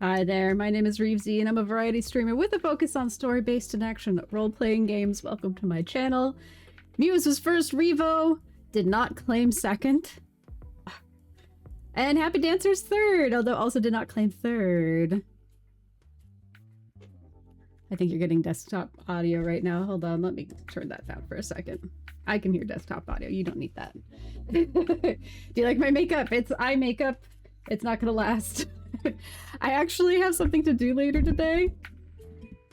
Hi there, my name is Reevesy and I'm a variety streamer with a focus on story-based and action role-playing games. Welcome to my channel. Muse was first Revo, did not claim second. And Happy Dancer's third, although also did not claim third. I think you're getting desktop audio right now. Hold on, let me turn that down for a second. I can hear desktop audio, you don't need that. Do you like my makeup? It's eye makeup. It's not gonna last. I actually have something to do later today.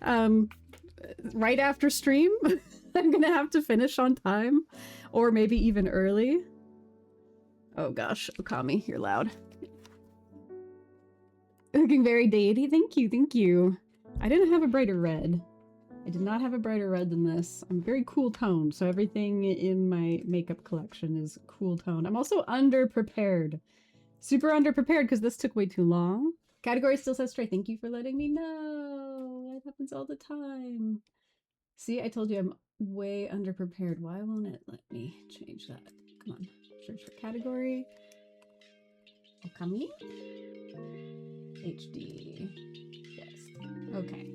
Right after stream. I'm gonna have to finish on time. Or maybe even early. Oh gosh, Okami, you're loud. Looking very deity. Thank you, thank you. I didn't have a brighter red. I did not have a brighter red than this. I'm very cool toned, so everything in my makeup collection is cool toned. I'm also underprepared. Super underprepared because this took way too long. Category still says stray. Thank you for letting me know. That happens all the time. See, I told you I'm way underprepared. Why won't it let me change that? Come on. Search for category. Okami HD. Yes. Okay.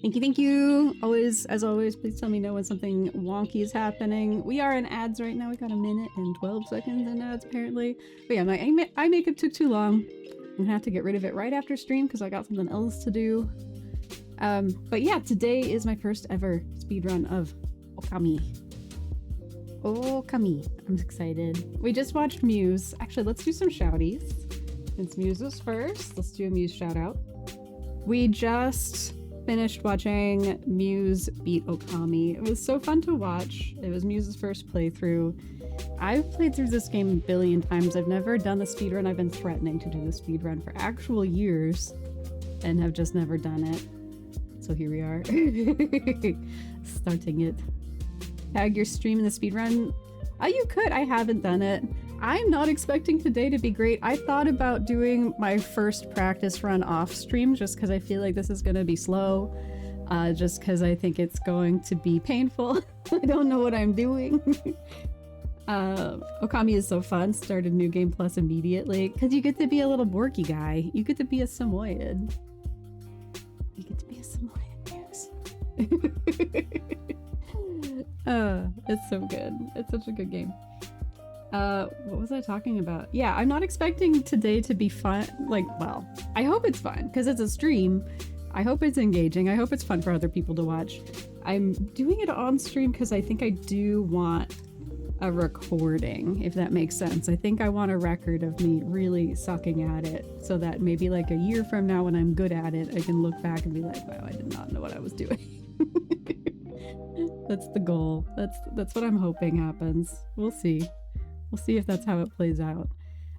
Thank you, thank you. Always, as always, please tell me no when something wonky is happening. We are in ads right now. We got 1 minute and 12 seconds in ads, apparently. But yeah, my eye makeup took too long. I'm gonna have to get rid of it right after stream because I got something else to do. But yeah, today is my first ever speedrun of Okami. Okami. I'm excited. We just watched Muse. Actually, let's do some shouties. Since Muse was first, let's do a Muse shout out. We just finished watching Muse beat Okami. It was so fun to watch. It was Muse's first playthrough. I've played through this game a billion times. I've never done the speedrun. I've been threatening to do the speedrun for actual years and have just never done it. So here we are. Starting it. Tag your stream in the speedrun. You could. I haven't done it. I'm not expecting today to be great. I thought about doing my first practice run off stream just because I feel like this is going to be slow. Just because I think it's going to be painful. I don't know what I'm doing. Okami is so fun. Started New Game Plus immediately because you get to be a little Borky guy. You get to be a Samoyed. You get to be a Samoyed, yes. It's so good. It's such a good game. What was I talking about? Yeah, I'm not expecting today to be fun. Like, well, I hope it's fun because it's a stream. I hope it's engaging. I hope it's fun for other people to watch. I'm doing it on stream because I think I do want a recording, if that makes sense. I think I want a record of me really sucking at it so that maybe like a year from now when I'm good at it, I can look back and be like, wow, I did not know what I was doing. That's the goal. That's what I'm hoping happens. We'll see. We'll see if that's how it plays out.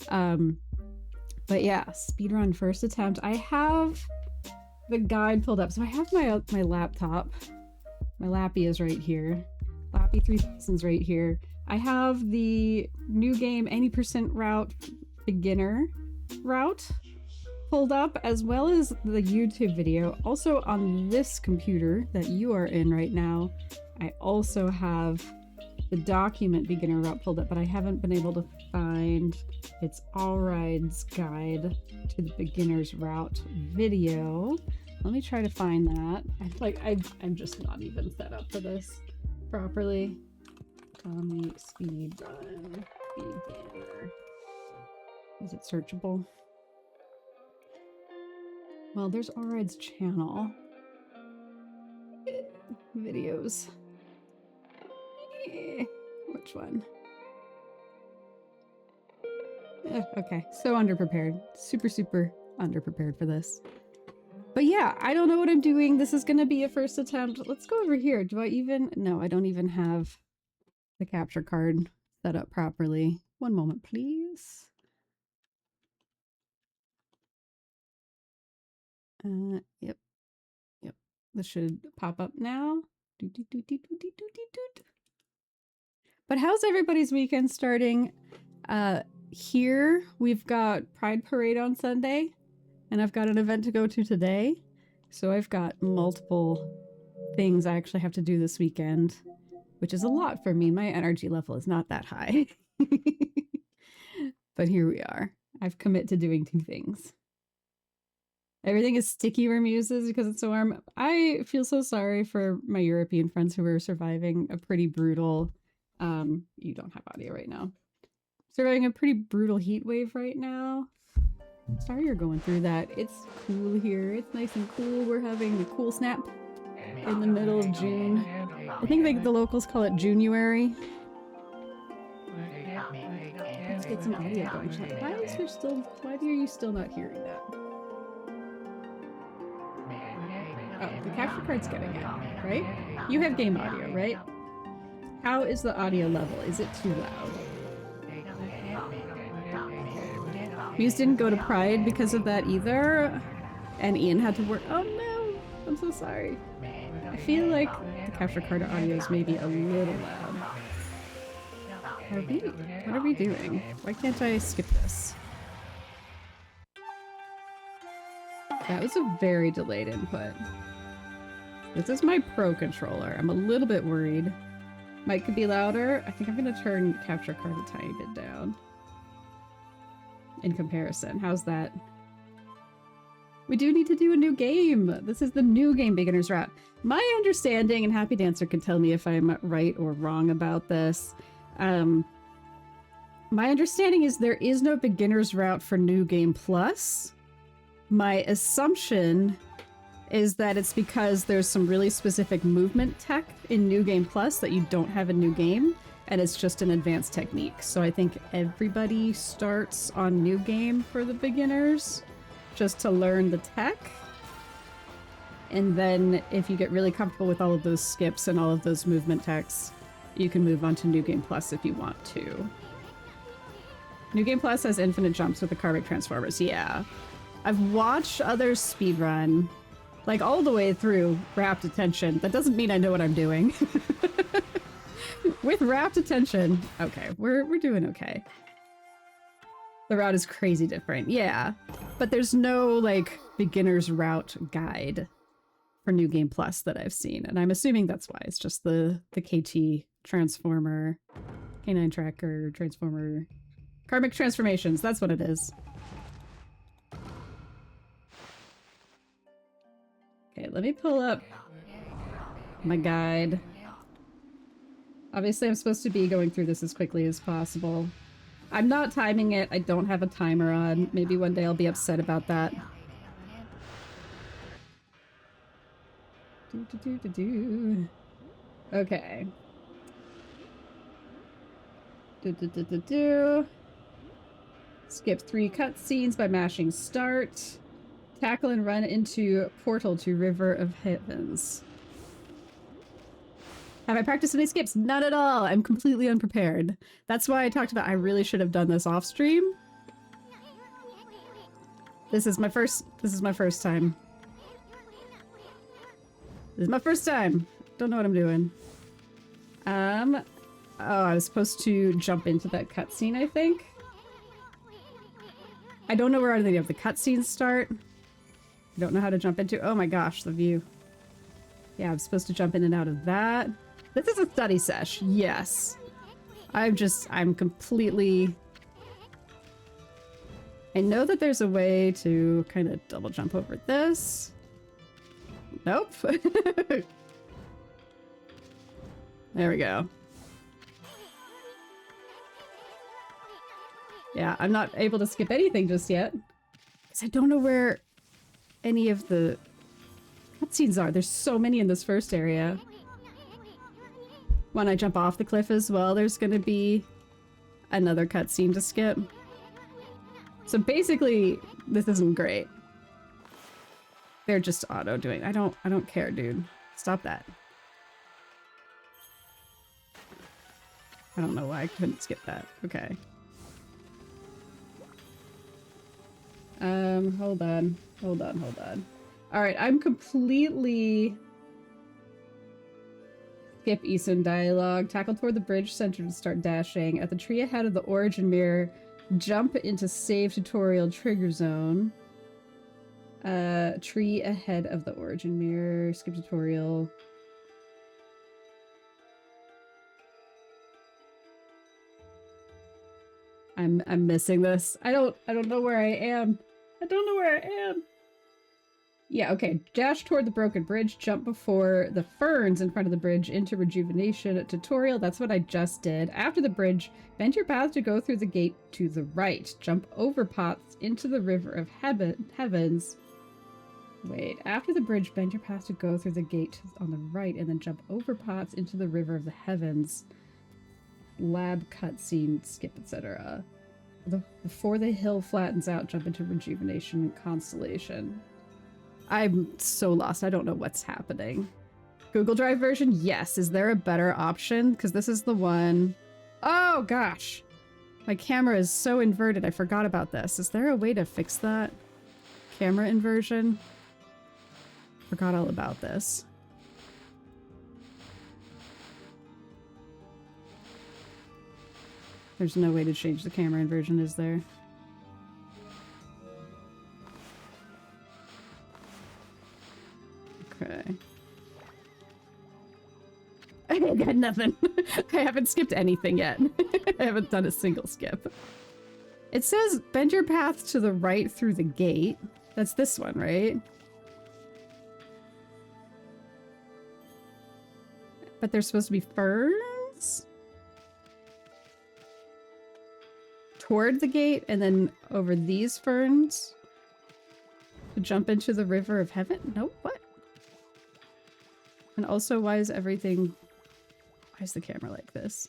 But yeah, speedrun first attempt. I have the guide pulled up. So I have my laptop. My Lappy is right here. Lappy 3000's right here. I have the new game any % route beginner route pulled up, as well as the YouTube video. Also on this computer that you are in right now, I also have the document beginner route pulled up, but I haven't been able to find its All Rides guide to the beginner's route video. Let me try to find that. I'm just not even set up for this properly. Okami speedrun beginner. Is it searchable? Well, there's All Rides channel. Videos. Which one? Okay, so underprepared. Super underprepared for this. But yeah, I don't know what I'm doing. This is gonna be a first attempt. Let's go over here. Do I even... No, I don't even have the capture card set up properly. One moment, please. Yep. This should pop up now. But how's everybody's weekend starting? Here we've got Pride Parade on Sunday, and I've got an event to go to today. So I've got multiple things I actually have to do this weekend, which is a lot for me. My energy level is not that high. But here we are. I've committed to doing 2 things. Everything is sticky where Muse is because it's so warm. I feel so sorry for my European friends who are surviving a pretty brutal, you don't have audio right now. Surviving a pretty brutal heat wave right now. Sorry you're going through that. It's cool here. It's nice and cool. We're having a cool snap in the middle of June. I think the locals call it January. Let's get some audio going. Why are you still not hearing that? Oh, the capture card's getting it, right? You have game audio, right? How is the audio level? Is it too loud? Muse didn't go to Pride because of that either, and Ian had to work. Oh no, I'm so sorry. I feel like the capture card audio is maybe a little loud. What are we doing? Why can't I skip this? That was a very delayed input. This is my Pro controller. I'm a little bit worried. Mic could be louder. I think I'm gonna turn capture card a tiny bit down. In comparison, how's that? We do need to do a new game. This is the new game beginner's route. My understanding, and Happy Dancer can tell me if I'm right or wrong about this. My understanding is there is no beginner's route for New Game Plus. My assumption is that it's because there's some really specific movement tech in New Game Plus that you don't have in New Game, and it's just an advanced technique. So I think everybody starts on New Game for the beginners, just to learn the tech. And then if you get really comfortable with all of those skips and all of those movement techs, you can move on to New Game Plus if you want to. New Game Plus has infinite jumps with the Karmic Transformers, yeah. I've watched others speedrun, like all the way through rapt attention. That doesn't mean I know what I'm doing. With rapt attention, okay, we're doing okay. The route is crazy different, yeah. But there's no, like, beginner's route guide for New Game Plus that I've seen. And I'm assuming that's why. It's just the KT Transformer, Canine Tracker, Transformer, Karmic Transformations, that's what it is. Okay, let me pull up my guide. Obviously, I'm supposed to be going through this as quickly as possible. I'm not timing it. I don't have a timer on. Maybe one day I'll be upset about that. Okay. Skip 3 cutscenes by mashing start. Tackle and run into portal to River of Heavens. Have I practiced any skips? None at all. I'm completely unprepared. That's why I talked about I really should have done this off stream. This is my first time. This is my first time. Don't know what I'm doing. Oh, I was supposed to jump into that cutscene, I think. I don't know where any of the cutscenes start. I don't know how to jump into. Oh my gosh, the view. Yeah, I'm supposed to jump in and out of that. This is a study sesh, yes. I'm completely... I know that there's a way to kind of double jump over this. Nope. There we go. Yeah, I'm not able to skip anything just yet. Because I don't know where any of the cutscenes are. There's so many in this first area. When I jump off the cliff as well, there's gonna be another cutscene to skip. So basically, this isn't great. They're just auto doing. I don't care, dude. Stop that. I don't know why I couldn't skip that. Okay. Hold on. Alright, I'm completely... Skip Eason dialogue. Tackle toward the bridge center to start dashing. At the tree ahead of the origin mirror, jump into save tutorial trigger zone. Tree ahead of the origin mirror. Skip tutorial. I'm missing this. I don't know where I am. I don't know where I am. Yeah, okay. Dash toward the broken bridge, jump before the ferns in front of the bridge into rejuvenation tutorial. That's what I just did. After the bridge, bend your path to go through the gate to the right. Jump over pots into the river of heavens. Wait, after the bridge, bend your path to go through the gate on the right and then jump over pots into the river of the heavens. Lab cutscene, skip, etc. Before the hill flattens out, jump into rejuvenation constellation. I'm so lost. I don't know what's happening. Google Drive version? Yes. Is there a better option? Because this is the one... Oh, gosh. My camera is so inverted. I forgot about this. Is there a way to fix that? Camera inversion? Forgot all about this. There's no way to change the camera inversion, is there? Okay. I got nothing. I haven't skipped anything yet. I haven't done a single skip. It says bend your path to the right through the gate. That's this one, right? But there's supposed to be ferns? Toward the gate and then over these ferns? To jump into the river of heaven? No, what? And also, why is everything... Why is the camera like this?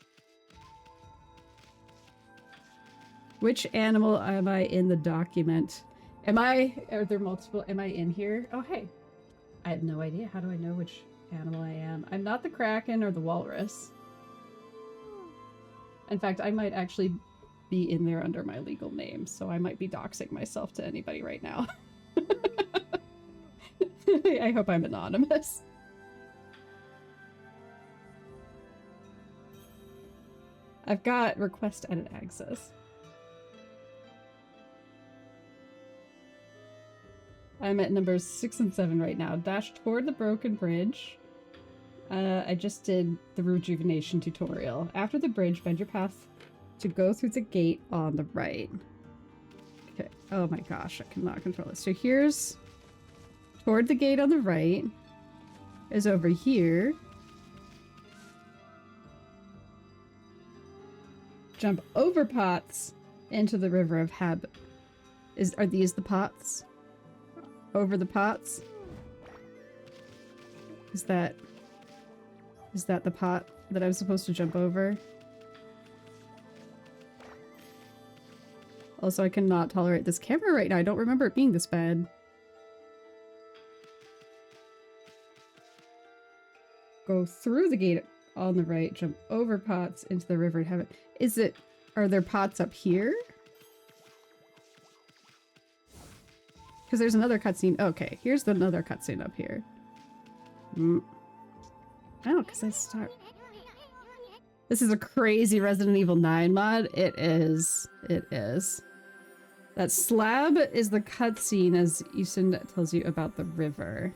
Which animal am I in the document? Are there multiple? Am I in here? Oh, hey. I have no idea. How do I know which animal I am? I'm not the kraken or the walrus. In fact, I might actually be in there under my legal name, so I might be doxing myself to anybody right now. I hope I'm anonymous. I've got request edit access. I'm at numbers 6 and 7 right now. Dash toward the broken bridge. I just did the rejuvenation tutorial. After the bridge, bend your path to go through the gate on the right. Okay. Oh my gosh, I cannot control it. So here's toward the gate on the right is over here. Jump over pots into the river of Heb. Are these the pots? Over the pots? Is that the pot that I was supposed to jump over? Also, I cannot tolerate this camera right now. I don't remember it being this bad. Go through the gate on the right, jump over pots into the river of heaven. Are there pots up here? Because there's another cutscene. Okay, here's another cutscene up here. Oh, because I start... This is a crazy Resident Evil 9 mod. It is. It is. That slab is the cutscene as Easton tells you about the river.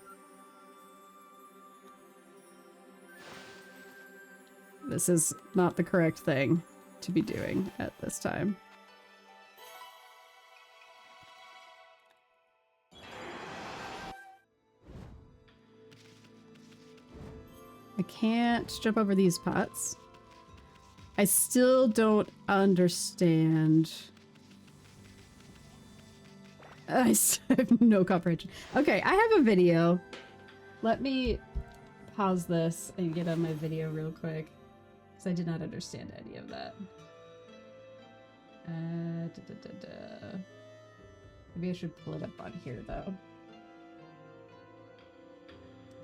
This is not the correct thing to be doing at this time. I can't jump over these pots. I still don't understand. I have no comprehension. Okay, I have a video. Let me pause this and get on my video real quick. Because I did not understand any of that. Maybe I should pull it up on here, though.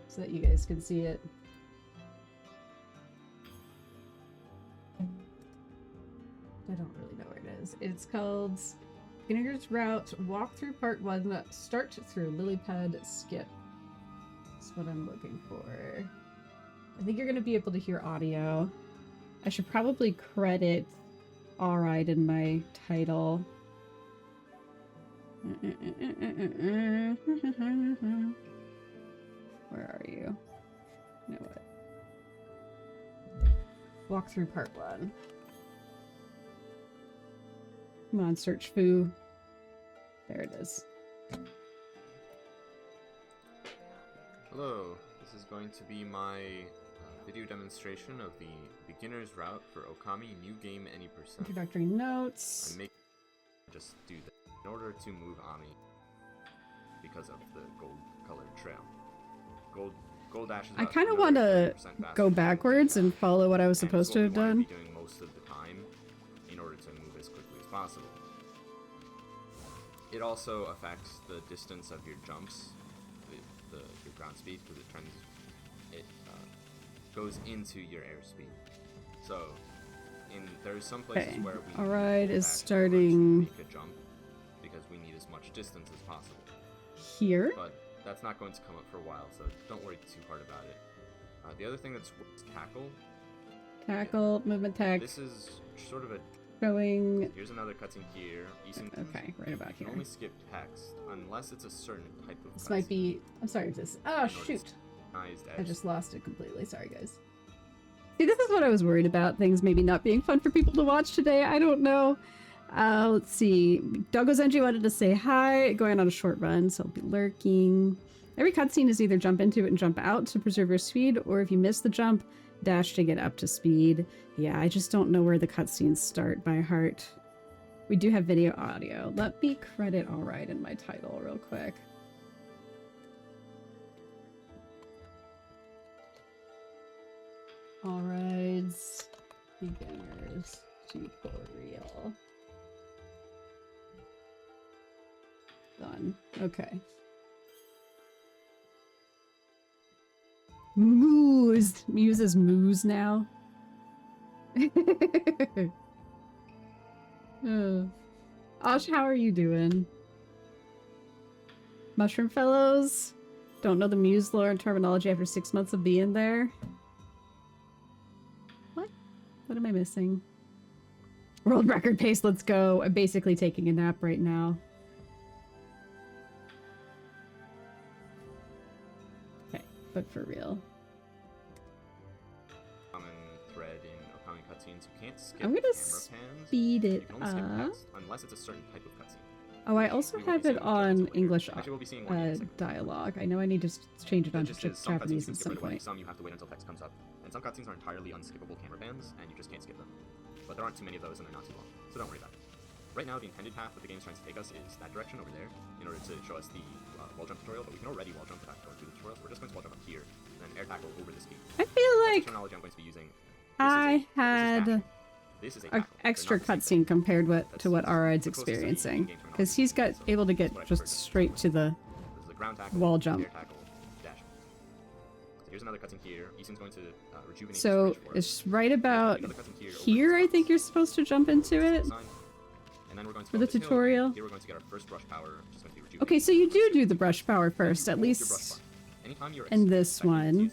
So that you guys can see it. I don't really know where it is. It's called Beginner's Route Walkthrough Part 1. Start through Lilypad Skip. That's what I'm looking for. I think you're going to be able to hear audio. I should probably credit Alright in my title. Where are you? You know what? Walkthrough Part 1. Come on, search foo. There it is. Hello, this is going to be my video demonstration of the beginner's route for Okami New Game Any %. Introductory notes. I make just do that in order to move Ami because of the gold colored trail. Gold dash is I kind of want to go backwards and follow what I was supposed to have done. Be doing most of the time in order to move as quickly as possible. It also affects the distance of your jumps, your ground speed, because it goes into your airspeed. So, there's some places where we Alright, is starting make a jump because we need as much distance as possible. Here? But that's not going to come up for a while, so don't worry too hard about it. The other thing that's tackle. Tackle, movement tech. This is sort of a showing. Here's another cutscene here. Okay, right about here. You can only skip text unless it's a certain type of. This might be. I'm sorry if this. Oh shoot! I just lost it completely. Sorry, guys. See, this is what I was worried about. Things maybe not being fun for people to watch today. I don't know. Let's see. Doggo Zenji wanted to say hi. Going on a short run, so I'll be lurking. Every cutscene is either jump into it and jump out to preserve your speed, or if you miss the jump, dash to get up to speed. Yeah, I just don't know where the cutscenes start by heart. We do have video audio. Let me credit alright in my title real quick. Alrights. Beginners tutorial. Done. Okay. Moose! Muse is Moose now. Osh, how are you doing? Mushroom Fellows? Don't know the Muse lore and terminology after 6 months of being there? What? What am I missing? World record pace, let's go. I'm basically taking a nap right now. Okay, but for real. Common thread in Okami cutscenes, you can't skip I'm gonna camera pans. speed it You can only skip up. text unless it's a certain type of cutscene. Oh, I also have it on English Actually, dialogue. I know I need to change it on to some Japanese cutscenes at you can skip some right away, point. some you have to wait until text comes up, and some cutscenes are entirely unskippable camera pans, and you just can't skip them. But there aren't too many of those, and they're not too long, so don't worry about it. Right now, the intended path that the game's trying to take us is that direction over there, in order to show us the wall jump tutorial, but we can already wall jump without going through the tutorial, so we're just going to wall jump up here, and then air tackle over this gate. I feel like the terminology I'm going to be using. I had This is an extra cutscene compared to what Aride's experiencing, because he's got able to get just straight to the wall jump. Here's another cutscene here. Isun's going to rejuvenate. So it's right about here. I think you're supposed to jump into it. And then we're going to for the tutorial. Here we're going to get our first brush power, which is going to be rejuvenate. Okay, so you do the brush power first, at least in this one. You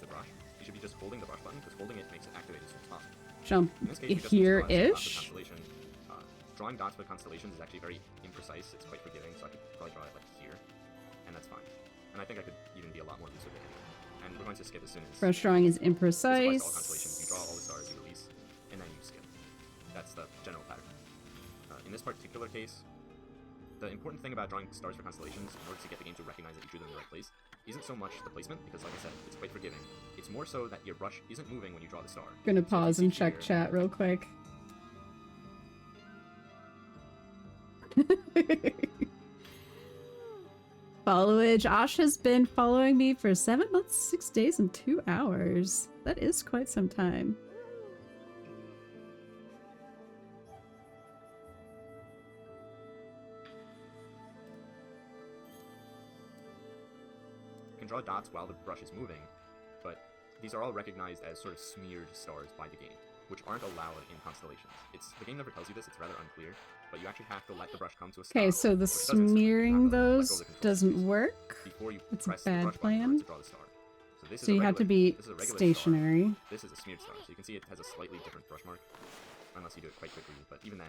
should be just holding the brush button, because holding it makes it activate as soon as possible. Jump here-ish. Drawing dots with constellations is actually very imprecise. It's quite forgiving, so I could probably draw it like here, and that's fine. And I think I could even be a lot more lucid with it. And we're going to skip as soon as brush drawing is all imprecise. constellations. You draw all the stars, you release, and then you skip. That's the general pattern. In this particular case, the important thing about drawing stars for constellations, in order to get the game to recognize that you drew them in the right place, isn't so much the placement, because like I said, it's quite forgiving. It's more so that your brush isn't moving when you draw the star. Gonna pause and check chat real quick. Followage. Osh has been following me for 7 months, 6 days, and 2 hours. That is quite some time. You can draw dots while the brush is moving, but these are all recognized as sort of smeared stars by the game, which aren't allowed in constellations. The game never tells you this, it's rather unclear, but you actually have to let the brush come to a stop. Okay, so the smearing those doesn't work. It's a bad plan. So you have to be stationary. This is a smeared star, so you can see it has a slightly different brush mark, unless you do it quite quickly, but even then,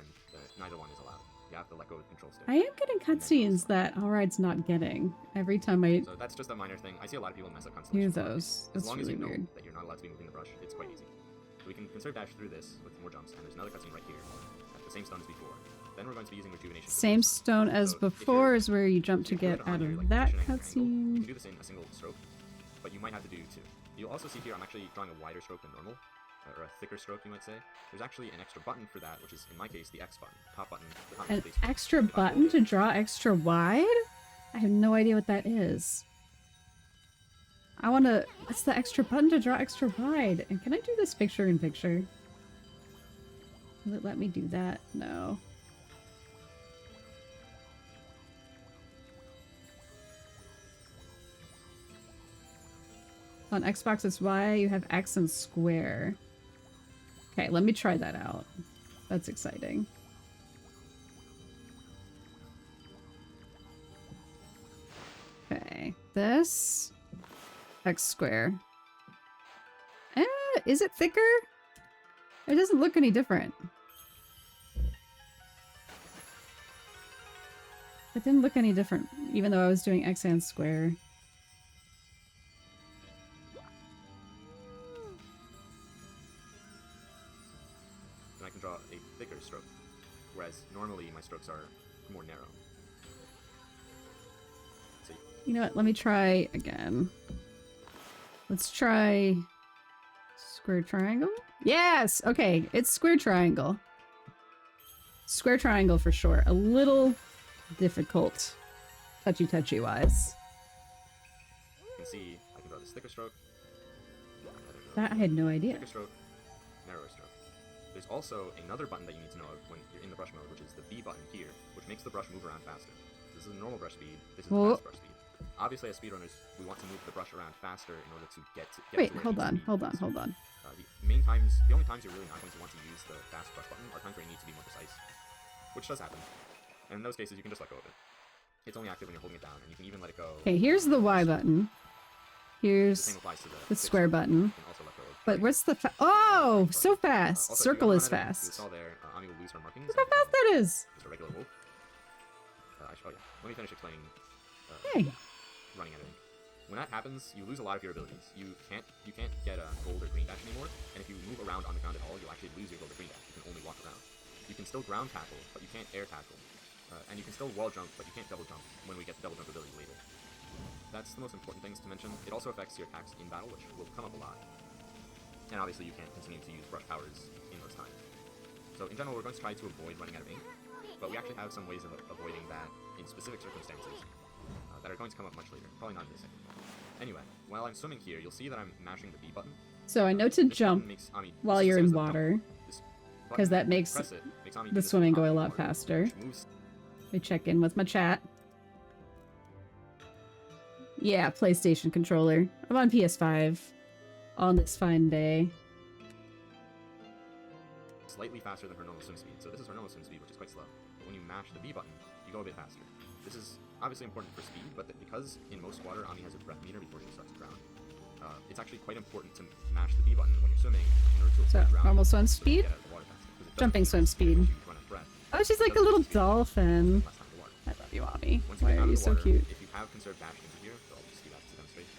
neither one is allowed. You have to let go of the control stick. I am getting cutscenes that Alride's not getting every time I So that's just a minor thing. I see a lot of people mess up use constellations. those. That's As long really as you know weird. that you're not allowed to be moving the brush, it's quite easy. So we can conserve dash through this with more jumps, and there's another cutscene right here, at the same stone as before. Then we're going to be using rejuvenation. Same stone as So before if is where you jump to get out of that you can cutscene. do this in a single stroke. but you might have to do 2. You'll also see here I'm actually drawing a wider stroke than normal, or a thicker stroke you might say. There's actually an extra button for that, which is in my case the X button, top button. An extra button to draw extra wide? I have no idea what that is. I want to... It's the extra button to draw extra wide. And can I do this picture in picture? Will it let me do that? No. On Xbox it's Y, you have X and square. Okay, let me try that out. That's exciting. Okay, this... X square. Is it thicker? It doesn't look any different. It didn't look any different, even though I was doing X and square. And I can draw a thicker stroke, whereas normally my strokes are more narrow. See? You know what? Let me try again. Let's try square triangle. Yes! Okay, it's square triangle. Square triangle for sure. A little difficult, touchy wise. You can see I can draw this thicker stroke. That I had no idea. Thicker stroke, narrower stroke. There's also another button that you need to know of when you're in the brush mode, which is the B button here, which makes the brush move around faster. This is a normal brush speed. This is the fast brush speed. Obviously, as speedrunners, we want to move the brush around faster in order to get to Wait, where hold it needs on, to be. hold on. The only times you're really not going to want to use the fast brush button are times where you need to be more precise, which does happen. And in those cases, you can just let go of it. It's only active when you're holding it down, and you can even let it go. Okay, here's the Y button. Here's The same applies to the square button. You can also let go of. But what's the Oh, so fast! Also, Circle is you fast. saw there, Ami will lose her markings. Look how fast that is! Just a regular wolf. Oh yeah. Let me finish explaining. Hey. Running at it. When that happens, you lose a lot of your abilities. You can't get a gold or green dash anymore, and if you move around on the ground at all, you'll actually lose your gold or green dash. You can only walk around. You can still ground tackle, but you can't air tackle. And you can still wall jump, but you can't double jump when we get the double jump ability later. That's the most important things to mention. It also affects your attacks in battle, which will come up a lot. And obviously you can't continue to use brush powers in those times. So in general, we're going to try to avoid running out of ink, but we actually have some ways of avoiding that in specific circumstances that are going to come up much later. Probably not in this second. Anyway, while I'm swimming here, you'll see that I'm mashing the B button. So I know to jump while you're in water, because that makes the swimming go a lot faster. Let me check in with my chat. Yeah, PlayStation controller. I'm on PS5 on this fine day. Slightly faster than her normal swim speed. So this is her normal swim speed, which is quite slow. But when you mash the B button, you go a bit faster. This is obviously important for speed, but because in most water, Ami has a breath meter before she starts to drown, it's actually quite important to mash the B button when you're swimming in order to avoid drowning. Normal swim speed? Jumping swim speed. Oh, she's like a little dolphin. I love you, Ami. Why are you so cute? If you have conserved dash into here, so I'll just do that to demonstrate.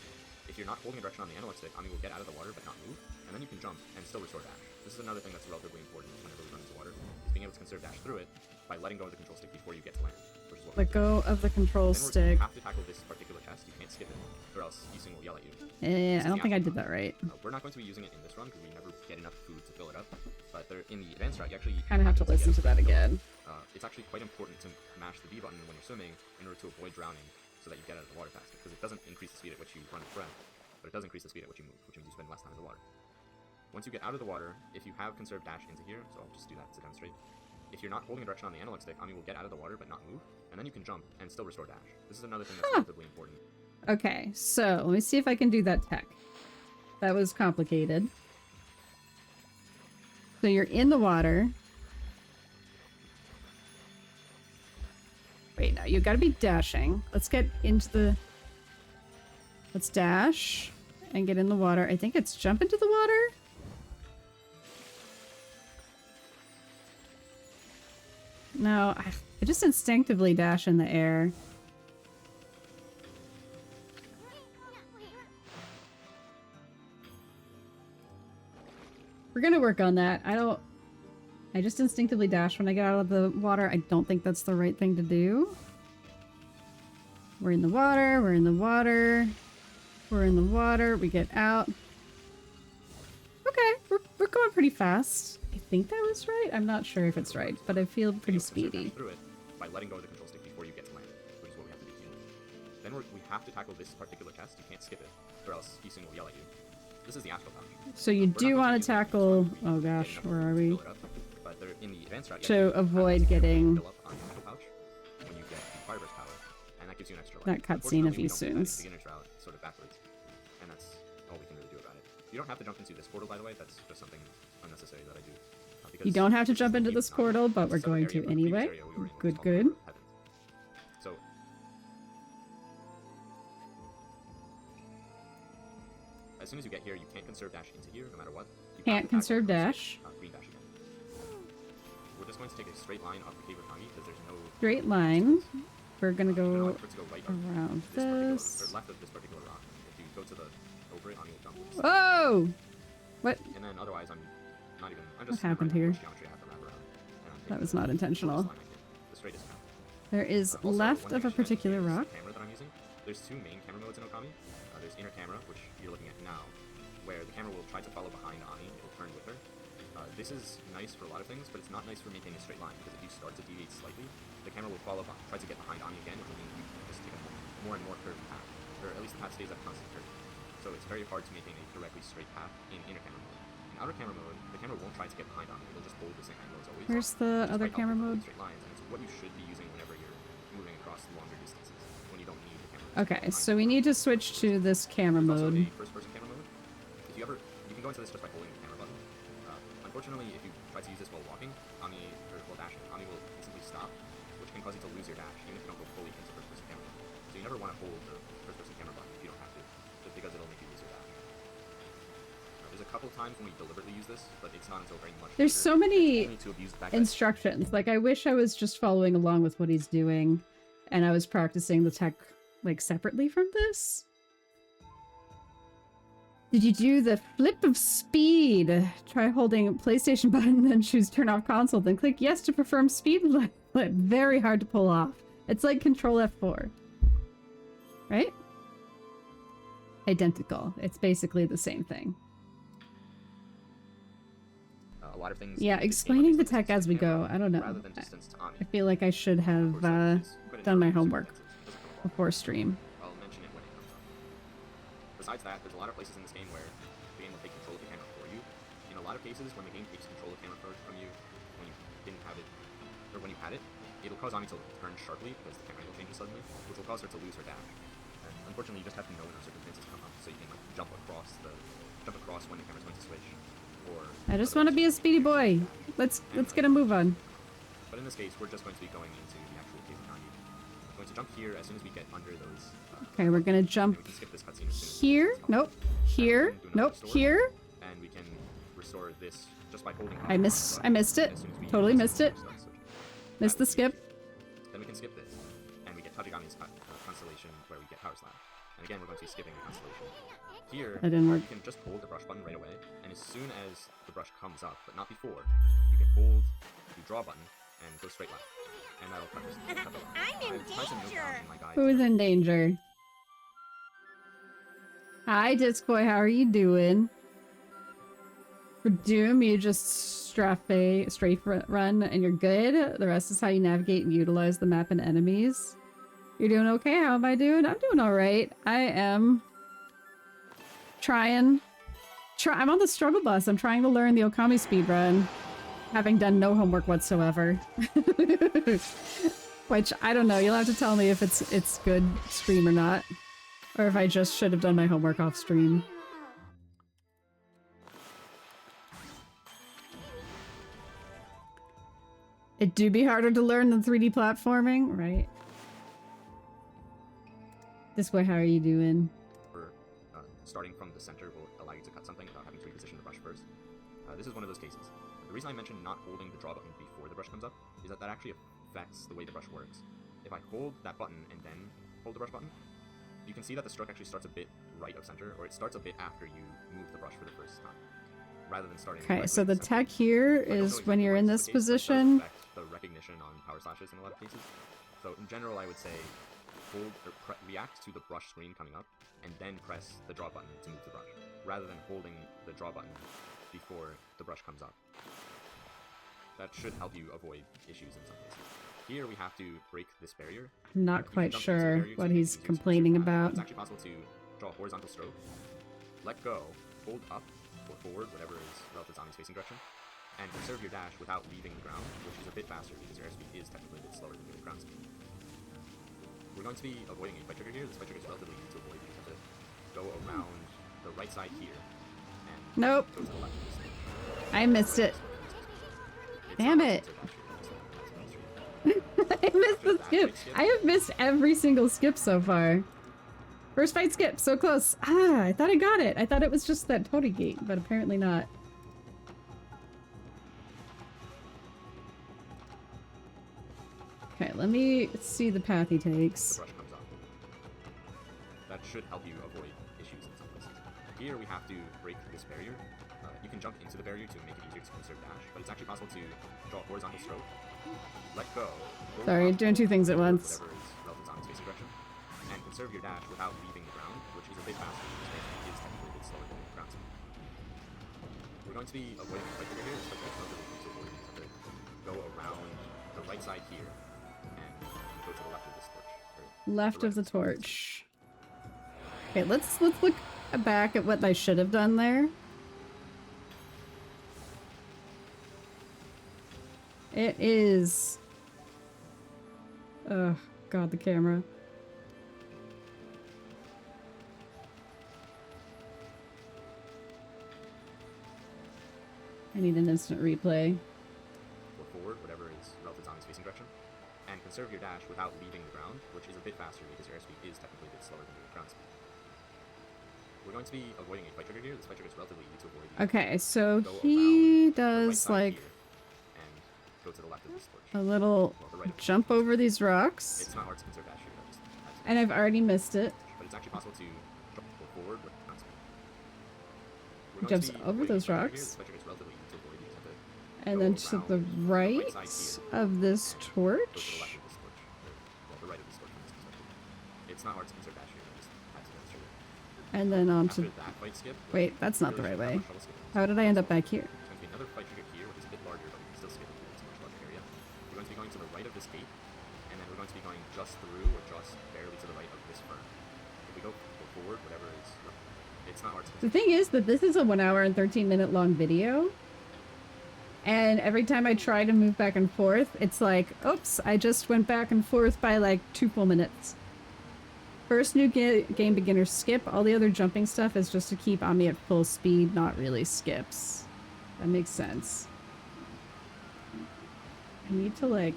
If you're not holding a direction on the analog stick, Ami will get out of the water but not move, and then you can jump and still restore dash. This is another thing that's relatively important whenever we run into water, is being able to conserve dash through it by letting go of the control stick before you get to land. Which is what Let go of the control stick. You have to tackle this particular chest, you can't skip it, or else Yusung will yell at you. I don't think I did that right. We're not going to be using it in this run because we never get enough food to fill it up, but in the advanced route, you actually kind of have to listen to that again. It's actually quite important to mash the B button when you're swimming in order to avoid drowning, so that you get out of the water faster, because it doesn't increase the speed at which you run with breath, but it does increase the speed at which you move, which means you spend less time in the water. Once you get out of the water, if you have conserved dash into here, so I'll just do that to demonstrate, if you're not holding a direction on the analog stick, Ami will get out of the water but not move, and then you can jump and still restore dash. This is another thing that's relatively important. Okay, so let me see if I can do that tech. That was complicated. So you're in the water. Wait, no, you gotta be dashing. Let's get into the... Let's dash and get in the water. I think it's jump into the water? No, I just instinctively dash in the air. We're gonna work on that. I just instinctively dash when I get out of the water. I don't think that's the right thing to do. We're in the water, we're in the water. We're in the water. We get out. Okay, we're going pretty fast. I think that was right. I'm not sure if it's right, but I feel pretty speedy. Through it by letting go of the control stick before you get to land, which is what we have to do here. Then we have to tackle this particular test. You can't skip it, or else Heesun will yell at you. This is the astral pouch. So you do want to tackle... Oh gosh, where are we? But they're in the advanced route, to avoid getting... Fill up on the astral pouch when you get Fireburst power, and that gives you an extra life. That cutscene of Heesun's. Beginner's route, sort of backwards, and that's all we can really do about it. You don't have to jump into this portal, by the way. That's just something unnecessary that I do. You don't have to jump into this portal, but we're going to anyway. Good, good. So, as soon as you get here, you can't conserve dash into here, no matter what. You can't conserve dash. Green dash again. We're just going to take a straight line off the cave of Kami, because there's no... Straight line. We're gonna go right around this. Or left of this particular rock. If you go to the over it, Ani will jump. Oh! What? And then otherwise, I'm not even... What happened here? That was not intentional. There is left of a particular rock. Camera that I'm using. There's two main camera modes in Okami. There's inner camera, which you're looking at now, where the camera will try to follow behind Ani. It will turn with her. This is nice for a lot of things, but it's not nice for maintaining a straight line, because if you start to deviate slightly, the camera will follow, try to get behind Ani again, and then you just take a more and more curved path. Or at least the path stays at constant curve. So it's very hard to maintain a directly straight path in inner camera mode. In outer camera mode, the camera won't try to get behind Ani, it'll just hold the same angle as always. Where's the other camera mode? Straight lines, and it's what you should be using whenever you're moving across longer distances, when you don't need the camera. Okay, so we need to switch to this camera mode. First-person camera mode. If you can go into this just by holding the camera button. Unfortunately, if you try to use this while walking, Ami, or while dashing, Ami will instantly stop, which can cause you to lose your dash, even if you don't go fully into first-person camera. So you never want to hold the first-person camera button if you don't have to, just because it'll make you lose your dash. There's a couple times when we deliberately use this, but it's not until very much There's so many instructions. Like, I wish I was just following along with what he's doing, and I was practicing the tech, like, separately from this. Did you do the flip of speed? Try holding PlayStation button, then choose turn off console, then click yes to perform speed flip. Very hard to pull off. It's like Control F4. Right? Identical. It's basically the same thing. A lot of things. Yeah, explaining the tech as we go. I don't know. I feel like I should have done my homework before stream. Besides that, there's a lot of places in this game where the game will take control of the camera for you. In a lot of cases, when the game takes control of the camera from you, when you didn't have it, or when you had it, it'll cause Ami to turn sharply because the camera angle changes suddenly, which will cause her to lose her dash. And unfortunately, you just have to know when those circumstances come up, so you can like jump across when the camera's going to switch. Or I just want to be a speedy boy. Let's get a move on. But in this case, we're just going to be going into the actual cave of Kami. We're going to jump here as soon as we get under those. Okay, we're gonna jump here. Nope. Here. Nope. Here. And we can restore this just by holding. I missed it. Totally missed it. Missed the skip. Then we can skip this, and we get Tajigami's constellation, where we get Power Slap. And again, we're going to be skipping the constellation. Here, that didn't work. You can just hold the brush button right away, and as soon as the brush comes up, but not before, you can hold the draw button and go straight left. And that'll cut this. I'm in danger! Who's in danger? Hi, Discoy, how are you doing? For Doom, you just strafe run and you're good. The rest is how you navigate and utilize the map and enemies. You're doing okay? How am I doing? I'm doing alright. I am trying. I'm on the struggle bus. I'm trying to learn the Okami speedrun, having done no homework whatsoever. Which, I don't know. You'll have to tell me if it's good stream or not. Or if I just should have done my homework off stream. It do be harder to learn than 3D platforming, right? This way, how are you doing? Starting from the center will allow you to cut something without having to reposition the brush first. This is one of those cases. The reason I mentioned not holding the draw button before the brush comes up is that actually affects the way the brush works. If I hold that button and then hold the brush button, you can see that the stroke actually starts a bit right of center, or it starts a bit after you move the brush for the first time, rather than starting. Okay, so the tech here is when you're in this position. The recognition on power slashes in a lot of cases. So in general, I would say hold or react to the brush screen coming up, and then press the draw button to move the brush, rather than holding the draw button before the brush comes up. That should help you avoid issues in some cases. Here we have to break this barrier. I'm not quite sure what he's complaining about. It's actually possible to draw a horizontal stroke, let go, hold up or forward, whatever is relative to Zami's facing direction, and conserve your dash without leaving the ground, which is a bit faster because your airspeed is technically a bit slower than your ground speed. We're going to be avoiding a fight trigger here. This fight trigger is relatively easy to avoid. You just have to go around the right side here and nope. go to the left of this thing. I missed it. Damn it. I missed the skip. I have missed every single skip so far. First fight skip, so close. Ah, I thought I got it. I thought it was just that toady gate, but apparently not. Okay, let me see the path he takes. The brush comes up. That should help you avoid issues in some places. Here we have to break this barrier. You can jump into the barrier to make it easier to conserve dash, but it's actually possible to draw a horizontal stroke, let go. Sorry, doing two things at once. Whatever is relative to Zami's facing direction, and conserve your dash without leaving the ground, which is a bit faster because it is technically a bit slower than your ground speed. We're going to be avoiding a fight trigger here. This fight trigger is relatively easy to avoid. You just have to go around the right side here and go to the left of this torch. Left of the torch. Okay, let's look back at what I should have done there. It is... oh, God, the camera. I need an instant replay. Or forward, whatever is relative to Zami's facing direction. And conserve your dash without leaving the ground, which is a bit faster because your airspeed is technically a bit slower than your ground speed. We're going to be avoiding a fight trigger here. This fight trigger is relatively easy to avoid. Okay, so he does like go to the left of this torch. a little jump over these rocks. It's not hard to conserve dash here. And I've already missed it. But it's actually possible to jump forward with ground speed. He jumps over those rocks. And then to the right of this torch. It's not hard to conserve dash here. And then on to... that fight skip, wait, that's not the right way. How did I end up back here? There's going to be another fight trigger here, which is a bit larger, but you can still skip it. It's a much larger area. We're going to be going to the right of this gate, and then we're going to be going just through or just barely to the right of this fern. If we go forward, whatever is... it's not hard to conserve. The thing is that this is a 1 hour and 13-minute long video. And every time I try to move back and forth, it's like, oops, I just went back and forth by like 2 full minutes. First new game beginner skip. All the other jumping stuff is just to keep Ami at full speed, not really skips. That makes sense. I need to like...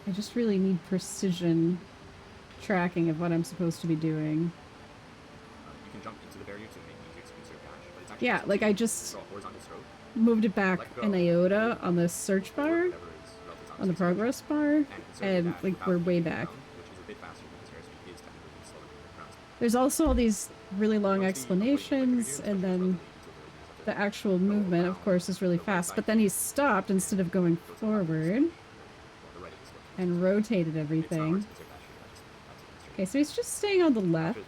I just really need precision tracking of what I'm supposed to be doing. You can jump into the barrier to make it easier to conserve dash, but it's actually yeah, like I just draw a horizontal stroke, moved it back an iota on the search bar, on the progress bar, and like we're way back. There's also all these really long explanations, and then the actual movement, of course, is really fast. But then he stopped instead of going forward and rotated everything. Okay, so he's just staying on the left.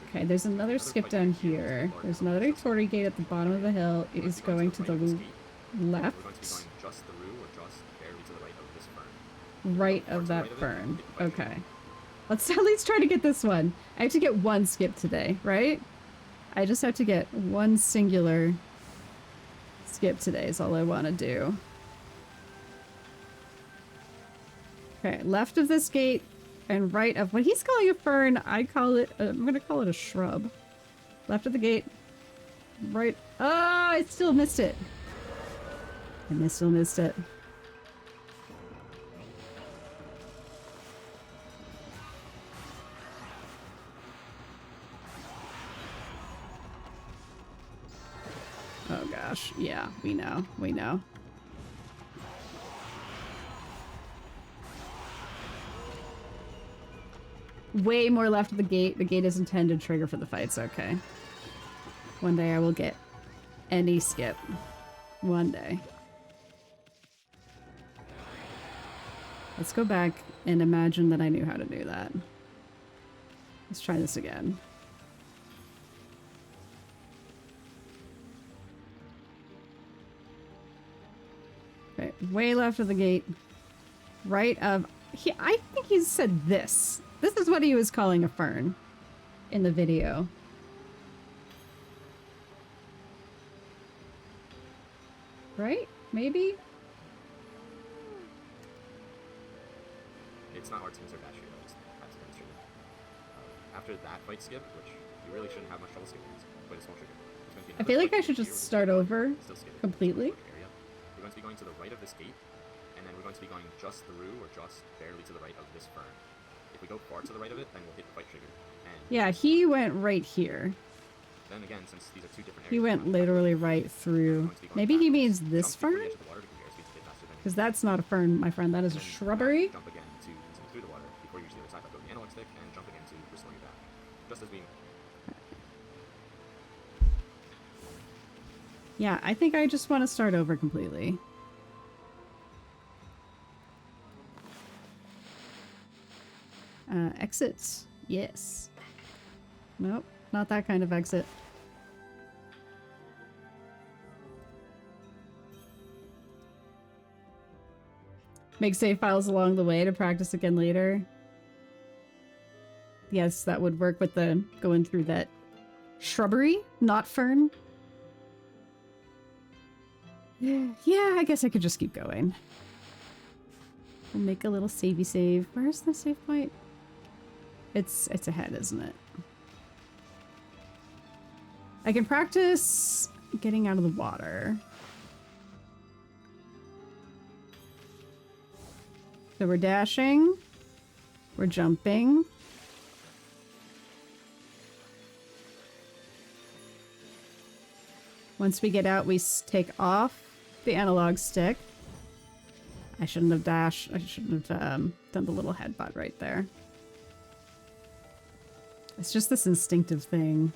Okay, there's another skip down here. There's another torii gate at the bottom of the hill. It is going to the left. Right of that fern. Okay. Let's at least try to get this one. I have to get one skip today, right? I just have to get one singular skip today is all I want to do. Okay, left of this gate and right of what he's calling a fern, I call it, I'm going to call it a shrub. Left of the gate, right. Oh, I still missed it. I still missed it. Oh gosh, yeah, we know, we know. Way more left of the gate. The gate is intended to trigger for the fights, okay. One day I will get any skip. One day. Let's go back and imagine that I knew how to do that. Let's try this again. Okay, way left of the gate. Right of... I think he said this. This is what he was calling a fern in the video. Right? Maybe? It's not hard to insert dash here, I just had to demonstrate it. After that fight skip, which you really shouldn't have much trouble skipping, it's quite a small trigger. I feel like I should just start over completely. We're going to be going to the right of this gate, and then we're going to be going just through or just barely to the right of this fern. If we go far to the right of it, then we'll hit the fight trigger. And yeah, he went right here. then again, since these are two different areas, He went literally right through. Maybe he means this fern? Because that's not a fern, my friend. That is a shrubbery. Jump again to continue through the water before you reach the other side by going the analog stick, and jump again to restore your dash. Just as we... Yeah, I think I just want to start over completely. Exits. Yes. Nope, not that kind of exit. Make save files along the way to practice again later. Yes, that would work with the going through that shrubbery, not fern. Yeah, I guess I could just keep going. We'll make a little savey save. Where's the save point? It's ahead, isn't it? I can practice getting out of the water. So we're dashing. We're jumping. Once we get out, we take off the analog stick. I shouldn't have dashed. I shouldn't have done the little headbutt right there. It's just this instinctive thing.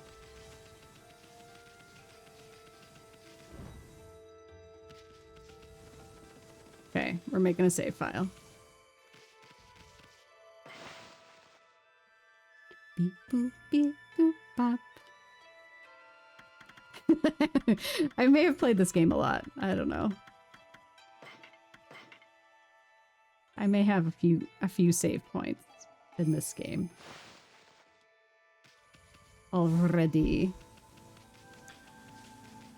Okay, we're making a save file. Beep boop beep boop bop. I may have played this game a lot. I don't know. I may have a few save points in this game already.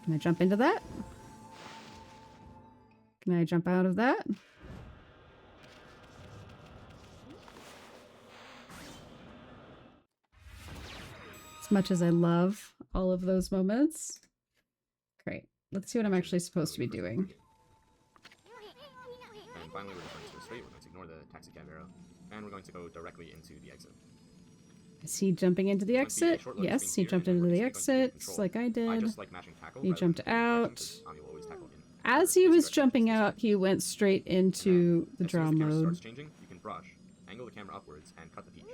Can I jump into that? Can I jump out of that? As much as I love all of those moments. Great. Let's see what I'm actually supposed to be doing. And finally, we're just going to go straight. We're going to ignore the taxi cab arrow, and we're going to go directly into the exit. Is he jumping into the exit? Yes, he jumped into the exit, like I did. He jumped out. As he was jumping out, he went straight into the draw mode. Changing, you can brush, angle the camera upwards, and cut the peach.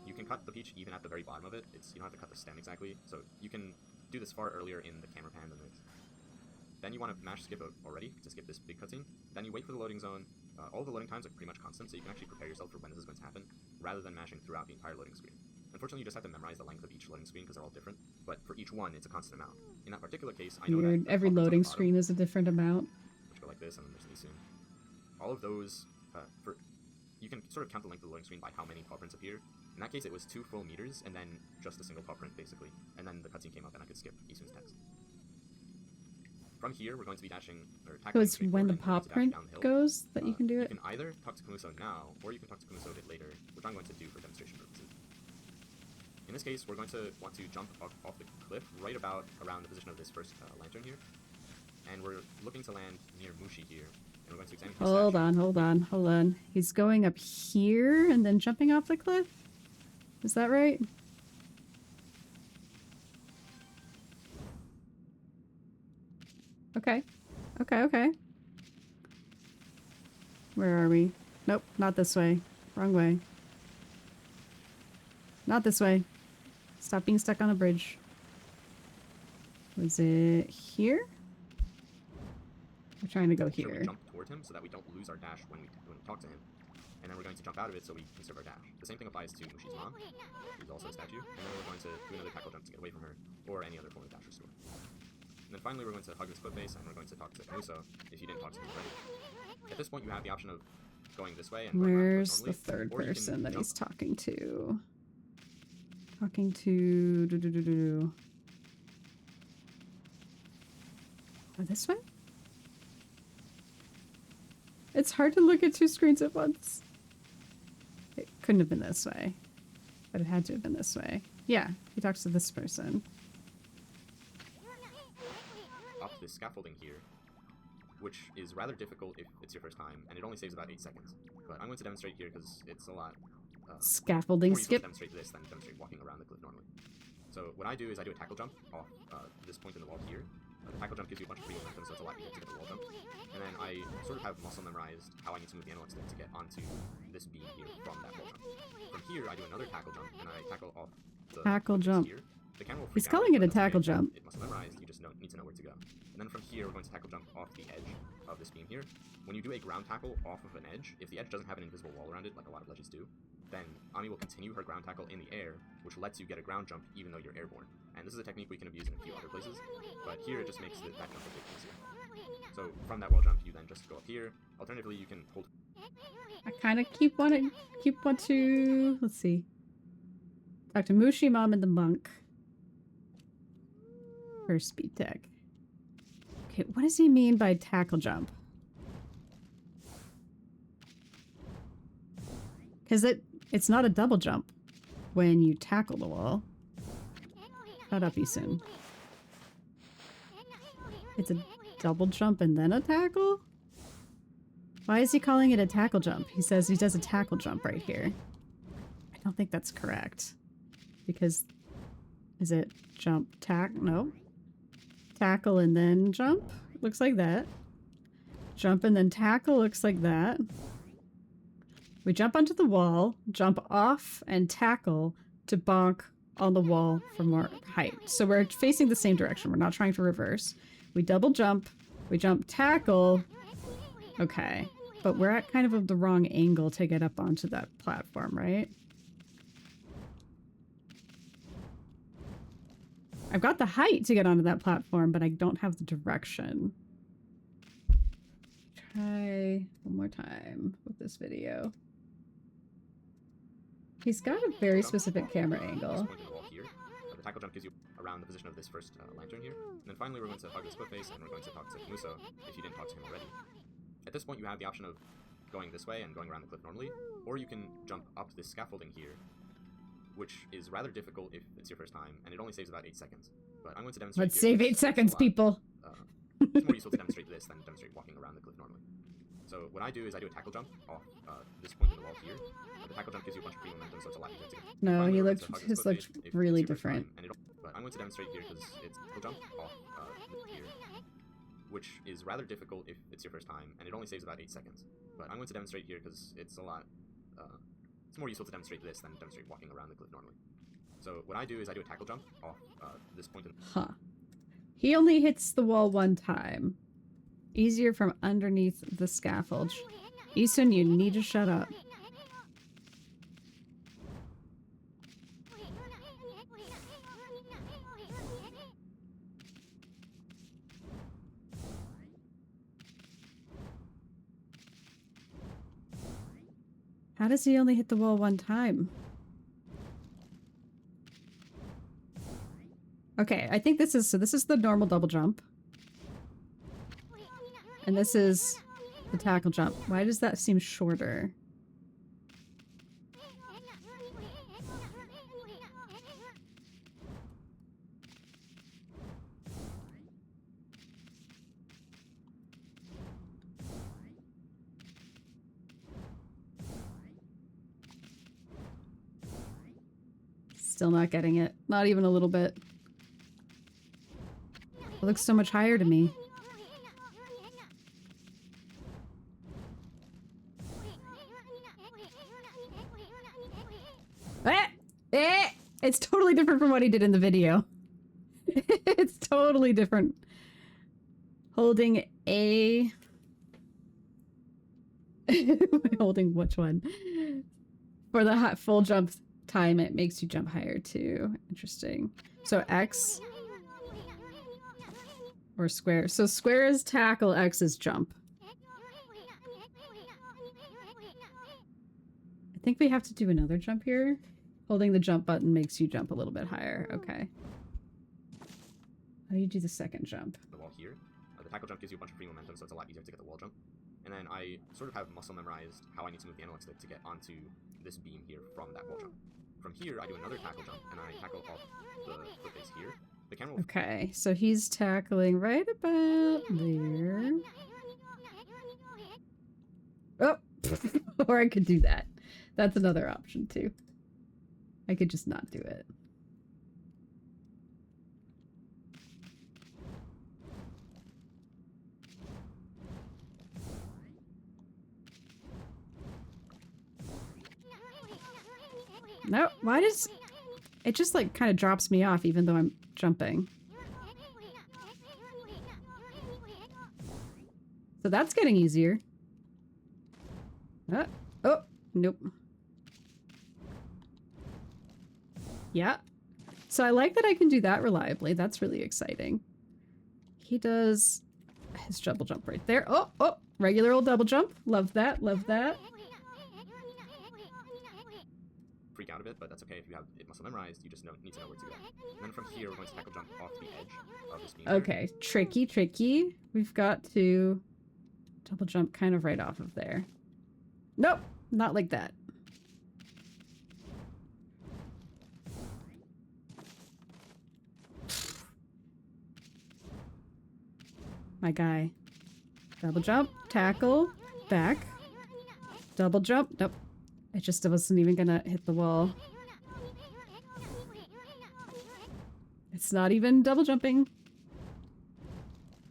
You can cut the peach even at the very bottom of it. You don't have to cut the stem exactly, so you can do this far earlier in the camera pan than this. Then you want to mash skip out already to skip this big cutscene. Then you wait for the loading zone. All the loading times are pretty much constant, so you can actually prepare yourself for when this is going to happen, rather than mashing throughout the entire loading screen. Unfortunately, you just have to memorize the length of each loading screen because they're all different, but for each one, it's a constant amount. In that particular case, I know Weird. that Every loading screen is a different amount. Which go like this, and then there's these soon. All of those, you can sort of count the length of the loading screen by how many paw prints appear. In that case, it was 2 full meters, and then just a single paw print, basically. And then the cutscene came up, and I could skip Isun's text. From here, we're going to be dashing, or tackling. So it's when the paw print goes that you can do it? You can either talk to Kumuso now, or you can talk to Kumuso a bit later, which I'm going to do for demonstration purposes. In this case, we're going to want to jump off the cliff right about around the position of this first lantern here. And we're looking to land near Mushi here. And we're going to examine his statue. Hold on. He's going up here and then jumping off the cliff? Is that right? Okay. Okay. Where are we? Nope, not this way. Wrong way. Not this way. Stop being stuck on a bridge. Was it here? We're trying to go here. We jump toward him so that we don't lose our dash when we talk to him. and then we're going to jump out of it so we conserve our dash. The same thing applies to Mushi's mom, who's also a statue, and then we're going to do another tackle jump to get away from her, or any other form of dash restore. And then finally we're going to hug this foot base, and we're going to talk to Muso, if you didn't talk to him already. At this point you have the option of going this way and going Where's normally, the third or you can person that jump. he's talking to? Talking to... Oh, this way? It's hard to look at two screens at once. It couldn't have been this way. But it had to have been this way. Yeah, he talks to this person. Up this scaffolding here, which is rather difficult if it's your first time, and it only saves about 8 seconds. But I'm going to demonstrate here because it's a lot Scaffolding more useful to skip. demonstrate this than demonstrate walking around the cliff normally. So what I do is I do a tackle jump off this point in the wall here. The tackle jump gives you a bunch of free momentum, so it's a lot easier to get the wall jump. And then I sort of have muscle memorized how I need to move the analog stick to get onto this beam here from that wall jump. From here, I do another tackle jump, and I tackle off the Tackle jump. here. The camera will He's freak out, calling it but a that's okay. tackle jump. It's muscle memorized, you just need to know where to go. And then from here, we're going to tackle jump off the edge of this beam here. When you do a ground tackle off of an edge, if the edge doesn't have an invisible wall around it, like a lot of ledges do, then Ami will continue her ground tackle in the air, which lets you get a ground jump even though you're airborne. And this is a technique we can have used in a few other places, but here it just makes that jump a bit easier. So from that wall jump, you then just go up here. Alternatively, you can hold. I kind of keep wanting to... Let's see. Talk to Mushi, Mom, and the monk. For speed tech. Okay, what does he mean by tackle jump? Because it's not a double jump when you tackle the wall. Shut up, Isun. It's a double jump and then a tackle? Why is he calling it a tackle jump? He says he does a tackle jump right here. I don't think that's correct. Because... Is it jump, no. Tackle and then jump? Looks like that. Jump and then tackle looks like that. We jump onto the wall, jump off, and tackle to bonk on the wall for more height. So we're facing the same direction. We're not trying to reverse. We double jump. We jump tackle. Okay. But we're at kind of the wrong angle to get up onto that platform, right? I've got the height to get onto that platform, but I don't have the direction. Try one more time with this video. He's got a very specific camera angle. The tackle jump gives you around the position of this first lantern here. And then finally we're going to hug this foot face, and we're going to talk to Muso, if you didn't talk to him already. At this point you have the option of going this way and going around the cliff normally, or you can jump up this scaffolding here, which is rather difficult if it's your first time, and it only saves about 8 seconds. But I'm going to demonstrate. Let's save 8 seconds, people! It's more useful to demonstrate this than demonstrate walking around the cliff normally. So what I do is I do a tackle jump off this point in the wall here. The tackle jump gives you a bunch of free momentum, so it's a lot easier to get. No, he looked really different. But I'm going to demonstrate here because it's a jump off here, which is rather difficult if it's your first time, and it only saves about 8 seconds. But I'm going to demonstrate here because it's a lot. It's more useful to demonstrate this than demonstrate walking around the cliff normally. So what I do is I do a tackle jump off this point in. Huh. He only hits the wall one time. Easier from underneath the scaffold. Isun, you need to shut up. How does he only hit the wall one time? Okay, I think this is the normal double jump. And this is the tackle jump. Why does that seem shorter? Still not getting it. Not even a little bit. It looks so much higher to me. It's totally different from what he did in the video. It's totally different. Holding A. Holding which one? For the full jump time, it makes you jump higher too. Interesting. So X or square. So square is tackle, X is jump. I think we have to do another jump here. Holding the jump button makes you jump a little bit higher. Okay. How do you do the second jump? The wall here. The tackle jump gives you a bunch of free momentum, so it's a lot easier to get the wall jump. And then I sort of have muscle memorized how I need to move the analog stick to get onto this beam here from that wall jump. From here, I do another tackle jump, and I tackle off the foot base here. The camera will... Okay, so he's tackling right about there. Oh! Or I could do that. That's another option, too. I could just not do it. No, why does... It just, like, kind of drops me off even though I'm jumping. So that's getting easier. Oh, nope. Yeah. So I like that I can do that reliably. That's really exciting. He does his double jump right there. Oh, regular old double jump. Love that, love that. Freak out a bit, but that's okay if you have it muscle memorized. You just need to know where to go. And then from here, we're going to tackle jump off the edge of this beam. Okay, tricky, tricky. We've got to double jump kind of right off of there. Nope, not like that. My guy. Double jump, tackle, back. Double jump. Nope. I just wasn't even gonna hit the wall. It's not even double jumping.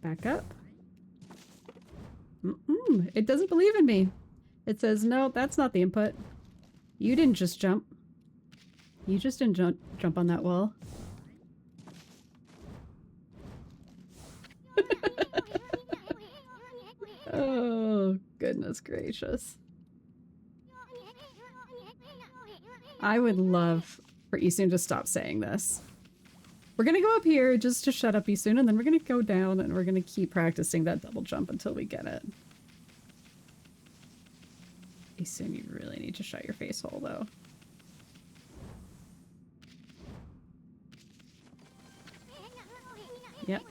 Back up. It doesn't believe in me. It says, no, that's not the input. You didn't just jump. You just didn't jump on that wall. Oh, goodness gracious. I would love for Isun to stop saying this. We're gonna go up here just to shut up Isun, and then we're gonna go down and we're gonna keep practicing that double jump until we get it. Isun, you really need to shut your face hole, though. Yep.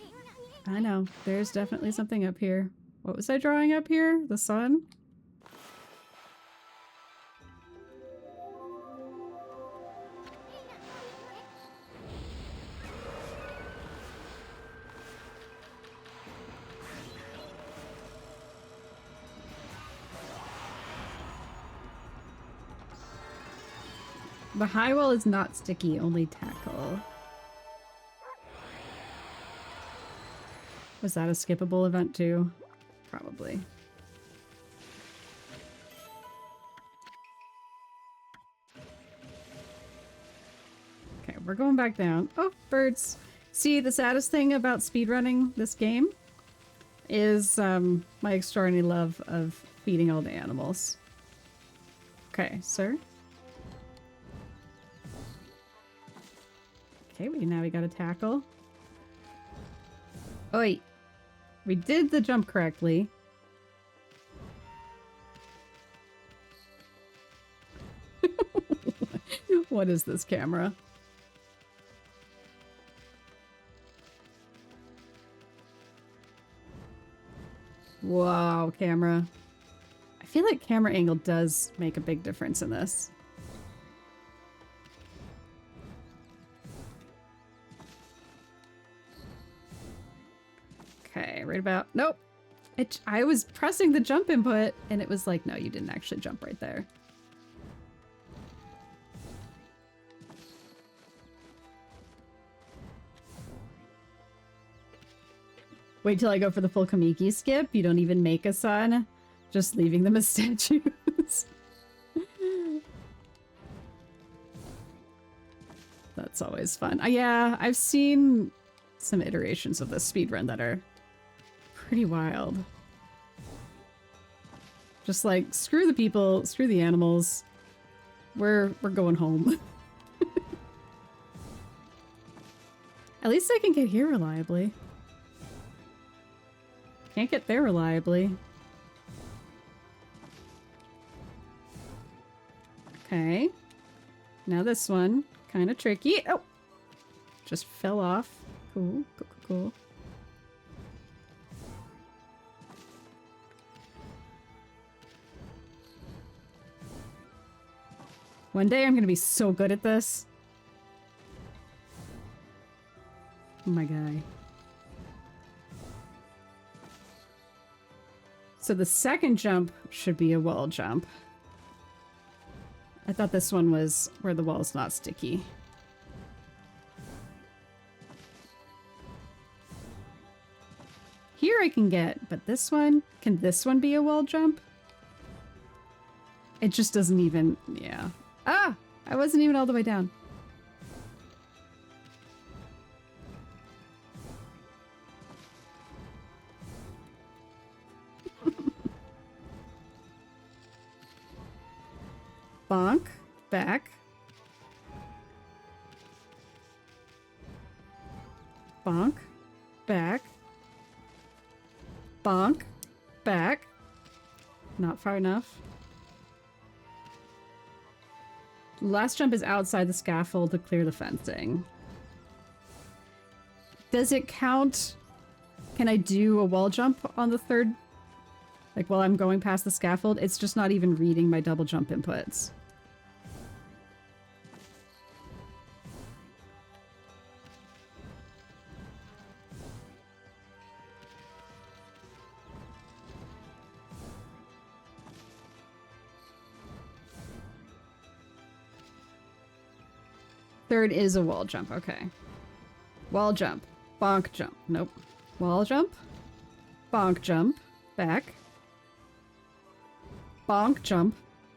I know. There's definitely something up here. What was I drawing up here? The sun? The high wall is not sticky, only tackle. Was that a skippable event too? Probably. Okay, we're going back down. Oh, birds. See, the saddest thing about speedrunning this game is my extraordinary love of feeding all the animals. Okay, sir. Okay, now we got a tackle. Oh, wait. We did the jump correctly. What is this camera? Wow, camera. I feel like camera angle does make a big difference in this. Okay, right about... Nope. I was pressing the jump input, and it was like, no, you didn't actually jump right there. Wait till I go for the full Kamiki skip. You don't even make a sun. Just leaving them as statues. That's always fun. Yeah, I've seen some iterations of this speedrun that are pretty wild. Just like, screw the people, screw the animals. We're going home. At least I can get here reliably. Can't get there reliably. Okay. Now this one. Kind of tricky. Oh! Just fell off. Cool. Cool, cool, cool. One day I'm gonna be so good at this. Oh my guy. So the second jump should be a wall jump. I thought this one was where the wall's not sticky. Here I can get, but this one, can this one be a wall jump? It just doesn't even, yeah. Ah! I wasn't even all the way down. Bonk. Back. Bonk. Back. Bonk. Back. Not far enough. Last jump is outside the scaffold to clear the fencing. Does it count? Can I do a wall jump on the third? Like while I'm going past the scaffold? It's just not even reading my double jump inputs. Third is a wall jump, okay. Wall jump. Bonk jump. Nope. Wall jump. Bonk jump. Back. Bonk jump.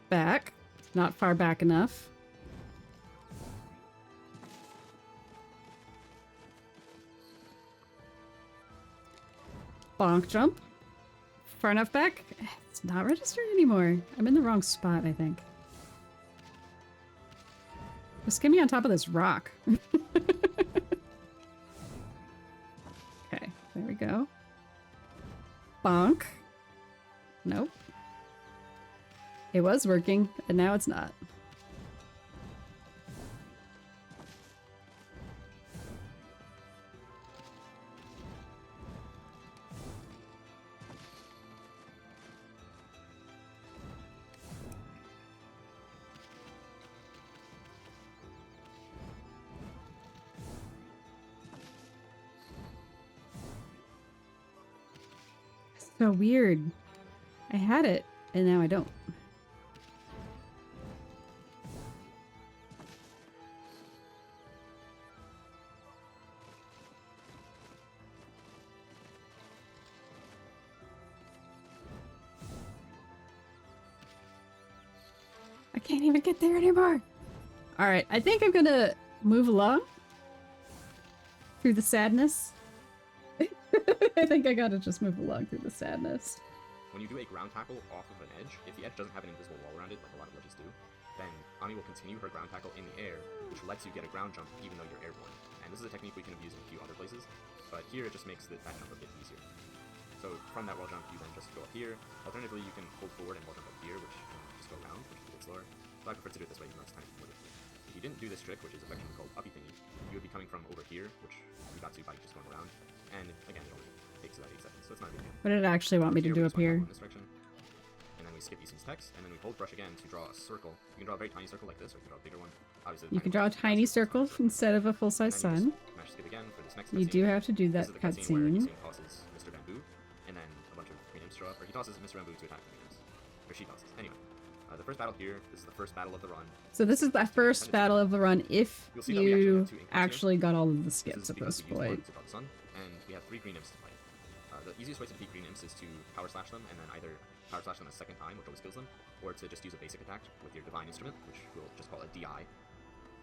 Back. Not far back enough. Bonk jump. Far enough back? It's not registered anymore. I'm in the wrong spot, I think. Just get me on top of this rock. Okay, there we go. Bonk. Nope. It was working, and now it's not. So weird. I had it, and now I don't. I can't even get there anymore. All right, I think I'm gonna move along through the sadness. I think I gotta just move along through the sadness. When you do a ground tackle off of an edge, if the edge doesn't have an invisible wall around it, like a lot of ledges do, then Ami will continue her ground tackle in the air, which lets you get a ground jump even though you're airborne. And this is a technique we can have used in a few other places, but here it just makes that jump a bit easier. So from that wall jump, you then just go up here. Alternatively, you can hold forward and wall jump up here, which you can just go around, which is a bit slower. But I prefer to do it this way, even though it's kind of more difficult. If you didn't do this trick, which is affectionately called uppy thingy, you would be coming from over here, which we got to by just going around. And again, it only takes about 8 seconds, so it's not a big deal. What did it actually want me to do up here? In this direction. And then we skip Easton's text, and then we hold brush again to draw a circle. You can draw a very tiny circle like this, or you can draw a bigger one. Obviously, You can draw a tiny circle instead of a full-size sun. Mash skip again for this next You do have to do that This is the cutscene where cutscene. Easton tosses Mr. Bamboo, and then a bunch of green imps show up, or he tosses Mr. Bamboo to attack the green imps. Or she tosses. Anyway, the first battle here, this is the first battle of the run. So this is the first battle of the run if You'll see that we you actually have 2 inklings actually got all of the This skips is at because this we use one point. to draw the sun, and we have 3 green imps to play. The easiest way to defeat green imps is to power slash them, and then either power slash them a second time, which always kills them, or to just use a basic attack with your divine instrument, which we'll just call a DI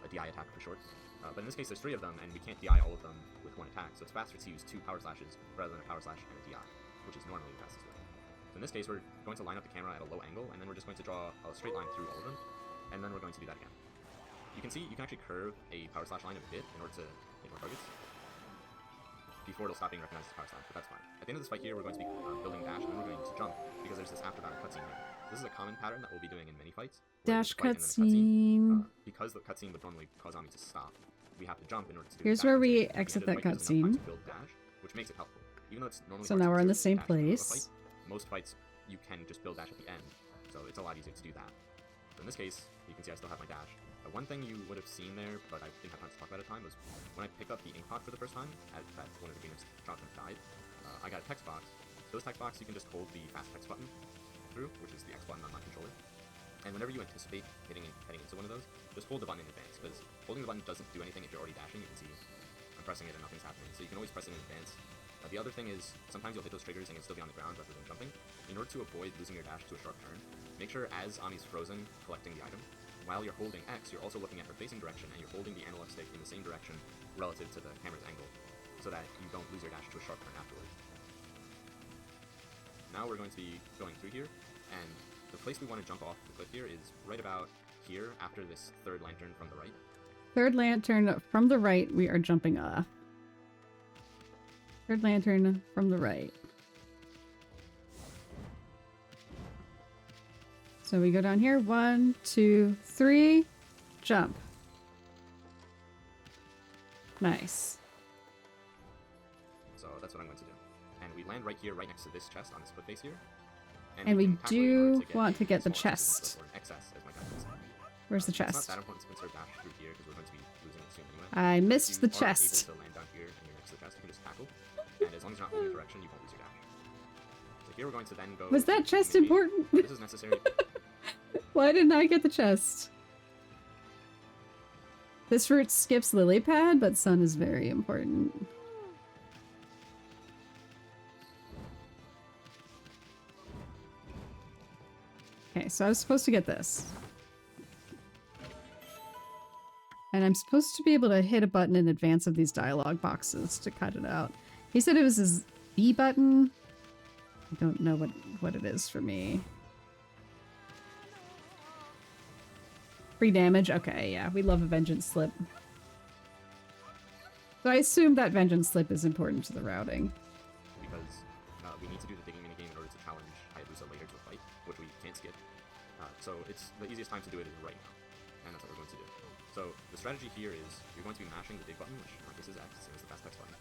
attack for short. But in this case, there's 3 of them, and we can't DI all of them with 1 attack, so it's faster to use 2 power slashes rather than a power slash and a DI, which is normally the fastest way. So In this case, we're going to line up the camera at a low angle, and then we're just going to draw a straight line through all of them, and then we're going to do that again. You can see you can actually curve a power slash line a bit in order to hit more targets before it'll stop being recognized as power slash, but that's fine. At the end of this fight here, we're going to be building dash, and then we're going to jump, because there's this after battle cutscene here. This is a common pattern that we'll be doing in many fights. Dash cutscene. Because the cutscene would normally cause Ami to stop, we have to jump in order to do Here's the dash where we cutscene. At the exit end of that the fight, there's enough time cutscene. to build dash, which makes it helpful. Even though it's normally So hard now to we're in the consider same dash in the middle of a place. fight, most fights you can just build dash at the end, so it's a lot easier to do that. So in this case, you can see I still have my dash. One thing you would have seen there, but I didn't have time to talk about at the time, was when I picked up the ink pot for the first time, at that one of the gamers dropped and died, I got a text box. Those text boxes you can just hold the fast text button through, which is the X button on my controller. And whenever you anticipate heading into one of those, just hold the button in advance, because holding the button doesn't do anything if you're already dashing. You can see I'm pressing it and nothing's happening, so you can always press it in advance. The other thing is, sometimes you'll hit those triggers and you'll still be on the ground rather than jumping. In order to avoid losing your dash to a sharp turn, make sure as Ami's frozen collecting the item, while you're holding X, you're also looking at her facing direction, and you're holding the analog stick in the same direction relative to the camera's angle, so that you don't lose your dash to a sharp turn afterwards. Now we're going to be going through here, and the place we want to jump off the cliff here is right about here, after this third lantern from the right. Third lantern from the right, we are jumping off. Third lantern from the right. So we go down here. 1, 2, 3. Jump. Nice. So that's what I'm going to do. And we land right here, right next to this chest on this foot face here. And we can tackle it in order do want to get the small axes, chest. or an XS, as my guy would say. Where's the It's not chest? that important to conserve dash through here, because we're going to be losing it soon anyway. I missed If the you chest. are able to land down here and you're next to the chest, you can just tackle. And as long as you're not moving direction, you won't lose your dash. So here we're going to then go... Was that to chest communicate. important? This is necessary. Why didn't I get the chest? This route skips lily pad, but sun is very important. Okay, so I was supposed to get this. And I'm supposed to be able to hit a button in advance of these dialogue boxes to cut it out. He said it was his B button. I don't know what it is for me. Free damage? Okay, yeah, we love a Vengeance Slip. So I assume that Vengeance Slip is important to the routing. Because we need to do the digging minigame in order to challenge Hayabusa later to a fight, which we can't skip. So it's the easiest time to do it is right now, and that's what we're going to do. So the strategy here is you're going to be mashing the dig button, which in my case is X, same as the fast text button,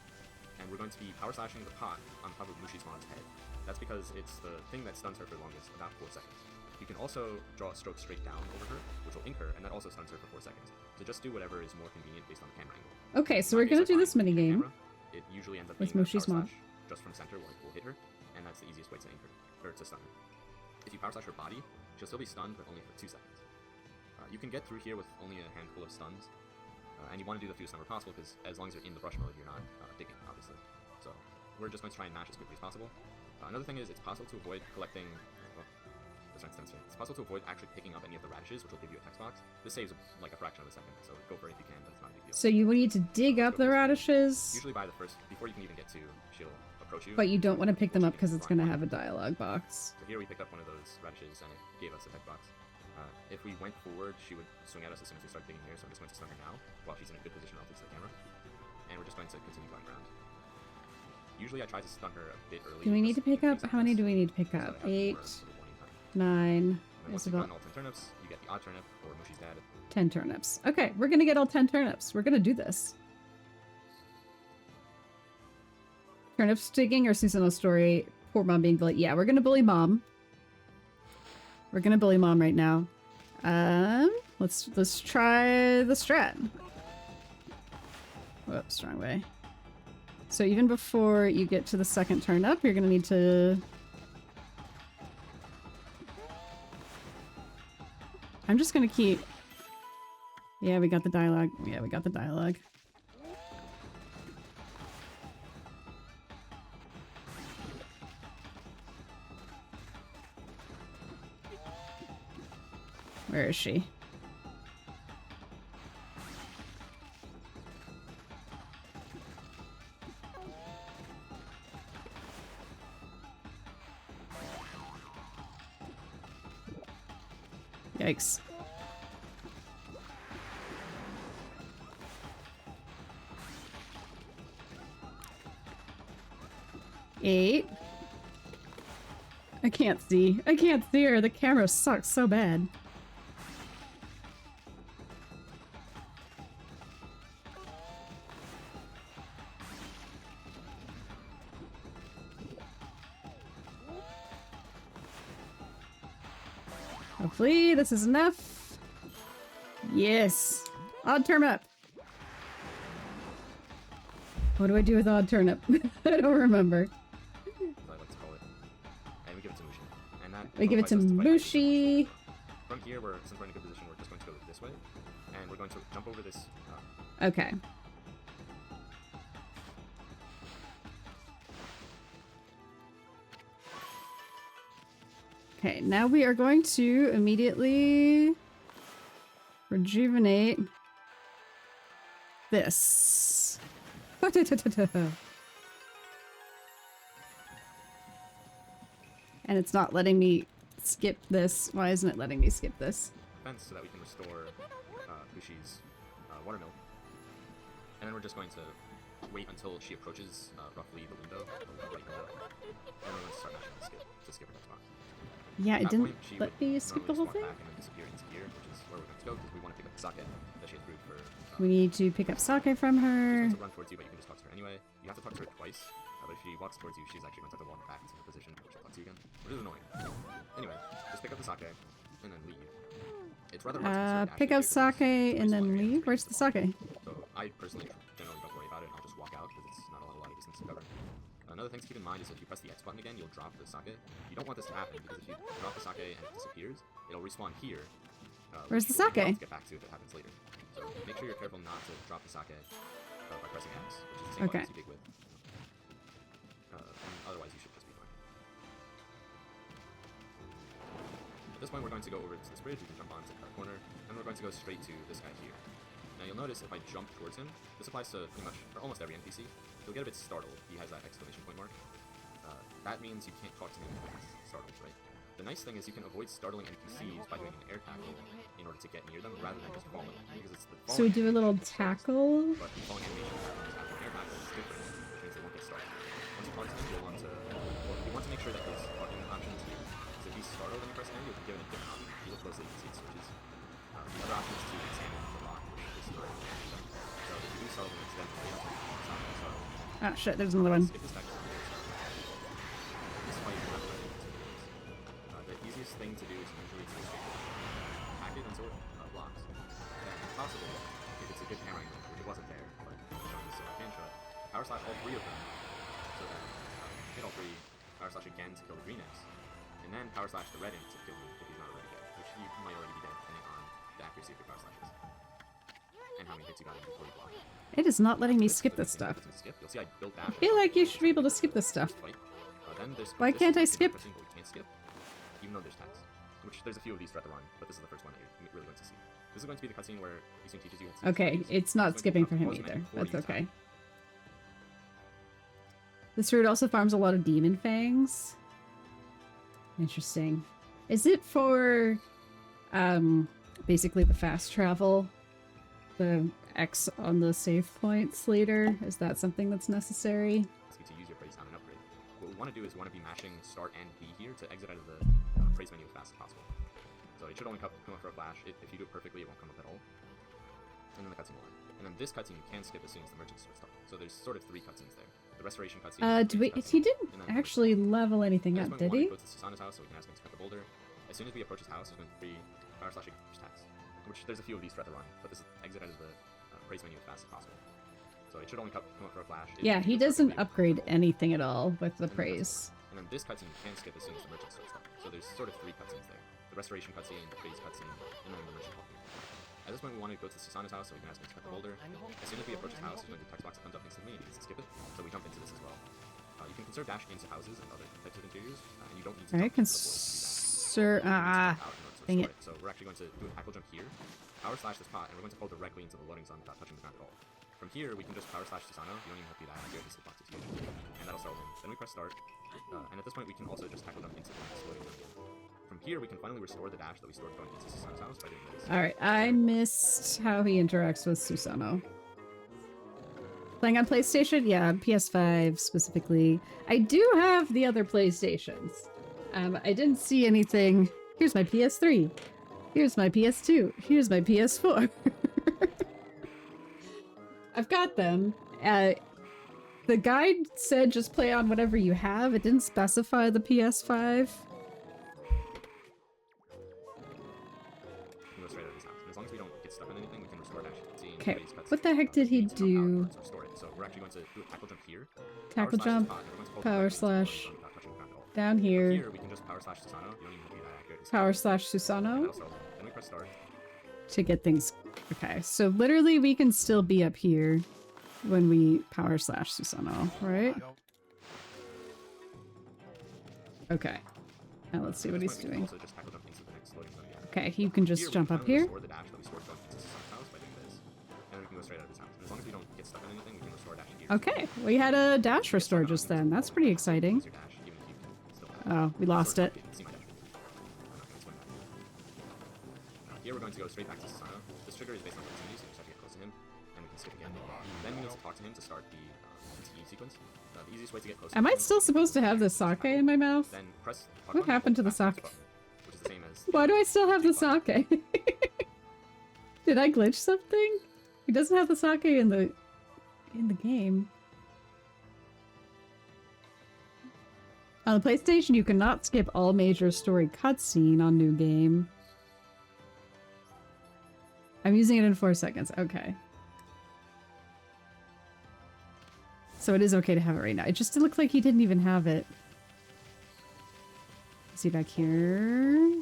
and we're going to be power slashing the pot on top of Mushi's head. That's because it's the thing that stuns her for the longest, about 4 seconds. You can also draw a stroke straight down over her, which will ink her, and that also stuns her for 4 seconds. So just do whatever is more convenient based on the camera angle. Okay, so In my we're case, gonna I do this find with the minigame. camera, it usually ends up with being Mushi's power mom. slash just from center will hit her, and that's the easiest way to ink her, or to stun her. If you power slash her body, she'll still be stunned, but only for 2 seconds. You can get through here with only a handful of stuns, and you want to do the fewest number possible, because as long as you're in the brush mode, you're not digging, obviously. So we're just going to try and mash as quickly as possible. Another thing is, it's possible to avoid collecting... Well, that's not sense here. It's possible to avoid actually picking up any of the radishes, which will give you a text box. This saves like a fraction of a second, so go for it if you can, but it's not a big deal. So you need to dig up the radishes, Usually by the first... Before you can even get to, she'll approach you. but you don't want to pick them up because it's going gonna have a dialogue box. So here we picked up one of those radishes, and it gave us a text box. If we went forward, she would swing at us as soon as we start digging here, so I'm just going to stun her now, while she's in a good position relative to the camera. And we're just going to continue going around. Usually I try to stun her a bit early. Do we need to because pick up? it How many do increases we need to pick so up? that I have 8, more sort of warning time. 9. And then It's once you've about gotten all 10 turnips, you get the odd turnip, or Mushi's dad. 10 turnips. Okay, we're gonna get all 10 turnips. We're gonna do this. Turnips digging or seasonal story? Poor mom being bullied. Yeah, we're gonna bully mom. We're gonna bully mom right now. Let's try the strat. Whoops, wrong way. So even before you get to the second turnip, you're gonna need to... I'm just gonna keep... Yeah, we got the dialogue. Yeah, we got the dialogue. Where is she? Yikes. Eight. I can't see. I can't see her. The camera sucks so bad. Hopefully this is enough. Yes. Odd turnip. What do I do with odd turnip? I don't remember. I like to call it. And we give it to Mushi. And that We give it to qualifies us fight Mushi. From here, since we're in a good position, we're just going to go this way. And we're going to jump over this. Okay. Okay, now we are going to immediately rejuvenate this. And it's not letting me skip this. Why isn't it letting me skip this? Fence so that we can restore Mushi's watermill. And then we're just going to wait until she approaches roughly the window, the right window. And we're going to start mashing the skip to skip her next box. Yeah, it At that didn't point, she let would me skip the normally whole just thing? walk back and then disappear into here, which is where we're going to go because we want to pick up the sake that she has brewed for. We need to pick up sake from her. She's going to run towards you, but you can just talk to her anyway. You have to talk to her twice, but if she walks towards you, she's actually going to have to walk back into the position, which she'll talk to you again, which is annoying. Anyway, just pick up the sake and then leave. It's rather hard to conserve Pick up dash here because sake it's and very then small area. leave. Where's the sake? So I personally generally don't worry about it, and I'll just walk out because it's not a lot of distance to cover. Another thing to keep in mind is if you press the X button again, you'll drop the sake. You don't want this to happen because if you drop the sake and it disappears, it'll respawn here. Where's the which you'll sake? have to get back to if it happens later. So make sure you're careful not to drop the sake by pressing X, which is the same Okay. button as you dig with. And otherwise, you should just be fine. At this point, we're going to go over to this bridge. We can jump onto our corner, and we're going to go straight to this guy here. Now you'll notice if I jump towards him, this applies to pretty much or almost every NPC. He'll get a bit startled. He has that exclamation point mark. That means you can't talk to him when he's startled, right? The nice thing is you can avoid startling NPCs by doing an air tackle in order to get near them rather than just falling. Because it's the So we falling do a little animation tackle. but the falling animation happens after an air tackle is different, which means they won't get startled. Once you talk to him, you'll want to, well, you want to make sure that his talking option is here. Because if he's startled when you press A, you'll be given a different option. If you look closely, you can see it switches. The other option is to examine the lock, which is the right hand. So if you do startle him accidentally, you have to stop him startle. Ah, shit, there's another one. Skip this back to the start. This fight will have to run into the easiest thing to do is usually to hack it until it blocks. And if possible, if it's a good camera angle, which it wasn't there, but I'm showing this so I can show it, power slash all three of them, so that hit all three, power slash again to kill the green X, and then power slash the red X to kill him if he's not already dead, which he might already be dead depending on the accuracy of your power slashes. And how many hits you got in before you block it. It is not letting me skip this stuff. You'll see I built I feel like you should be able to skip this stuff. Why can't I skip? But you can't skip, even though there's text. Which there's a few of these throughout the run, but this is the first one that you're really going to see. This is going to be the cutscene where he soon teaches you how to Okay, it's not skipping for him either. That's okay. This route also farms a lot of demon fangs. Interesting. Is it for basically the fast travel? The X on the save points later? Is that something that's necessary? To use your praise on an upgrade. What we want to do is we want to be mashing start and B here to exit out of the praise menu as fast as possible. So it should only come up for a flash. If you do it perfectly, it won't come up at all. And then the cutscene will end. And then this cutscene you can skip as soon as the merchant starts talking. So there's sort of three cutscenes there. The restoration cutscene. He didn't actually level anything up, did he? Go to Susana's house so we can ask him to cut the boulder. As soon as we approach his house, there's going to be power slash tax. Which there's a few of these throughout the run, but this is exit out of the praise menu as fast as possible. So it should only come up for a flash. Yeah, he doesn't upgrade anything at all with the praise. And then this cutscene you can skip as soon as the merchant starts talking. So there's sort of three cutscenes there. The restoration cutscene, the praise cutscene, and then the merchant talking. At this point we want to go to Susana's house so we can ask him to cut the boulder. As soon as we approach his house, there's going to be a text box that comes up instantly and he needs to skip it. So we jump into this as well. You can conserve dash into houses and other types of interiors, and you don't need to Alright, jump into the board to do that. dang it. So we're actually going to do a tackle jump here, power slash this pot, and we're going to fall directly into the loading zone without touching the ground at all. From here, we can just power slash Susano. You don't even have to do that. You have this box is huge. And that'll start him. Then we press start. And at this point, we can also just tackle jump into the next loading zone. From here, we can finally restore the dash that we stored going into Susanoo's house by doing this. Alright, I missed how he interacts with Susanoo. Playing on PlayStation? Yeah, PS5 specifically. I do have the other PlayStations. I didn't see anything. Here's my PS3. Here's my PS2. Here's my PS4. I've got them. The guide said just play on whatever you have. It didn't specify the PS5. Go straight out of his house. And as long as we don't get stuck on anything, we can restore dash. Okay, what the heck did he do? Restore it. So we're actually going to do a tackle jump here. Tackle jump, power slash, down here. Here we can just power slash Susanoo. You don't even have to be that accurate. Power slash Susanoo Then we press start. to get things. Okay, so literally we can still be up here when we power slash Susanoo, right? Okay. Now let's see what he's doing. Okay, you can just jump up here. Okay, we had a dash restore just then. That's pretty exciting. Oh, we lost it. Here we're going to go straight back to Susanoo. This trigger is based on proximity, so we just have to get close to him, and we can skip again. Then we need to talk to him to start the TE sequence. The easiest way to get close. Am I still supposed to have the sake in my mouth? Then press. What happened to the sake? Which is the same as. Why do I still have the sake? Did I glitch something? He doesn't have the sake in the game. On the PlayStation, you cannot skip all major story cutscene on new game. I'm using it in 4 seconds. Okay. So it is okay to have it right now. It just looked like he didn't even have it. Let's see back here.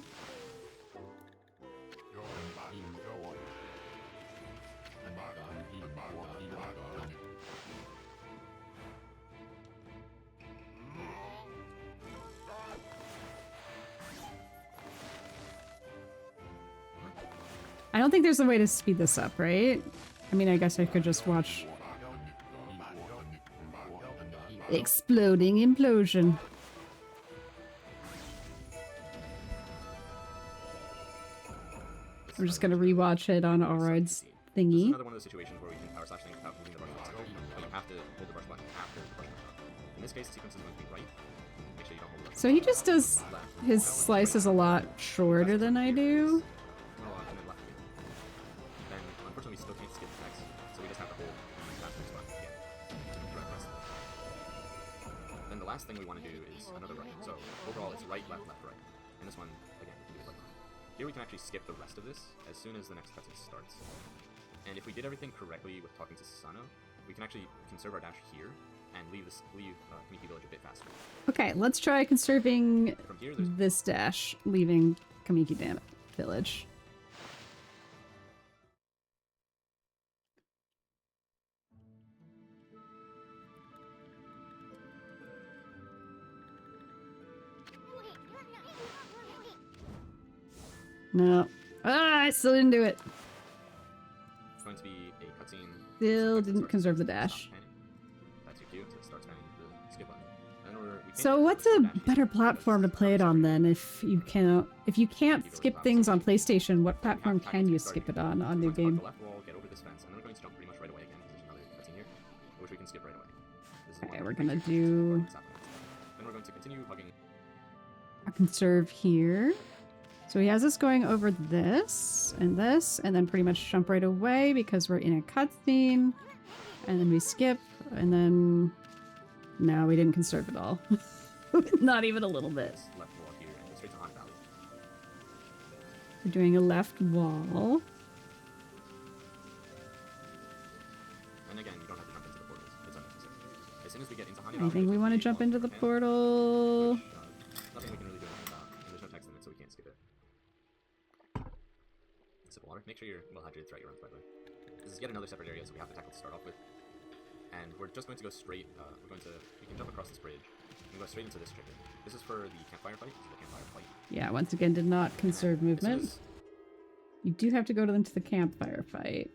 I don't think there's a way to speed this up, right? I mean, I guess I could just watch... Exploding implosion. I'm just gonna rewatch it on Aurod's thingy. This is another one of those situations where we can power slash things without moving the brush button, but you have to hold the brush button after the brush button. In this case, the sequence is going to be right. Make sure you don't hold the brush So he just does his slices a lot shorter than I do. Then, unfortunately, we still can't skip the text, so we just have to hold that next button again. Then the last thing we want to do is another right. So overall, it's right, left, left, right. And this one, again, we can do it like that. Here we can actually skip the rest of this as soon as the next cutscene starts. And if we did everything correctly with talking to Susanoo, we can actually conserve our dash here and leave Kamiki Village a bit faster. Okay, let's try conserving From here, this dash, leaving Kamiki Village. No. Ah, I still didn't do it. It's going to be a cutscene. Still didn't conserve the dash. That's your cue to start spamming the skip button. So what's a better platform to play it on then? If you can't skip things on PlayStation, what platform can you skip it on new game? Left wall, get over this fence, and then we're going to jump pretty much right away again because there's another cutscene here, which we can skip right away. Okay, we're gonna do. Then we're going to continue hugging. Conserve here. So he has us going over this, and then pretty much jump right away because we're in a cutscene. And then we skip, and then... No, we didn't conserve at all. Not even a little bit. Left wall here and go straight to Haunted Valley. We're doing a left wall. And again, you don't have to jump into the portals. It's unnecessary. As soon as we get into Haunted I Valley... think we want to jump into the portal. Which, nothing we can really do anything about. And there's no text in it, so we can't skip it. Sip of water. Make sure you're well hydrated throughout your runs, by the way. This is yet another separate area, so we have to tackle to start off with. And we're just going to go straight, we can jump across this bridge and go straight into this trigger. This is for the campfire fight. This is the campfire fight. Yeah, once again, did not conserve movement. You do have to go into the campfire fight.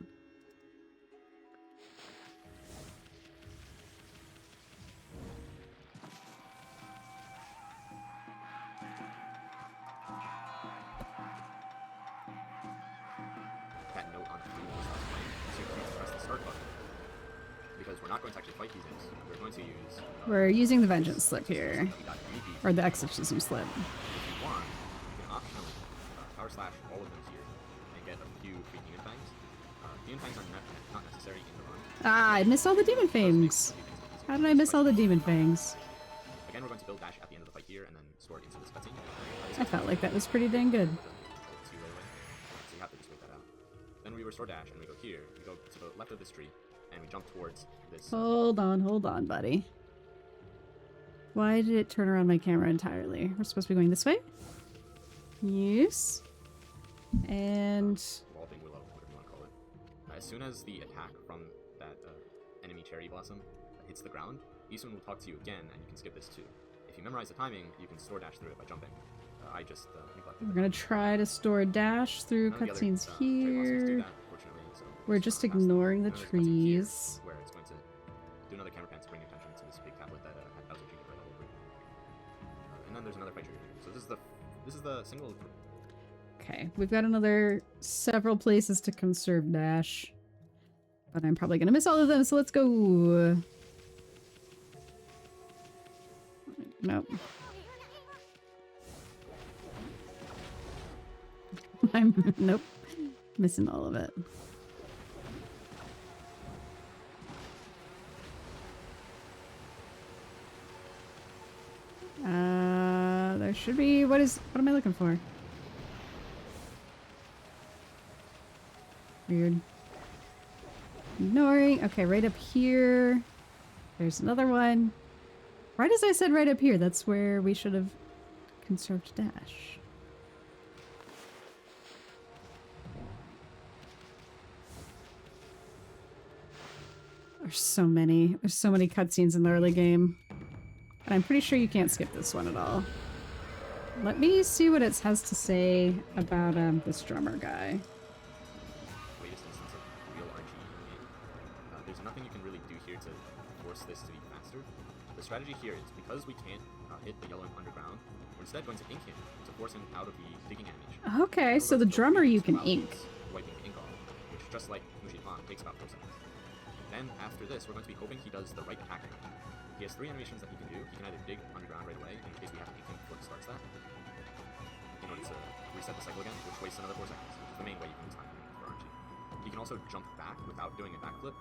because we're not going to actually fight these imps. We're going to use... We're using the vengeance slip here. We got DP. Or the exorcism slip. If you want, you can optionally power slash all of them here and get a few free demon fangs. Demon fangs are not necessary in the run. Ah, I missed all the demon fangs. How did I miss all the demon fangs? Again, we're going to build dash at the end of the fight here and then store it into this cutscene. I felt like that was pretty dang good. So you have to just wait that out. Then we restore dash and we go here. We go to the left of this tree and we jump towards this. Hold on, buddy. Why did it turn around my camera entirely? We're supposed to be going this way? Yes. And... Evolving willow, whatever you want to call it. As soon as the attack from that enemy cherry blossom hits the ground, Eastman will talk to you again and you can skip this too. If you memorize the timing, you can store dash through it by jumping. I just neglected we're gonna try to store dash through cutscenes here. We're just ignoring the trees. Where it's going to do another camera pan to bring your attention to this big tablet that had Bowser Jr. right all over it. And then there's another fight trigger here. So this is the single. Okay, we've got another several places to conserve dash, but I'm probably gonna miss all of them. So let's go. Nope. Nope. Missing all of it. There should be... What am I looking for? Weird. Ignoring. Okay, right up here. There's another one. Right as I said right up here, that's where we should have conserved dash. There's so many cutscenes in the early game. And I'm pretty sure you can't skip this one at all. Let me see what it has to say about this drummer guy. Latest instance of real RNG in the game. There's nothing you can really do here to force this to be faster. The strategy here is because we can't hit the yellow underground, we're instead going to ink him to force him out of the digging animation. Okay, so the drummer you can ink. Wiping the ink off, which just like Mushipan takes about 4 seconds. Then after this, we're going to be hoping he does the right attack animation. He has 3 animations that he can do. He can either dig underground right away, in which case we have to ink him before he starts that, in order to reset the cycle again, which wastes another 4 seconds, which is the main way you can time him for RNG. He can also jump back without doing a backflip,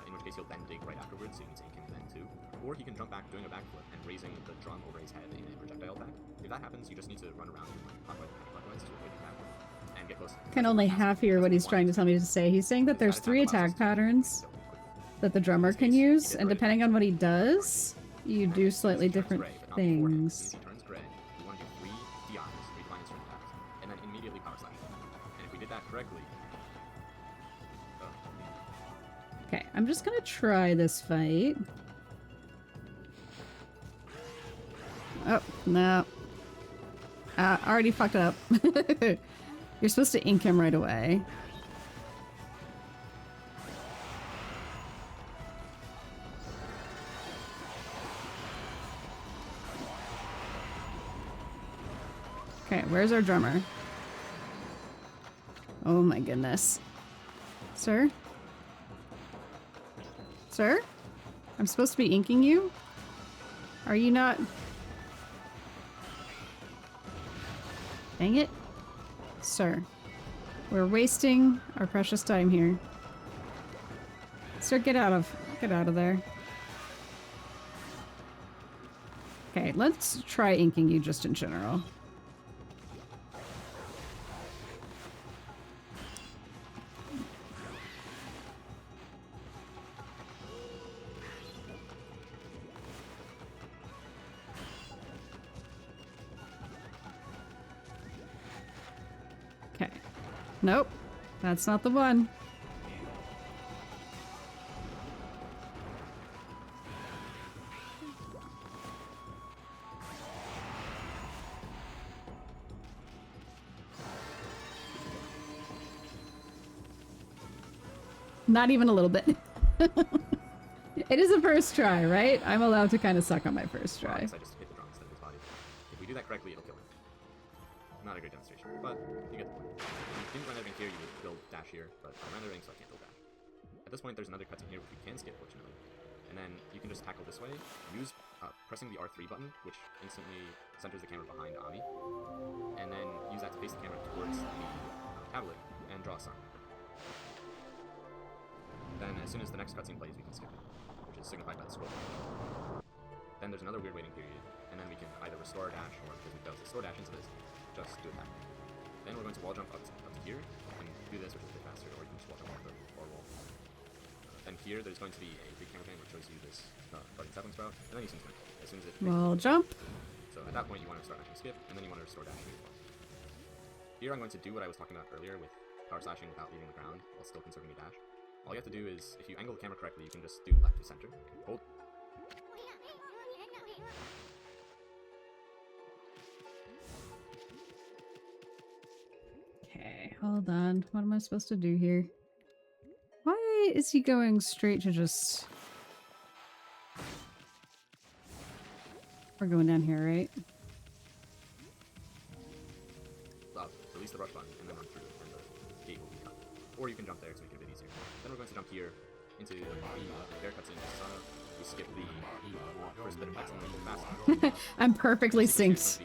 in which case he'll then dig right afterwards, so you need to ink him then too. Or he can jump back doing a backflip and raising the drum over his head in a projectile attack. If that happens, you just need to run around clockwise to avoid the backflip and get close. Can only half hear what he's trying to tell me to say. He's saying that there's 3 attack patterns that the drummer can use, and depending on what he does, you do slightly different things. He turns gray. We want to do 3 DIs, 3 divine instrument attacks, and then immediately power slash. And if we did that correctly... Okay, I'm just gonna try this fight. Oh, no. Already fucked up. You're supposed to ink him right away. Okay, where's our drummer? Oh my goodness. Sir? Sir? I'm supposed to be inking you? Are you not? Dang it. Sir. We're wasting our precious time here. Sir, get out of there. Okay, let's try inking you just in general. Okay. Nope. That's not the one. Not even a little bit. It is a first try, right? I'm allowed to kind of suck on my first try. I just hit the drum instead of his body. If we do that correctly, it'll kill him. Not a great demonstration, but you get the point. If you didn't run everything here, you would build dash here, but I ran everything, so I can't build dash. At this point, there's another cutscene here which we can skip, fortunately. And then you can just tackle this way, use pressing the R3 button, which instantly centers the camera behind Ami, and then use that to face the camera towards the tablet and draw a sun. Then, as soon as the next cutscene plays, we can skip it, which is signified by the scroll. Then there's another weird waiting period, and then we can either restore our dash, or because we failed to store dash into this, just do a tap. Then we're going to wall jump up to here, and do this, which is a bit faster, or you can just wall jump off the far wall. Then here, there's going to be a big camera pan which shows you this starting sapling sprout, and then you can sprint as soon as it. Wall jump. So at that point, you want to start mashing skip, and then you want to restore dashing as well. Here, I'm going to do what I was talking about earlier with power slashing without leaving the ground while still conserving your dash. All you have to do is, if you angle the camera correctly, you can just do left to center. Hold. Okay, hold on. What am I supposed to do here? Why is he going straight to just... We're going down here, right? Release the rush button, and then run through, and the gate will be cut. Or you can jump there to make it a bit easier. Then we're going to jump here into the bear cutscene. We skip the first bit of text and then fast. I'm perfectly synced.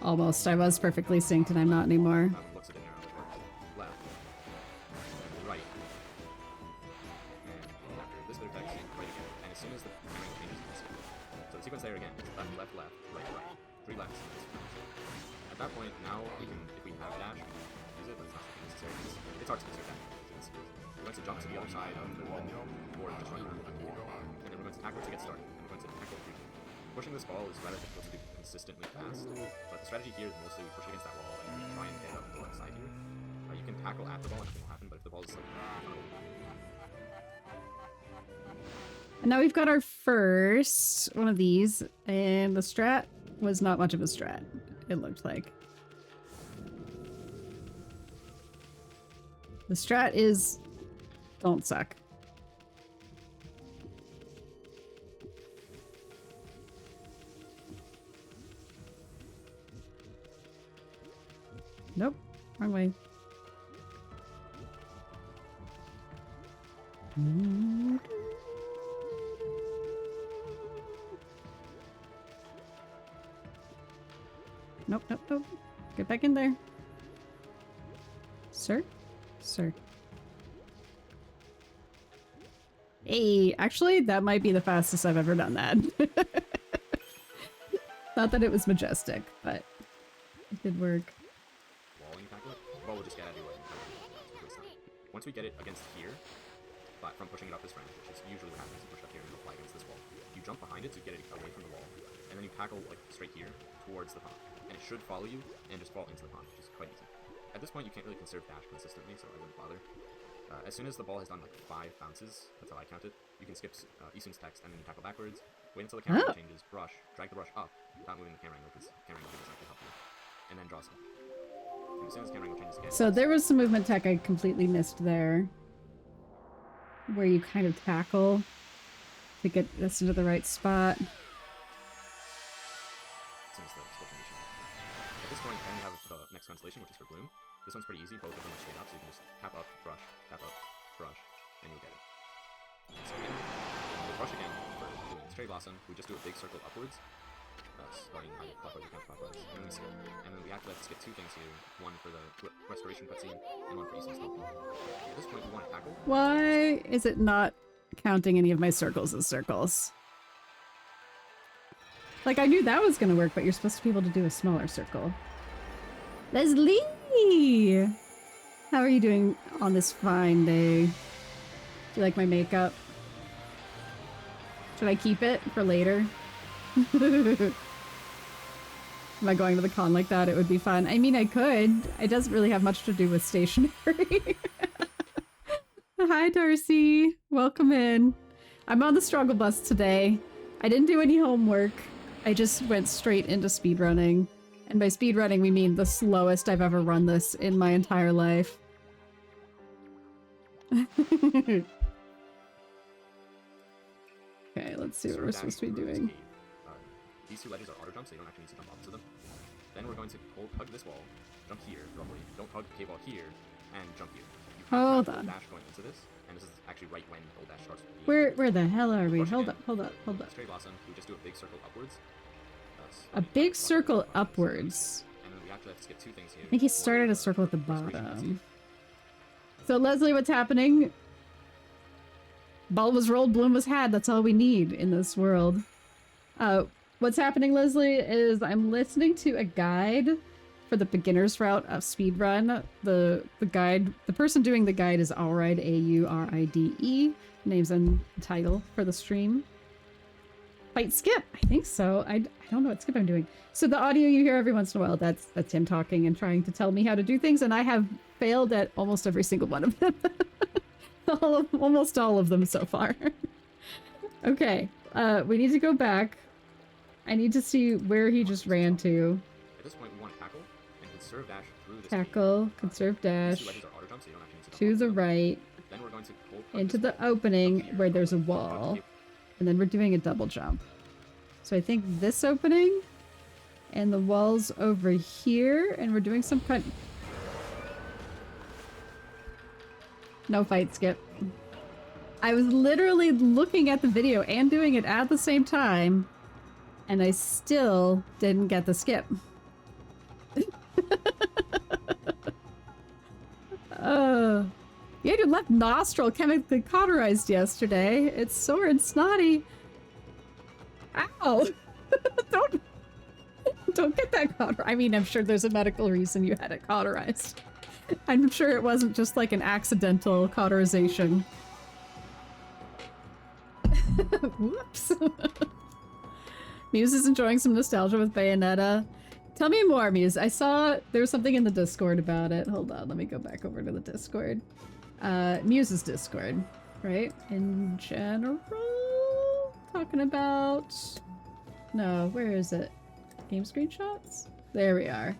Almost. I was perfectly synced and I'm not anymore. Looks at it now. Left. And right. And after this bit of text, right again. And as soon as the camera changes, you can skip it. So the sequence there again is left, left, left, right, right. 3 lefts. At that point, now we can, if we have dash, we can use it, but it's not necessary. It's hard to conserve dash. We're going to jump to the other side of the board, just running around the back here. And then we're going to tackle to get started. And we're going to tackle through. Pushing this ball is rather difficult to do consistently fast, but the strategy here is mostly we push against that wall and we try and get up the left side here. You can tackle at the ball and nothing will happen, but if the ball is like... And now we've got our first one of these, and the strat was not much of a strat, it looked like. The strat is don't suck. Nope, wrong way. Nope, nope, nope. Get back in there. Sir? Sir. Hey, actually, that might be the fastest I've ever done that. Not that it was majestic, but it did work. Wall and you tackle it, the ball will just get out of your way. Once we get it against here, but from pushing it up this ramp, which is usually what happens, you push it up here and it'll fly against this wall. You jump behind it to get it away from the wall, and then you tackle like straight here towards the pond. And it should follow you and just fall into the pond, which is quite easy. At this point, you can't really conserve dash consistently, so I wouldn't bother. As soon as the ball has done like 5 bounces, that's how I count it, you can skip Isun's text and then you tackle backwards, wait until the camera angle changes, brush, drag the brush up without moving the camera angle because camera angle doesn't actually help you, and then draw some. And as soon as the camera angle changes again... So there was some movement tech I completely missed there, where you kind of tackle to get this into the right spot. At this point, then we have the next constellation, which is for Bloom. This one's pretty easy, both of them are straight up, so you can just tap up, brush, and you'll get it. So again, we'll brush again for doing Cherry Blossom. We just do a big circle upwards, starting either clockwise or counterclockwise, and then we skip. And then we actually have to skip 2 things here, one for the restoration cutscene, and one for Isun's Token. At this point, we want to tackle. Why is it not counting any of my circles as circles? Like, I knew that was gonna work, but you're supposed to be able to do a smaller circle. Leslie! How are you doing on this fine day? Do you like my makeup? Should I keep it for later? Am I going to the con like that? It would be fun. I mean, I could. It doesn't really have much to do with stationery. Hi, Darcy. Welcome in. I'm on the struggle bus today. I didn't do any homework. I just went straight into speedrunning. And by speedrunning, we mean the slowest I've ever run this in my entire life. Okay, let's see what we're supposed to be doing. These 2 ledges are auto jumps, so you don't actually need to jump up to them. Then we're going to hug this wall, jump here, roughly. Don't hug the cave wall here, and jump here. Hold on. Dash going into this, and and this is actually right when Gold Dash starts. Where the hell are we? Hold up. Cherry Blossom, we just do a big circle upwards. A big circle upwards. And we actually have to skip 2 things here. I think he started a circle at the bottom. So Leslie, what's happening? Ball was rolled, bloom was had. That's all we need in this world. What's happening, Leslie, is I'm listening to a guide for the beginner's route of Speedrun. The person doing the guide is Auride, A-U-R-I-D-E. Name's and title for the stream. Fight skip, I think so. I don't know what skip I'm doing. So the audio you hear every once in a while, that's him talking and trying to tell me how to do things, and I have failed at almost every single one of them. Almost all of them so far. Okay, we need to go back. I need to see where he just ran to. At this point, we want to tackle and conserve dash through this. Tackle, conserve dash. To the right. Then we're going to into the opening where there's a wall. And then we're doing a double jump. So I think this opening and the wall's over here, and we're doing some kind. No fight skip. I was literally looking at the video and doing it at the same time, and I still didn't get the skip. You had your left nostril chemically cauterized yesterday. It's sore and snotty. Ow! Don't get that cauterized. I mean, I'm sure there's a medical reason you had it cauterized. I'm sure it wasn't just like an accidental cauterization. Whoops. Muse is enjoying some nostalgia with Bayonetta. Tell me more, Muse. I saw there was something in the Discord about it. Hold on, let me go back over to the Discord. Muse's Discord, right? In general? Talking about... No, where is it? Game screenshots? There we are.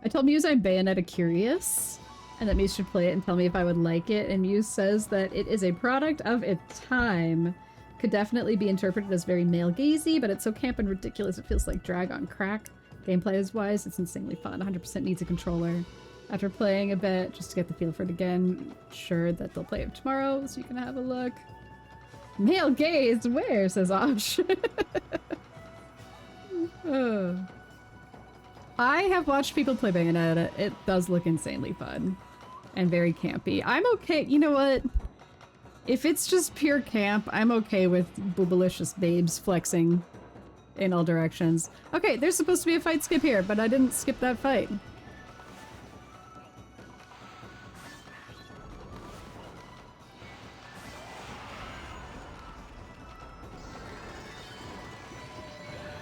I told Muse I'm Bayonetta curious, and that Muse should play it and tell me if I would like it, and Muse says that it is a product of its time. Could definitely be interpreted as very male-gazy, but it's so camp and ridiculous it feels like drag on crack. Gameplay-wise, it's insanely fun. 100% needs a controller. After playing a bit, just to get the feel for it again, sure that they'll play it tomorrow, so you can have a look. Male gaze, where? Says Osh. Oh. I have watched people play Bayonetta. It does look insanely fun. And very campy. I'm okay, you know what? If it's just pure camp, I'm okay with boobalicious babes flexing in all directions. Okay, there's supposed to be a fight skip here, but I didn't skip that fight.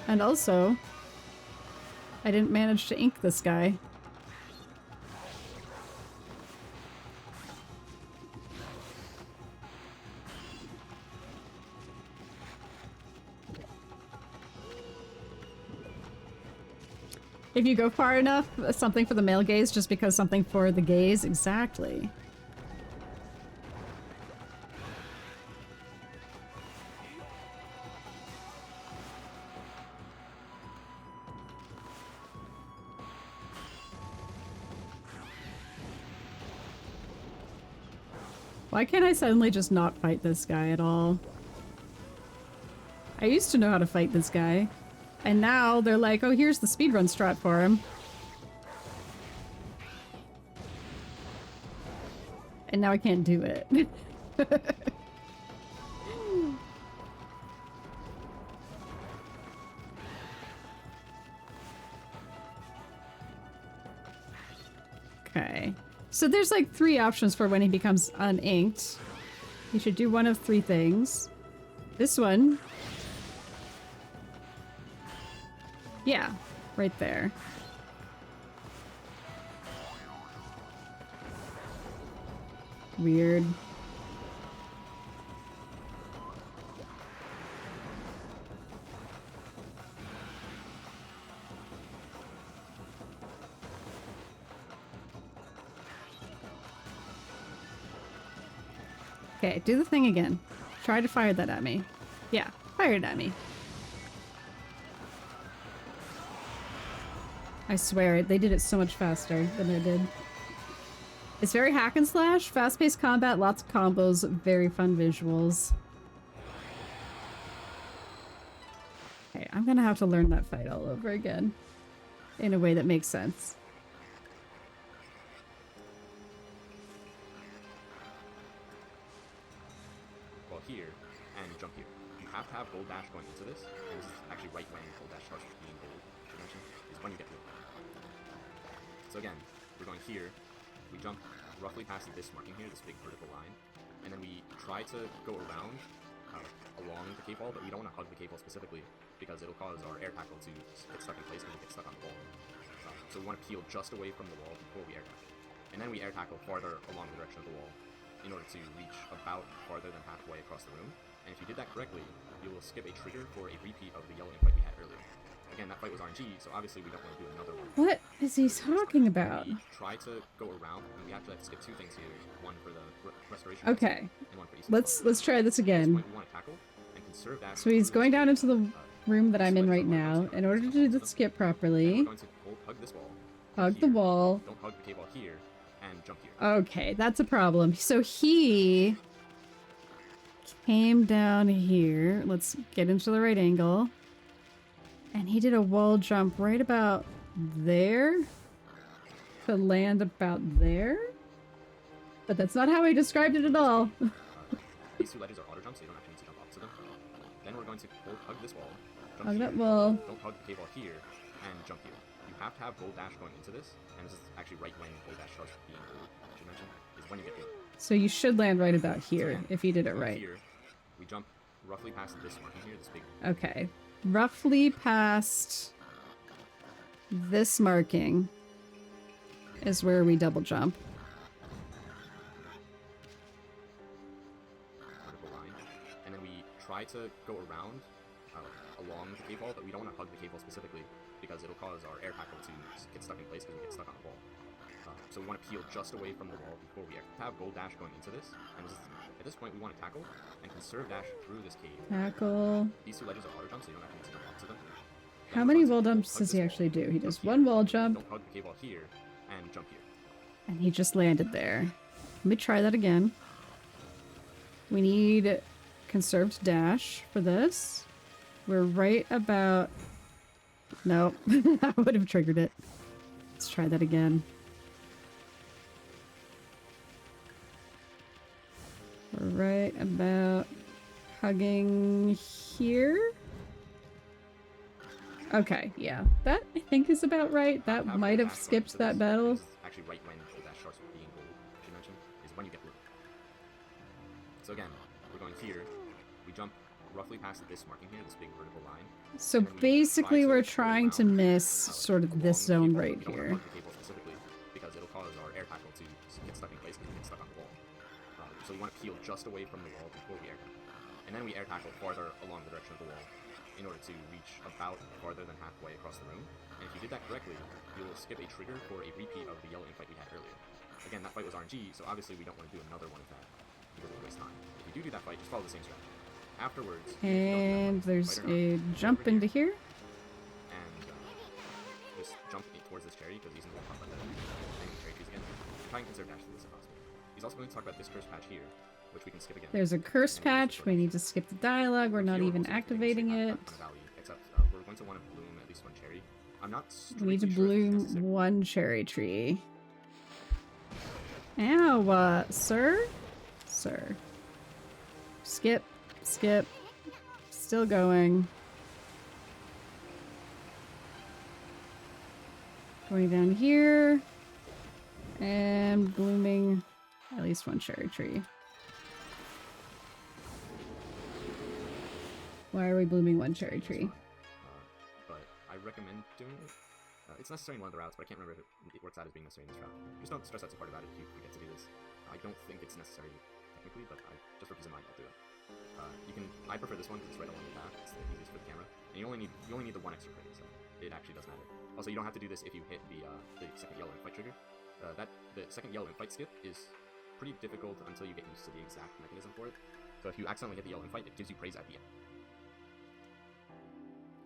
And also, I didn't manage to ink this guy. If you go far enough, something for the male gaze just because something for the gaze, exactly. Why can't I suddenly just not fight this guy at all? I used to know how to fight this guy. And now they're like, oh, here's the speedrun strat for him. And now I can't do it. Okay. So there's like 3 options for when he becomes uninked. You should do one of 3 things. This one. Yeah, right there. Weird. Okay, do the thing again. Try to fire that at me. Yeah, fire it at me. I swear, they did it so much faster than I did. It's very hack and slash, fast-paced combat, lots of combos, very fun visuals. Okay, I'm gonna have to learn that fight all over again in a way that makes sense. Well, here, and jump here. You have to have gold dash going into this, and this is actually right when gold dash starts being gold, should mention, is when you get blue. So again, we're going here, we jump roughly past this marking here, this big vertical line, and then we try to go around along the cave wall, but we don't want to hug the cave wall specifically, because it'll cause our air tackle to get stuck in place because we get stuck on the wall. So we want to peel just away from the wall before we air tackle. And then we air tackle farther along the direction of the wall in order to reach about farther than halfway across the room. And if you did that correctly, you will skip a trigger for a repeat of the yellow ink fight we had earlier. Again, that fight was RNG, so obviously we don't want to do another one. What is he talking about? We try to go around, and we actually have to skip two things here. One for the restoration. Okay. And one for Let's try this again. We want to tackle and conserve that. So he's going down into the room that I'm in right now. In order to do the skip properly, we're going to hug this wall. hug the wall. Don't hug the cave wall here, and jump here. Okay, that's a problem. So he came down here. Let's get into the right angle. And he did a wall jump right about there to land about there. But that's not how he described it at all. These two ledges are auto jumps, so you don't actually need to jump opposite them. Then we're going to hug this wall. Jump Hug here. that wall. Don't hug the cave wall here, and jump here. You have to have gold dash going into this, and this is actually right when gold dash starts being gold, I should mention, is when you get blue. So you should land right about here if you did it right. Here, we jump roughly past this marking here, this big... Okay. Roughly past this marking is where we double jump. vertical line, and then we try to go around along the cave wall, but we don't want to hug the cave wall specifically because it'll cause our air tackle to get stuck in place because we get stuck on the wall. So we want to peel just away from the wall before we have gold dash going into this, and at this point we want to tackle and conserve dash through this cave. Tackle. These two ledges are auto jumps, so you don't have to jump onto them. How many wall jumps does he actually do? He does one wall jump. Don't hug the cave wall here, and jump here. And he just landed there. Let me try that again. We need conserved dash for this. We're right about... Nope. I would have triggered it. Let's try that again. We're right about hugging here. Okay, yeah. That, I think, is about right. That might have skipped that battle. Actually, right when gold dash starts being gold, I should mention, is when you get blue. So again, we're going here. We jump roughly past this marking here, this big vertical line. So basically, we're trying to miss sort of this zone right here. Specifically, because it'll cause our air tackle to get stuck in place because we get stuck on the wall. So we want to peel just away from the wall before we air tackle. And then we air tackle farther along the direction of the wall in order to reach about farther than halfway across the room. And if you did that correctly, you will skip a trigger for a repeat of the yellow ink fight we had earlier. Again, that fight was RNG, so obviously we don't want to do another one of that because it will waste time. If you do that fight, just follow the same strategy. Afterwards, and there's a jump into here. And just jump towards this cherry because he's in the one combat and cherry trees again. Try and conserve dash through this if possible. He's also going to talk about this curse patch here, which we can skip again. There's a curse patch. We need to skip the dialogue. We're not even activating it. Except we're going to want to bloom at least one cherry. I'm not. We need to bloom one cherry tree. Ow, sir? Sir. Skip. Skip. Still going. Going down here. And blooming at least one cherry tree. Why are we blooming one cherry tree? But I recommend doing it. It's necessary in one of the routes, but I can't remember if it works out as being necessary in this route. Just don't stress out too hard about it if you forget to do this. I don't think it's necessary technically, but just for peace of mind, I'll do it. I prefer this one because it's right along the path. It's the easiest for the camera, and you only need the one extra crit, so it actually does matter. Also, you don't have to do this if you hit the second yellow fight trigger. The second yellow fight skip is pretty difficult until you get used to the exact mechanism for it. So if you accidentally hit the yellow fight, it gives you praise at the end.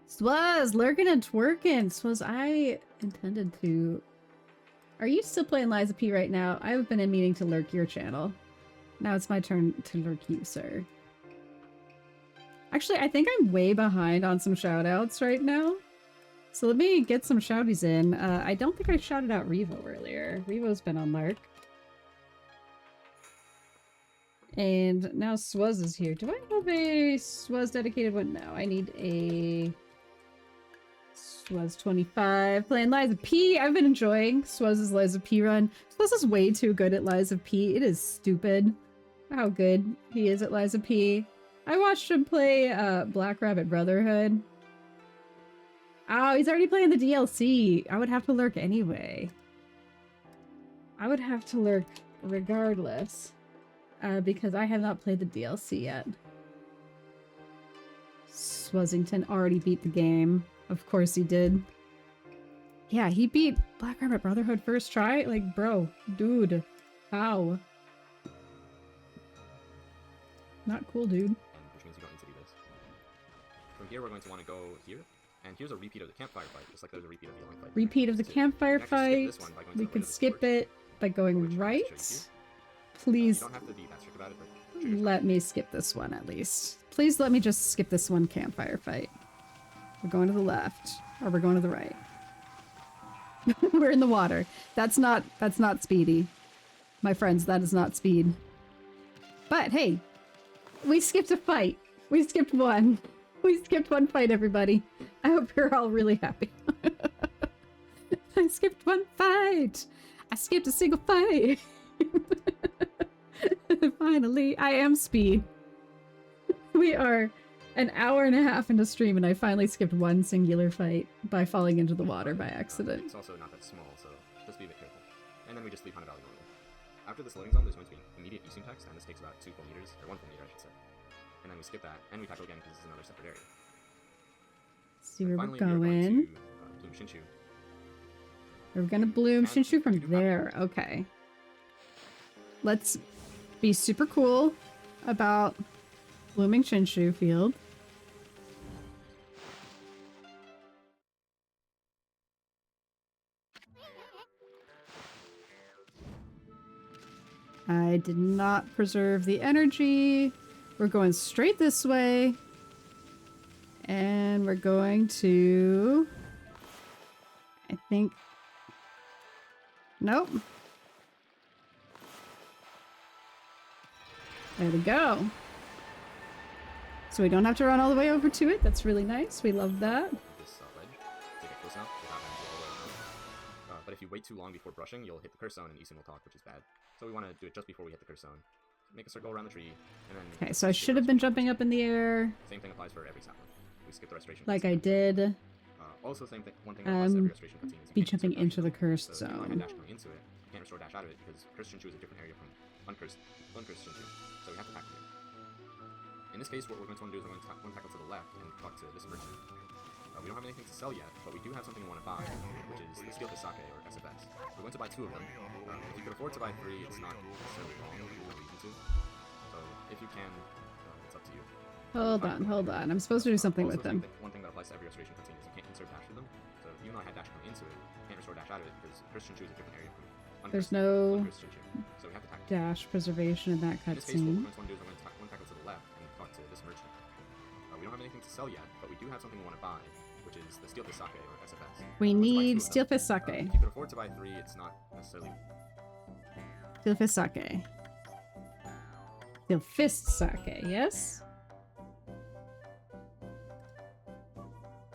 Swaz, lurking and twerking. Swaz, I intended to Are you still playing Liza P right now? I've been in meaning to lurk your channel. Now it's my turn to lurk you, sir. Actually, I think I'm way behind on some shoutouts right now. So let me get some shouties in. I don't think I shouted out Revo earlier. Revo's been on lurk. And now Swaz is here. Do I have a Swaz dedicated one? No, I need a Swaz 25. Playing Liza P. I've been enjoying Swaz's Liza P run. Swaz is way too good at Liza P. It is stupid how good he is at Liza P. I watched him play Black Rabbit Brotherhood. Oh, he's already playing the DLC. I would have to lurk anyway. I would have to lurk regardless. Because I have not played the DLC yet. Swazington already beat the game. Of course he did. Yeah, he beat Black Rabbit Brotherhood first try? Like, bro, dude, how? Not cool, dude. Which means you don't need to do this. From here, we're going to want to go here. And here's a repeat of the campfire fight, just like there's a repeat of the yelling fight. Repeat of the campfire fight. We could skip it by going right. Please you don't have to be that strict about it, but let me skip this one at least. Please let me just skip this one campfire fight. We're going to the left, or we're going to the right. We're in the water. That's not speedy. My friends, that is not speed. But hey, we skipped a fight. We skipped one. We skipped one fight, everybody. I hope you're all really happy. I skipped one fight. I skipped a single fight. Finally, I am speed. We are an hour and a half into stream and I finally skipped one singular fight by falling into the water by accident. It's also not that small, so just be a bit careful. And then we just leave Honey Valley normally. After this loading zone, there's going to be immediate easing text, and this takes about 2 full meters, or 1 full meter, I should say. And then we skip that, and we tackle again because this is another separate area. See where finally, we're going. Bloom Shinshu. We're gonna bloom Shinshu from there. Okay. Let's be super cool about blooming Shinshu field. I did not preserve the energy. We're going straight this way. And we're going to... I think... Nope. There we go. So we don't have to run all the way over to it. That's really nice. We love that. This ledge to get close enough without having to go all the way around. But if you wait too long before brushing, you'll hit the curse zone and Eason will talk, which is bad. So we want to do it just before we hit the curse zone. Make a circle around the tree, and then... Okay, so I should have been jumping up in the air. Same thing applies for every sapling. We skip the restoration. Like I did. Also, same thing. One thing that applies to every restoration cutscene is be jumping into the cursed so zone. If you dash going into it, you can't restore dash out of it because cursed Shinshu is a different area from uncursed Shinshu. So we have to tackle it. In this case, what we're going to want to do is we're going to tackle to the left and talk to this merchant. We don't have anything to sell yet, but we do have something we want to buy, which is the Steel Sake or SFS. We're going to buy 2 of them. If you can afford to buy 3, it's not necessarily wrong. There's no reason to. So if you can, it's up to you. Hold on. I'm supposed to do something with them. One thing that applies to every restoration cutscene is you can't insert dash with them. So even though I had dash come into it, you can't restore dash out of it because Cursed Shinshu is a different area from There's no so we have to tackle dash preservation in that cutscene. In this case, what we're going to want to do is we're going to tackle to the left and talk to this merchant. We don't have anything to sell yet, but we do have something we want to buy, which is the Steel Sake or SFS. We need Steel Sake. If you can afford to buy 3, it's not necessarily... Steel Sake. Steel Fist Sake, yes?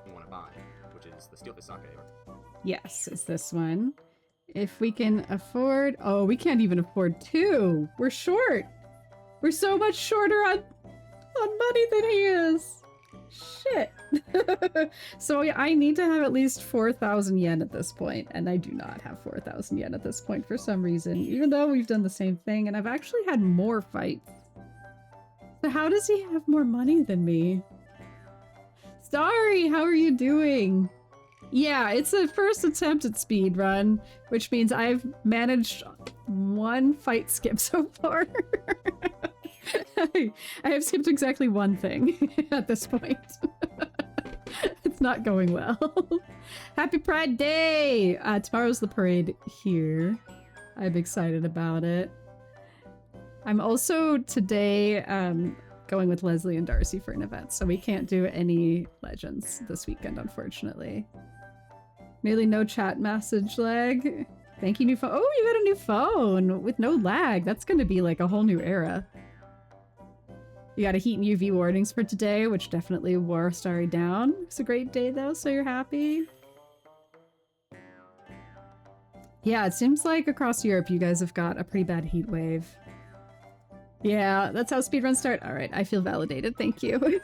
We want to buy, which is the Steel Sake. Yes, it's this one. If we can afford... Oh, we can't even afford 2. We're short. We're so much shorter on money than he is. Shit. So I need to have at least 4,000 yen at this point, and I do not have 4,000 yen at this point for some reason, even though we've done the same thing, and I've actually had more fights. So how does he have more money than me? Starry, how are you doing? Yeah, it's a first attempt at speedrun, which means I've managed 1 fight skip so far. I have skipped exactly 1 thing at this point. It's not going well. Happy Pride Day! Tomorrow's the parade here. I'm excited about it. I'm also today going with Leslie and Darcy for an event, so we can't do any Legends this weekend, unfortunately. Nearly no chat message lag. Thank you, new phone. Oh, you got a new phone with no lag. That's gonna be like a whole new era. You got a heat and UV warnings for today, which definitely wore Starry down. It's a great day though, so you're happy. Yeah, it seems like across Europe you guys have got a pretty bad heat wave. Yeah, that's how speedruns start. All right, I feel validated, thank you.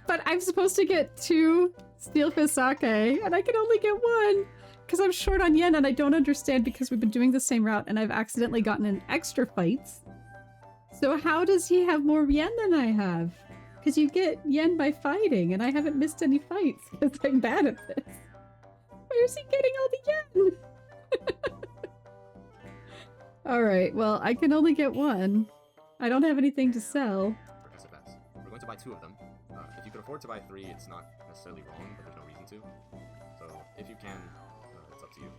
But I'm supposed to get 2 Steelfist Sake, and I can only get 1! Because I'm short on yen, and I don't understand because we've been doing the same route, and I've accidentally gotten in extra fights. So how does he have more yen than I have? Because you get yen by fighting, and I haven't missed any fights because I'm bad at this. Where is he getting all the yen? Alright, well, I can only get 1. I don't have anything to sell. Progressive bets. We're going to buy 2 of them. If you could afford to buy 3, it's not necessarily wrong, but there's no reason to. So if you can, it's up to you.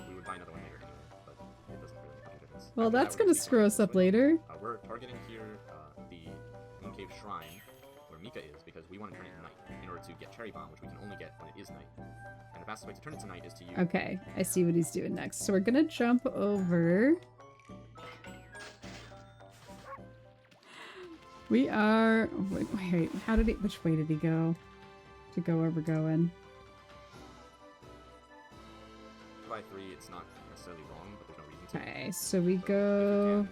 We would buy another one later anyway, but it doesn't really make a difference. Well, After that's that, we're gonna be screw us up later. We're targeting here the Mooncave Shrine, where Mika is, because we want to turn it night in order to get Cherry Bomb, which we can only get when it is night. And the fastest way to turn it to night is to use... Okay, I see what he's doing next. So we're gonna jump over... We are... Wait, how did he... Which way did he go? To go where we're going. By 3, it's not necessarily wrong, but there's no reason to. Okay, so we go...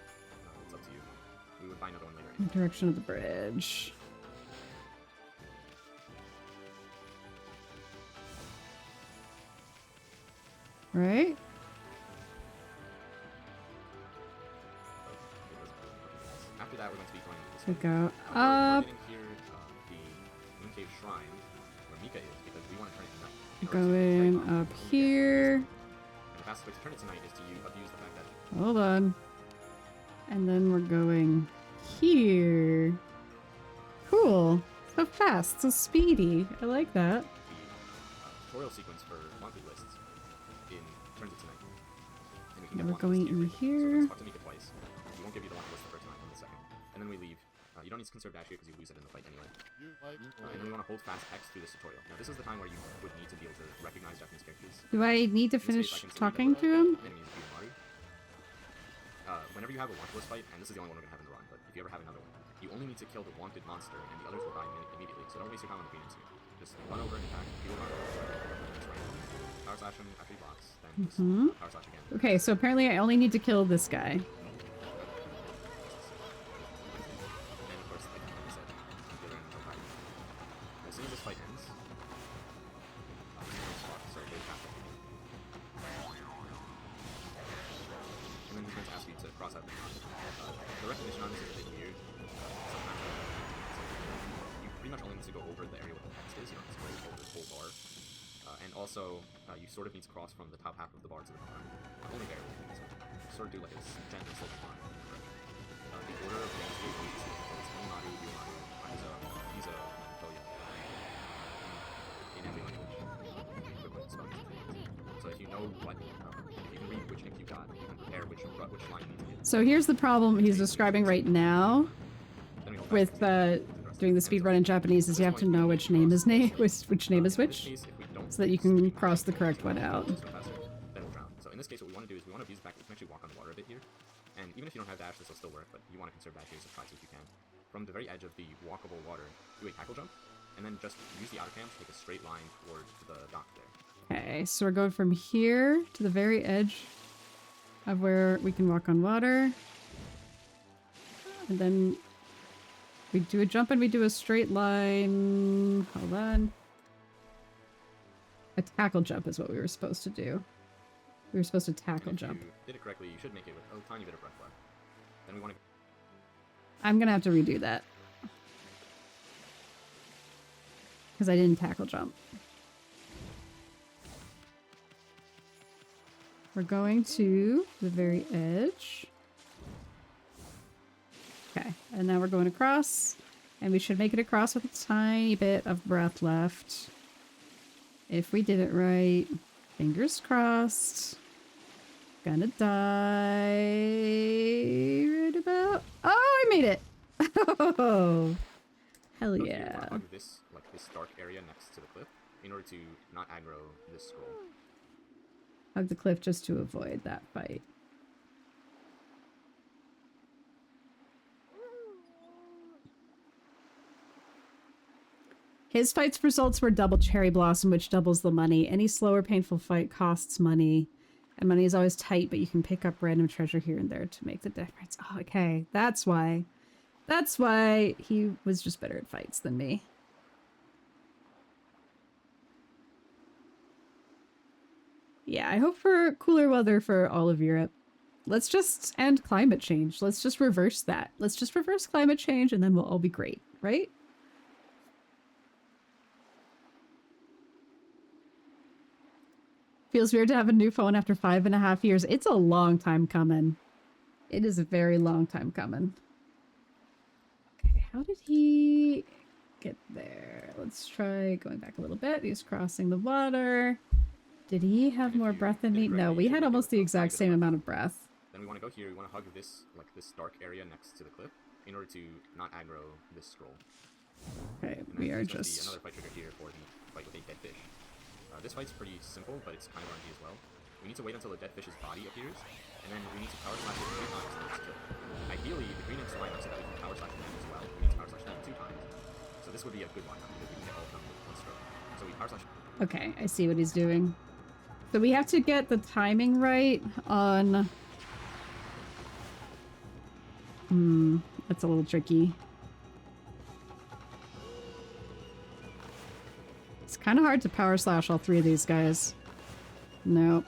It's up to you. We would buy another one later. In the direction of the bridge. Right? After that, we're going to be going this We way. go We're up. targeting here the Mooncave Shrine, where Mika is, because we want to turn it to night. in order to Going get Cherry Bomb, up which we can only get when it is here. night. And the fastest way to turn it to night is to abuse the fact that Hold on. And then we're going here. Cool. So fast, so speedy. I like that. the tutorial sequence for wanted lists turns it to night. And we can Now get we're wanted going lists in here. here. So let's talk to Mika twice. We won't give you the wanted list the first time, on the second. And then we leave. You don't need to conserve dash here because you lose it in the fight anyway. And then we want to hold fast X through this tutorial. Now this is the time where you would need to be able to recognize Japanese characters. Do I need to In this case, finish I can say talking that to him? Enemies Yukamaru. Whenever you have a wanted list fight, and this is the only one we're going to have in the run, but if you ever have another one, you only need to kill the wanted monster, and the others will die immediately, so don't waste your time on the premiums here. Just run over and attack, he will run over, just right. Power slash him after he blocks, then just power slash again. Okay, so apparently I only need to kill this guy. And of course, like I said, the other enemies will die. As soon as this fight ends, so they have to. And then he's going to ask you to cross out the recognition on this is a bit weird. Sometimes you pretty much only need to go over the area where the text is, you don't need to go over the whole bar. And also, you sort of need to cross from the top half of the bar to the bottom. Only barely. So sort of do like a gentle slope climb. The order of the enemies is Onimaru, Yumaru, Aiza, and Toya. In every language. Equivalent spells. So if you know what, if you can read which nick you got, you can prepare which line you need to hit. So here's the problem he's describing right now with doing the speedrun in Japanese is you have to know which name is which name is which, so that you can cross the correct one out. So in this case, what we want to do is we want to abuse the fact that you can actually walk on the water a bit here. And even if you don't have dash, this will still work, but you want to conserve dash here, so try to if you can. From the very edge of the walkable water, do a tackle jump, and then just use the outer cam to take a straight line towards the dock there. Okay, so we're going from here to the very edge of where we can walk on water. And then we do a jump and we do a straight line. Hold on. A tackle jump is what we were supposed to do. We were supposed to tackle jump. If you did it correctly, you should make it with a tiny bit of breath left. Then we want to... I'm gonna have to redo that. Because I didn't tackle jump. We're going to the very edge. Okay, and now we're going across. And we should make it across with a tiny bit of breath left. If we did it right, fingers crossed. Gonna die right about. Oh, I made it! Oh, hell So here, you yeah! want to hug this dark area next to the cliff in order to not aggro this scroll. Hug the cliff just to avoid that fight. His fight's results were double cherry blossom, which doubles the money. Any slow or painful fight costs money. And money is always tight, but you can pick up random treasure here and there to make the difference. Oh, okay. That's why. That's why he was just better at fights than me. Yeah, I hope for cooler weather for all of Europe. Let's just end climate change. Let's just reverse that. Let's just reverse climate change and then we'll all be great, right? Feels weird to have a new phone after 5.5 years. It's a long time coming. It is a very long time coming. Okay, how did he get there? Let's try going back a little bit. He's crossing the water. Did he have more breath than me? No, we had almost the exact same amount of breath. Then we want to go here. We want to hug this this dark area next to the cliff in order to not aggro this scroll. Okay, we are just... Another fight trigger here for the fight with a dead fish. This fight's pretty simple, but it's kind of RNG as well. We need to wait until the dead fish's body appears, and then we need to power slash it 3 times until it's killed. Ideally, the green ends line up so that we can power slash them as well. We need to power slash them 2 times. So this would be a good lineup because we can get all of them with 1 stroke. So we power slash... Okay, I see what he's doing. So we have to get the timing right on... that's a little tricky. It's kind of hard to power slash all 3 of these guys. Nope.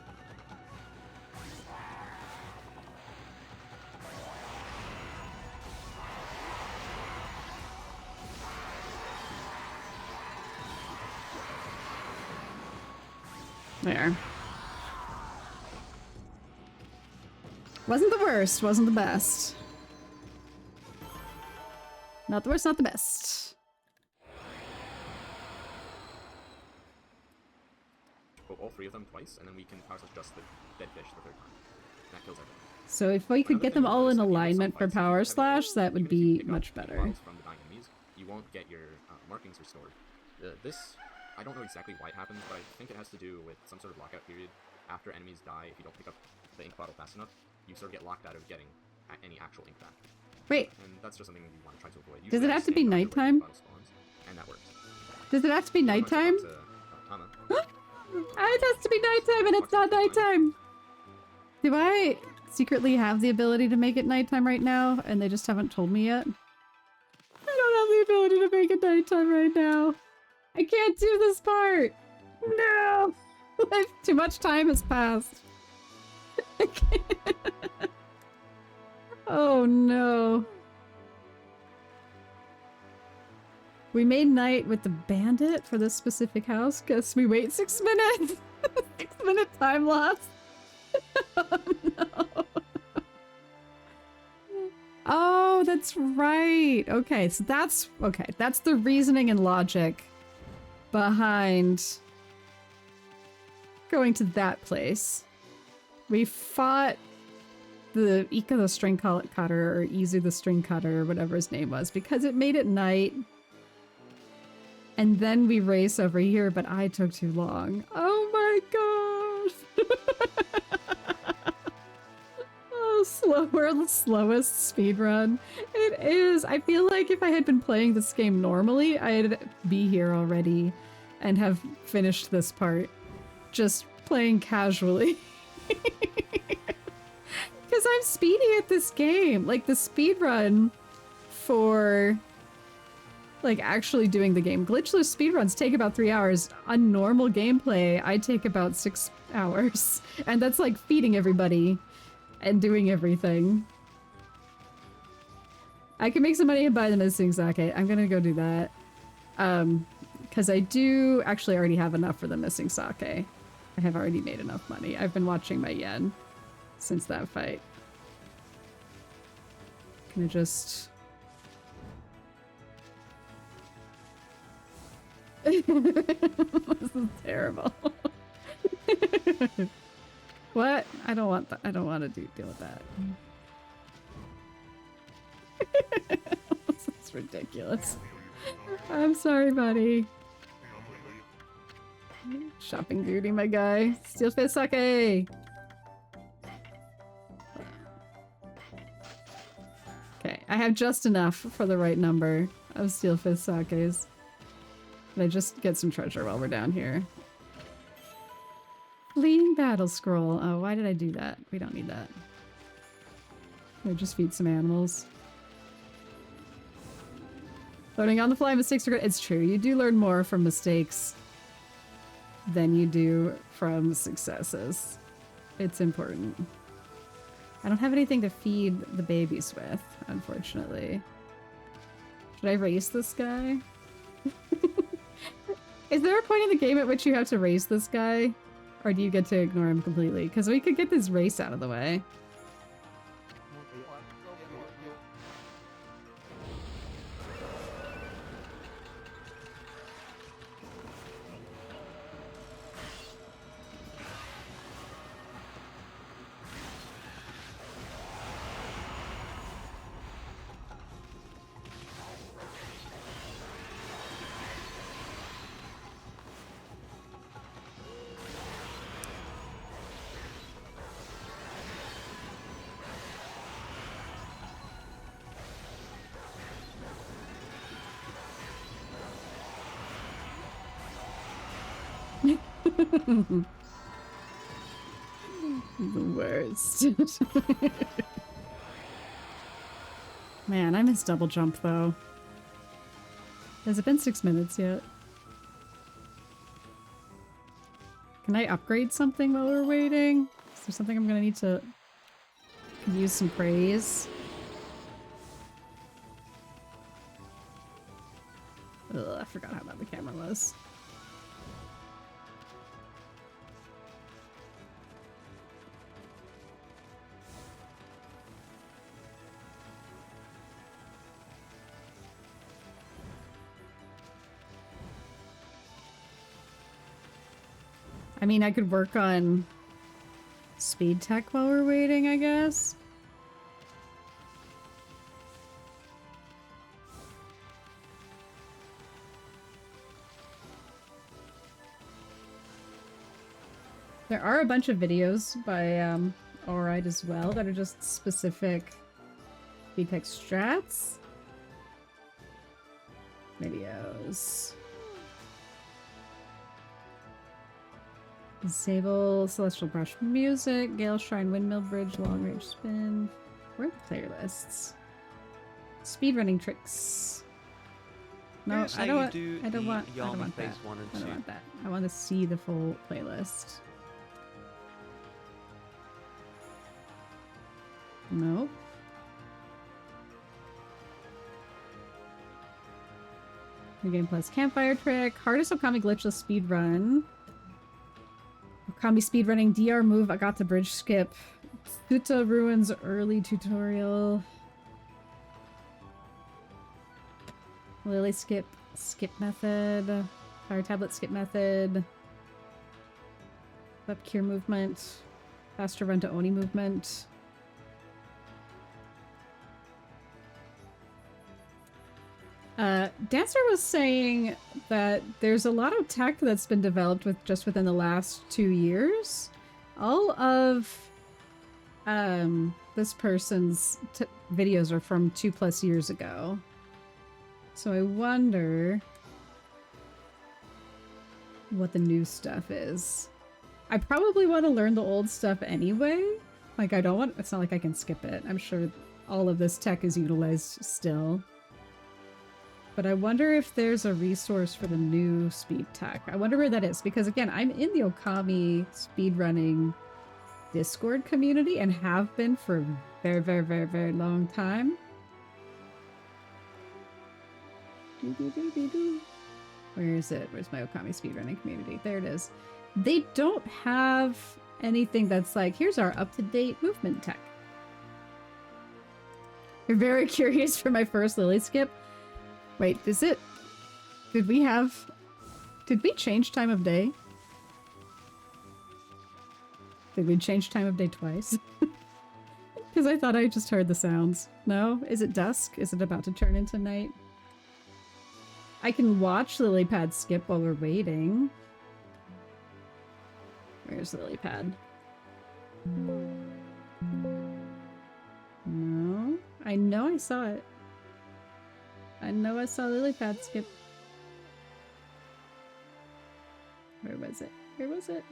There. Wasn't the worst, wasn't the best. Not the worst, not the best. All 3 of them twice, and then we can power slash just the dead fish the 3rd time. That kills everything. So if we could get them all in alignment for power slash, that would be much better. From the dying enemies, you won't get your markings restored. This, I don't know exactly why it happens, but I think it has to do with some sort of lockout period. After enemies die, if you don't pick up the ink bottle fast enough, you sort of get locked out of getting any actual ink back. Wait. And that's just something we want to try to avoid. Does it have to be nighttime? And that works. Does it have to be nighttime? It has to be nighttime and it's not nighttime! Do I secretly have the ability to make it nighttime right now and they just haven't told me yet? I don't have the ability to make it nighttime right now. I can't do this part! No! Too much time has passed. I can't. Oh no. We made night with the bandit for this specific house. Guess we wait 6 minutes. 6-minute time loss. Oh no. Oh, that's right. Okay, so that's okay. That's the reasoning and logic behind going to that place. We fought the Ika the string cutter or Izu the string cutter or whatever his name was because it made it night. And then we race over here, but I took too long. Oh my gosh! Oh, we're the slowest speedrun. It is. I feel like if I had been playing this game normally, I'd be here already and have finished this part. Just playing casually. Because I'm speedy at this game. Like, the speedrun for... like actually doing the game. Glitchless speedruns take about 3 hours. On normal gameplay, I take about 6 hours. And that's like feeding everybody and doing everything. I can make some money and buy the missing sake. I'm gonna go do that. Because I do actually already have enough for the missing sake. I have already made enough money. I've been watching my yen since that fight. Can I just... This is terrible. What? I don't want that. I don't want to deal with that. This is ridiculous. I'm sorry, buddy. Shopping duty, my guy. Steel fist sake. Okay, I have just enough for the right number of steel fist sakes. Can I just get some treasure while we're down here? Fleeing battle scroll. Oh, why did I do that? We don't need that. Can I just feed some animals? Learning on the fly, mistakes are good. It's true. You do learn more from mistakes than you do from successes. It's important. I don't have anything to feed the babies with, unfortunately. Should I race this guy? Is there a point in the game at which you have to race this guy? Or do you get to ignore him completely? Because we could get this race out of the way. The worst. Man, I missed double jump though. Has it been 6 minutes yet? Can I upgrade something while we're waiting? Is there something I'm gonna need to use some praise? Ugh, I forgot how bad the camera was. I mean, I could work on speed tech while we're waiting, I guess. There are a bunch of videos by Alright as well that are just specific speed tech strats. Videos. Disable Celestial Brush Music, Gale Shrine Windmill Bridge, Long Range Spin. Where are the playlists? Speedrunning tricks. No, I don't want that. I don't want that. I want to see the full playlist. Nope. New Game Plus Campfire Trick. Hardest Okami Glitchless Speedrun. Okami speedrunning DR move, I got the bridge skip. Tsuta Ruins early tutorial. Lily skip method. Fire tablet skip method. Up cure movement. Faster run to Oni movement. Dancer was saying that there's a lot of tech that's been developed within the last 2 years. All of this person's videos are from 2+ years ago. So I wonder what the new stuff is. I probably want to learn the old stuff anyway. Like, it's not like I can skip it. I'm sure all of this tech is utilized still. But I wonder if there's a resource for the new speed tech. I wonder where that is, because again, I'm in the Okami speedrunning Discord community and have been for a very, very, very, very long time. Where is it? Where's my Okami speedrunning community? There it is. They don't have anything that's like, here's our up-to-date movement tech. You're very curious for my first Lily skip? Wait, is it? Did we have Did we change time of day? Did we change time of day twice? Because I thought I just heard the sounds. No? Is it dusk? Is it about to turn into night? I can watch Lilypad skip while we're waiting. Where's Lilypad? No? I know I saw it. I know I saw Lilypad skip. Where was it? Where was it?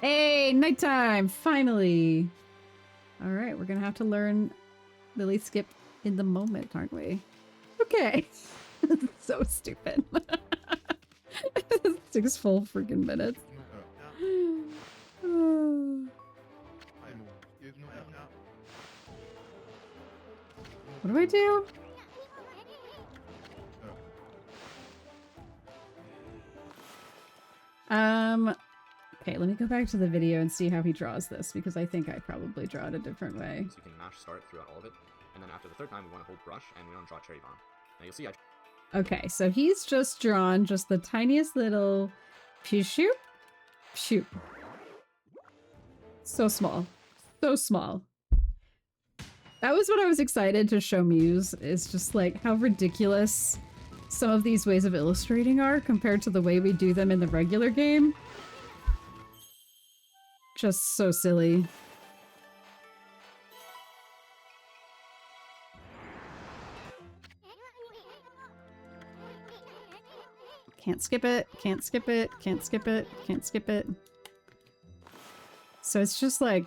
Hey, nighttime! Finally! Alright, we're gonna have to learn Lily skip in the moment, aren't we? Okay. So stupid. 6 full freaking minutes. What do I do? Okay, let me go back to the video and see how he draws this, because I think I probably draw it a different way. So you can mash start throughout all of it, and then after the third time we want to hold brush and we want to draw cherry bomb. Now you'll see I... Okay, so he's just drawn just the tiniest little shoop, shoop. So small. So small. That was what I was excited to show Muse, is just like how ridiculous some of these ways of illustrating are compared to the way we do them in the regular game. Just so silly. Can't skip it, can't skip it, can't skip it, can't skip it. So it's just like...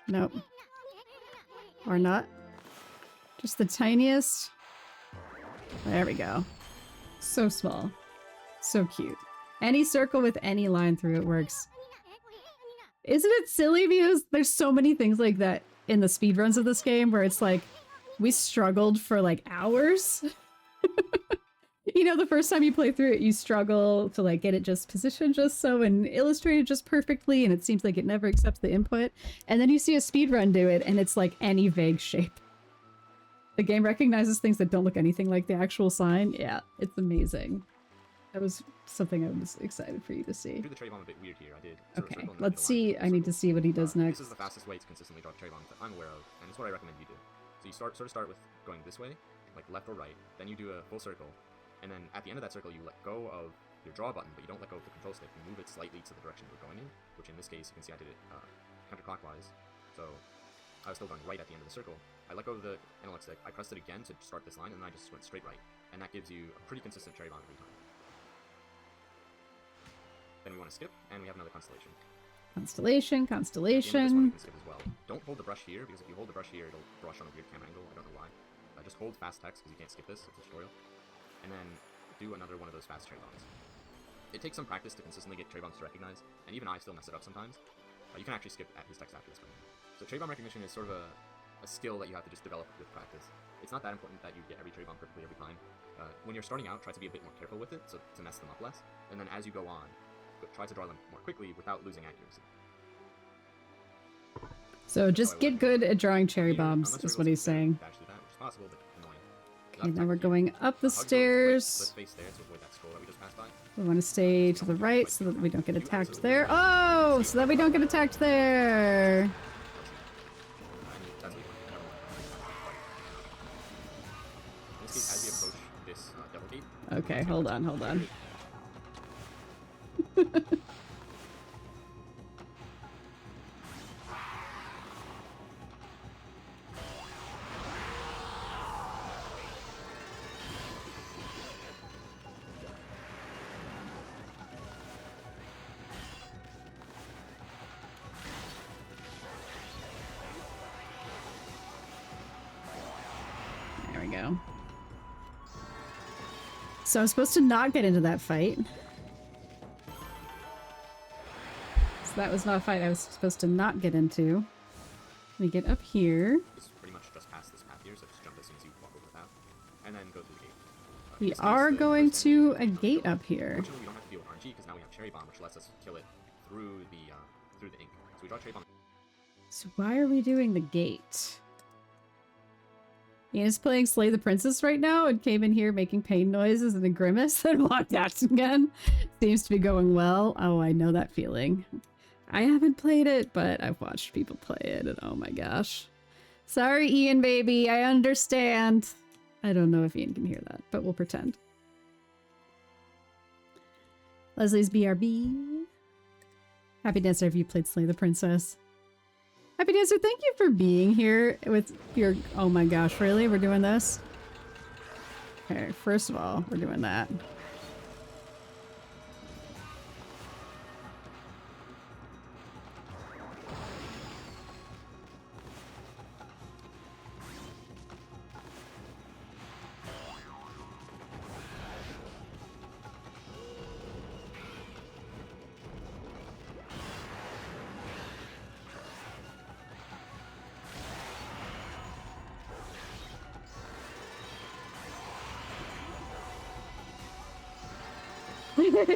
Nope. Or not. Just the tiniest. There we go. So small. So cute. Any circle with any line through it works. Isn't it silly? Because there's so many things like that in the speedruns of this game where it's like, we struggled for like hours. You know, the first time you play through it, you struggle to like get it just positioned just so and illustrated just perfectly, and it seems like it never accepts the input. And then you see a speedrun do it, and it's like any vague shape. The game recognizes things that don't look anything like the actual sign. Yeah, it's amazing. That was something I was excited for you to see. I drew the cherry bomb a bit weird here. I did. Okay, let's see. I need to see what he does next. This is the fastest way to consistently draw cherry bomb that I'm aware of, and it's what I recommend you do. So you sort of start with going this way, like left or right. Then you do a full circle, and then at the end of that circle, you let go of your draw button, but you don't let go of the control stick. You move it slightly to the direction you're going in, which in this case, you can see I did it counterclockwise. So I was still going right at the end of the circle. I let go of the analog stick, I pressed it again to start this line, and then I just went straight right. And that gives you a pretty consistent cherry bomb every time. Then we want to skip, and we have another constellation. Constellation, constellation. You can skip as well. Don't hold the brush here, because if you hold the brush here, it'll brush on a weird camera angle. I don't know why. Just hold fast text, because you can't skip this. It's a tutorial. And then do another one of those fast cherry bombs. It takes some practice to consistently get cherry bombs to recognize, and even I still mess it up sometimes. You can actually skip at his text after this one. So cherry bomb recognition is sort of a skill that you have to just develop with practice. It's not that important that you get every cherry bomb perfectly every time. When you're starting out, try to be a bit more careful with it, so to mess them up less. And then as you go on, try to draw them more quickly without losing accuracy. So just get good at drawing cherry bombs, is what he's saying. Dash through that, which is possible, but annoying. Okay, now we're going up the stairs. We want to stay to the right so that we don't get attacked there. Oh, so that we don't get attacked there. Okay, hold on, hold on. There we go. So I'm supposed to not get into that fight. So that was not a fight I was supposed to not get into. Let me get up here. It's pretty much just past this path here, so just jump as soon as you walk over the path. And then go through the gate. We are going to a gate up here. Fortunately, we don't have to deal with RNG, because now we have Cherry Bomb, which lets us kill it through the ink. So we draw Cherry Bomb. So why are we doing the gate? Ian is playing Slay the Princess right now and came in here making pain noises and a grimace and walked out again. Seems to be going well. Oh, I know that feeling. I haven't played it, but I've watched people play it, and oh my gosh. Sorry, Ian, baby. I understand. I don't know if Ian can hear that, but we'll pretend. Leslie's BRB. Happy Dancer, have you played Slay the Princess? Happy Dancer, thank you for being here with your... Oh my gosh, really? We're doing this? Okay, first of all, we're doing that.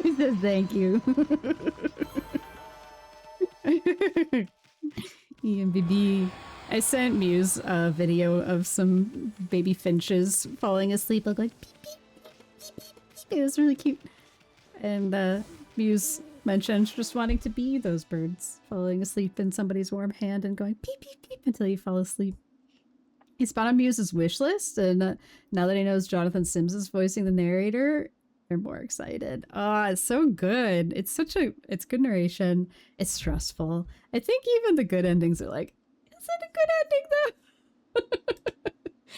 He says thank you. Ian BB. I sent Muse a video of some baby finches falling asleep, like beep, beep, beep, beep, beep. It was really cute. And Muse mentioned just wanting to be those birds, falling asleep in somebody's warm hand and going beep, beep, beep until you fall asleep. He's found on Muse's wish list, and now that he knows Jonathan Sims is voicing the narrator, they're more excited. Oh, it's so good. It's good narration. It's stressful. I think even the good endings are like, is it a good ending though?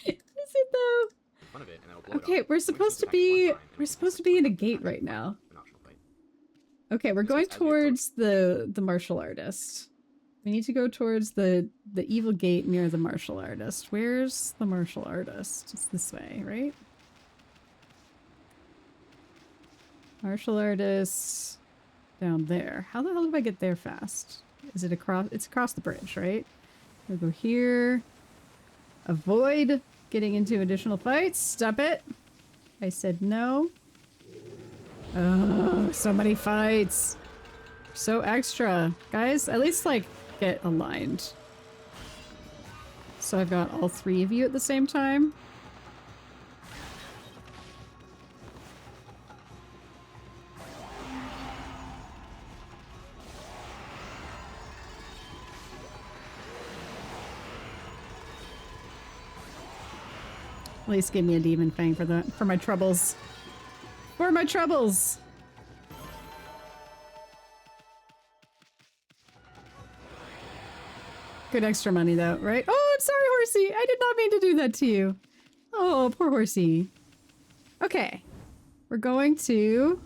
Is it though? Okay, we're supposed to be in a gate right now. Okay, we're going towards the martial artist. We need to go towards the evil gate near the martial artist. Where's the martial artist? It's this way, right? Martial artist down there. How the hell do I get there fast? Is it across? It's across the bridge, right? We'll go here. Avoid getting into additional fights. Stop it. I said no. Oh, so many fights. So extra. Guys, at least like get aligned. So I've got all three of you at the same time. At least give me a demon fang for that, for my troubles. For my troubles! Good extra money though, right? Oh, I'm sorry, Horsey! I did not mean to do that to you. Oh, poor Horsey. Okay. We're going to...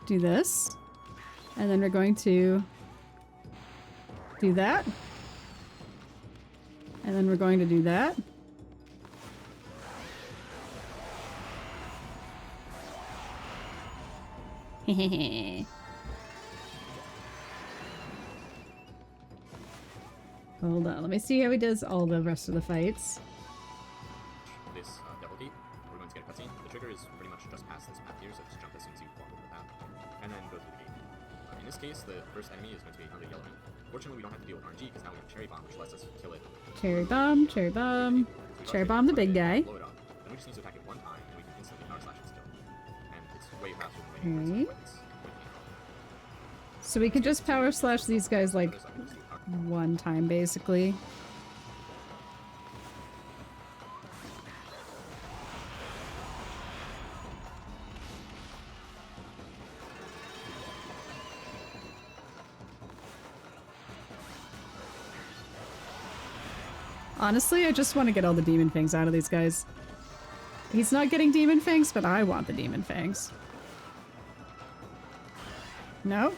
do this. And then we're going to... do that. And then we're going to do that. Hehehe. Hold on, let me see how he does all the rest of the fights. This double gate, we're going to get a cutscene. The trigger is pretty much just past this path here, so just jump as soon as you walk over the path. And then go through the gate. In this case, the first enemy is going to be another yellow man. Fortunately, we don't have to deal with RNG because now we have Cherry Bomb, which lets us kill it. Cherry Bomb, Cherry Bomb. Cherry Bomb, the big guy. Blow it up. Then we just need to attack it one time, and we can instantly power slash its kill. And it's way faster than waiting for its So we can just power slash these guys like one time, basically. Honestly, I just want to get all the demon fangs out of these guys. He's not getting demon fangs, but I want the demon fangs. No?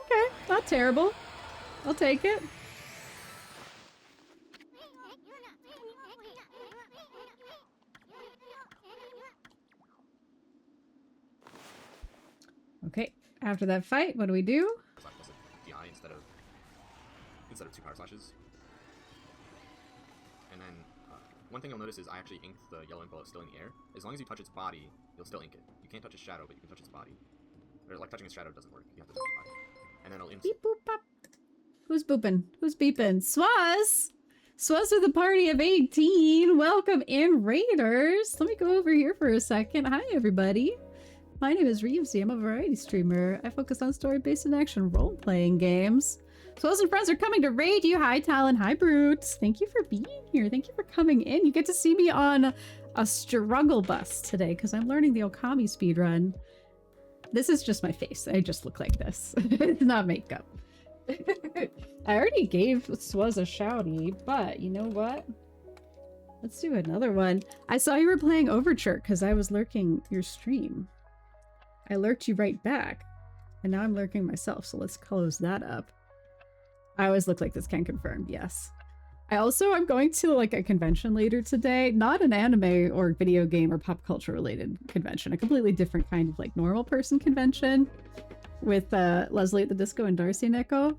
Okay, not terrible. I'll take it. Okay, after that fight, what do we do? instead of 2 power slashes. And then one thing you'll notice is I actually inked the yellow ink while it's still in the air. As long as you touch its body, you'll still ink it. You can't touch its shadow, but you can touch its body. Or like touching its shadow doesn't work. You have to touch its body. And then it'll ink. Beep boop pop. Who's booping? Who's beeping? Swaz! Swaz with a party of 18. Welcome in, Raiders. Let me go over here for a second. Hi, everybody. My name is Reevesy. I'm a variety streamer. I focus on story-based and action role-playing games. Swaz and friends are coming to raid you. Hi, Talon. Hi, Brute. Thank you for being here. Thank you for coming in. You get to see me on a struggle bus today because I'm learning the Okami speedrun. This is just my face. I just look like this. It's not makeup. I already gave Swaz a shouty, but you know what? Let's do another one. I saw you were playing Overture because I was lurking your stream. I lurked you right back, and now I'm lurking myself, so let's close that up. I always look like this, can confirm, yes. I'm going to like a convention later today, not an anime or video game or pop culture related convention, a completely different kind of like normal person convention with Leslie at the Disco and Darcy Neko.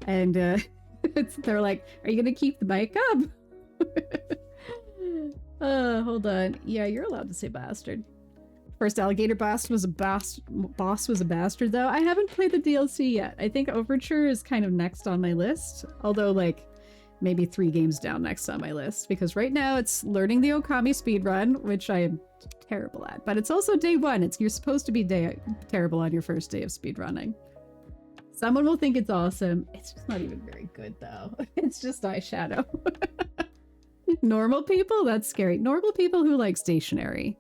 And they're like, are you gonna keep the mic up? Hold on. Yeah, you're allowed to say bastard. First alligator boss was a bastard though. I haven't played the DLC yet. I think Overture is kind of next on my list, although like maybe 3 games down next on my list, because right now it's learning the Okami speedrun, which I am terrible at, but it's also day 1. You're supposed to be terrible on your first day of speedrunning. Someone will think it's awesome. It's just not even very good though. It's just eyeshadow. Normal people? That's scary. Normal people who like stationary.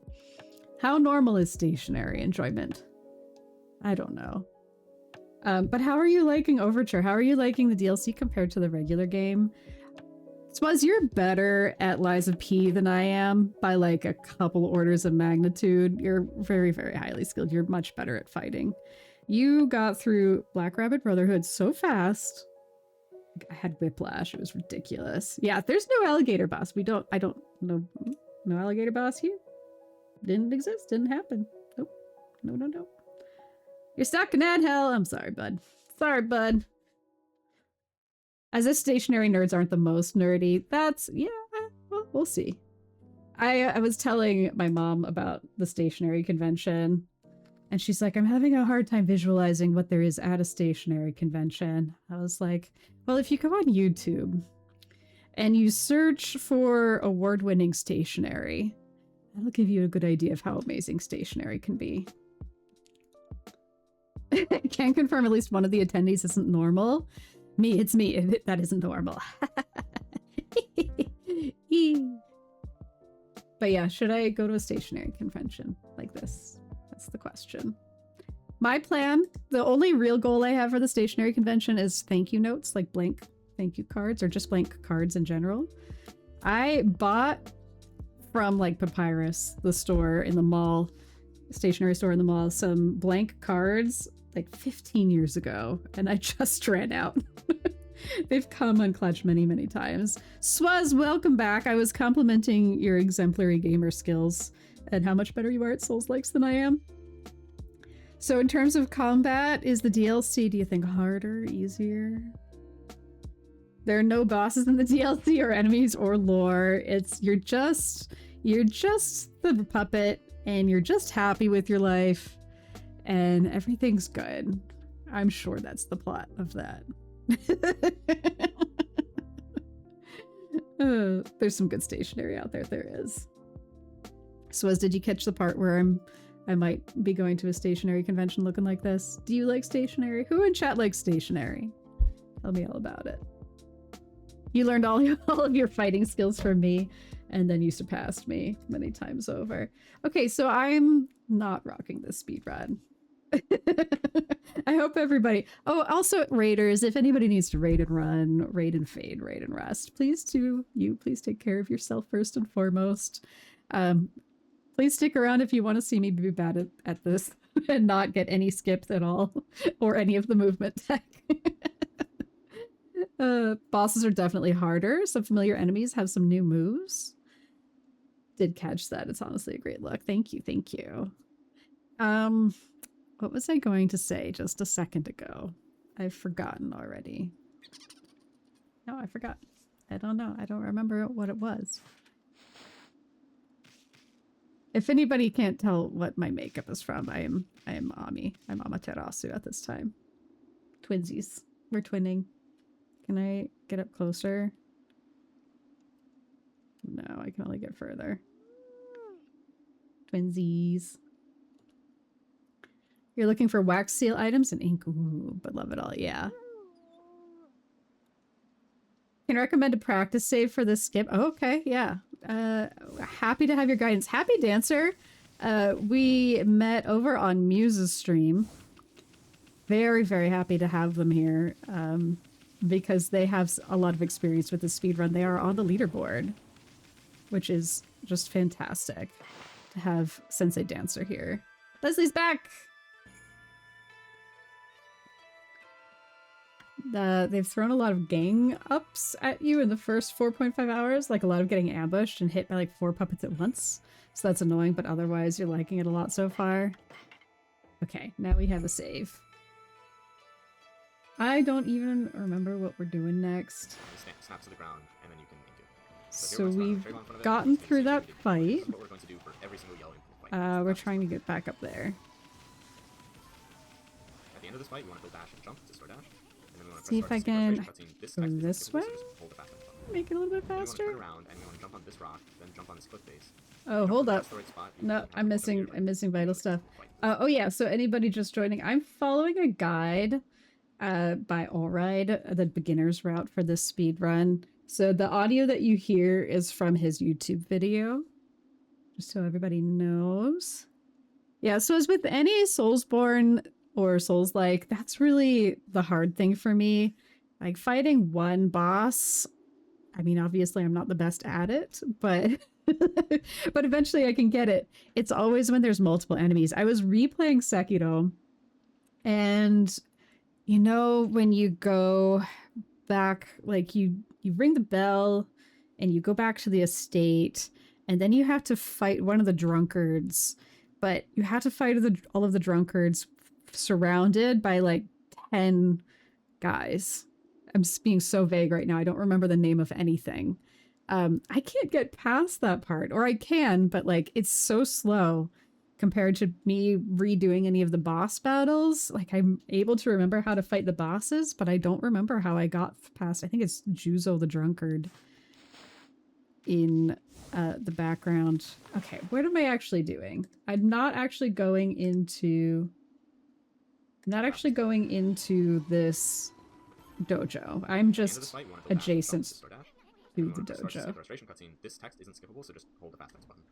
How normal is stationary enjoyment? I don't know. But how are you liking Overture? How are you liking the DLC compared to the regular game? Swaz, you're better at Lies of P than I am by like a couple orders of magnitude. You're very, very highly skilled. You're much better at fighting. You got through Black Rabbit Brotherhood so fast. I had whiplash. It was ridiculous. Yeah, there's no alligator boss. I don't know. No alligator boss here? Didn't exist. Didn't happen. Nope. No. You're stuck in ad hell. I'm sorry, bud. Sorry, bud. As if stationary nerds aren't the most nerdy. Yeah, well, we'll see. I was telling my mom about the stationary convention, and she's like, I'm having a hard time visualizing what there is at a stationary convention. I was like, well, if you go on YouTube and you search for award-winning stationary, that'll give you a good idea of how amazing stationary can be. Can confirm at least one of the attendees isn't normal. It's me. That isn't normal. But yeah, should I go to a stationary convention like this? That's the question. My plan, the only real goal I have for the stationary convention is thank you notes, like blank thank you cards, or just blank cards in general. I bought from like Papyrus, the store in the mall, stationery store in the mall, some blank cards like 15 years ago, and I just ran out. They've come unclutched many, many times. Swaz, welcome back. I was complimenting your exemplary gamer skills and how much better you are at Souls-likes than I am. So in terms of combat, is the DLC, do you think, harder, easier? There are no bosses in the DLC or enemies or lore. You're just the puppet, and you're just happy with your life, and everything's good. I'm sure that's the plot of that. There's some good stationery out there. There is. Swaz, did you catch the part where I might be going to a stationery convention looking like this? Do you like stationery? Who in chat likes stationery? Tell me all about it. You learned all of your fighting skills from me, and then you surpassed me many times over. Okay, so I'm not rocking this speedrun. I hope everybody... Oh, also, Raiders, if anybody needs to raid and run, raid and fade, raid and rest, please please take care of yourself first and foremost. Please stick around if you want to see me be bad at this and not get any skips at all, or any of the movement tech. Bosses are definitely harder. Some familiar enemies have some new moves. Did catch that. It's honestly a great look. Thank you. Thank you. What was I going to say just a second ago? I've forgotten already. No, I forgot. I don't know. I don't remember what it was. If anybody can't tell what my makeup is from, I am Ami. I'm Amaterasu at this time. Twinsies. We're twinning. Can I get up closer? No, I can only get further. Twinsies. You're looking for wax seal items and ink. Ooh, but love it all. Yeah. Can recommend a practice save for this skip. Oh, okay, yeah. Happy to have your guidance. Happy Dancer. We met over on Muse's stream. Very, very happy to have them here because they have a lot of experience with the speedrun. They are on the leaderboard, which is just fantastic to have Sensei Dancer here. Leslie's back! They've thrown a lot of gang ups at you in the first 4.5 hours, like a lot of getting ambushed and hit by like 4 puppets at once. So that's annoying, but otherwise you're liking it a lot so far. Okay, now we have a save. I don't even remember what we're doing next. Snaps to the ground, and then you can ink it. So we've gotten through that fight. This is what we're going to do for every single yellow input fight. We're trying to get back up there. At the end of this fight, you want to go dash and jump to start dash. And then we want to See if I can go this this way? hold the fast button. Make it a little bit Then faster. you want to turn around and you want to jump on this rock, then jump on this cliff face. Oh, hold up. That's the right spot. You No, have to I'm hold them missing here, vital stuff. Oh yeah, so anybody just joining, I'm following a guide by Allride, the beginner's route for this speed run. So the audio that you hear is from his YouTube video, just so everybody knows. Yeah, so as with any Soulsborne or Souls-like, that's really the hard thing for me. Like fighting one boss, I mean, obviously I'm not the best at it, but but eventually I can get it. It's always when there's multiple enemies. I was replaying Sekiro, and you know when you go back, like you ring the bell and you go back to the estate, and then you have to fight one of the drunkards, but you have to fight all of the drunkards surrounded by like 10 guys. I'm being so vague right now. I don't remember the name of anything. I can't get past that part, or I can, but like it's so slow compared to me redoing any of the boss battles. Like I'm able to remember how to fight the bosses, but I don't remember how I got past, I think it's Juzo the Drunkard in the background. Okay, what am I actually doing? I'm not actually going into this dojo. I'm just adjacent to the dojo. Restoration cutscene. This text isn't skippable, so just hold the fast text button.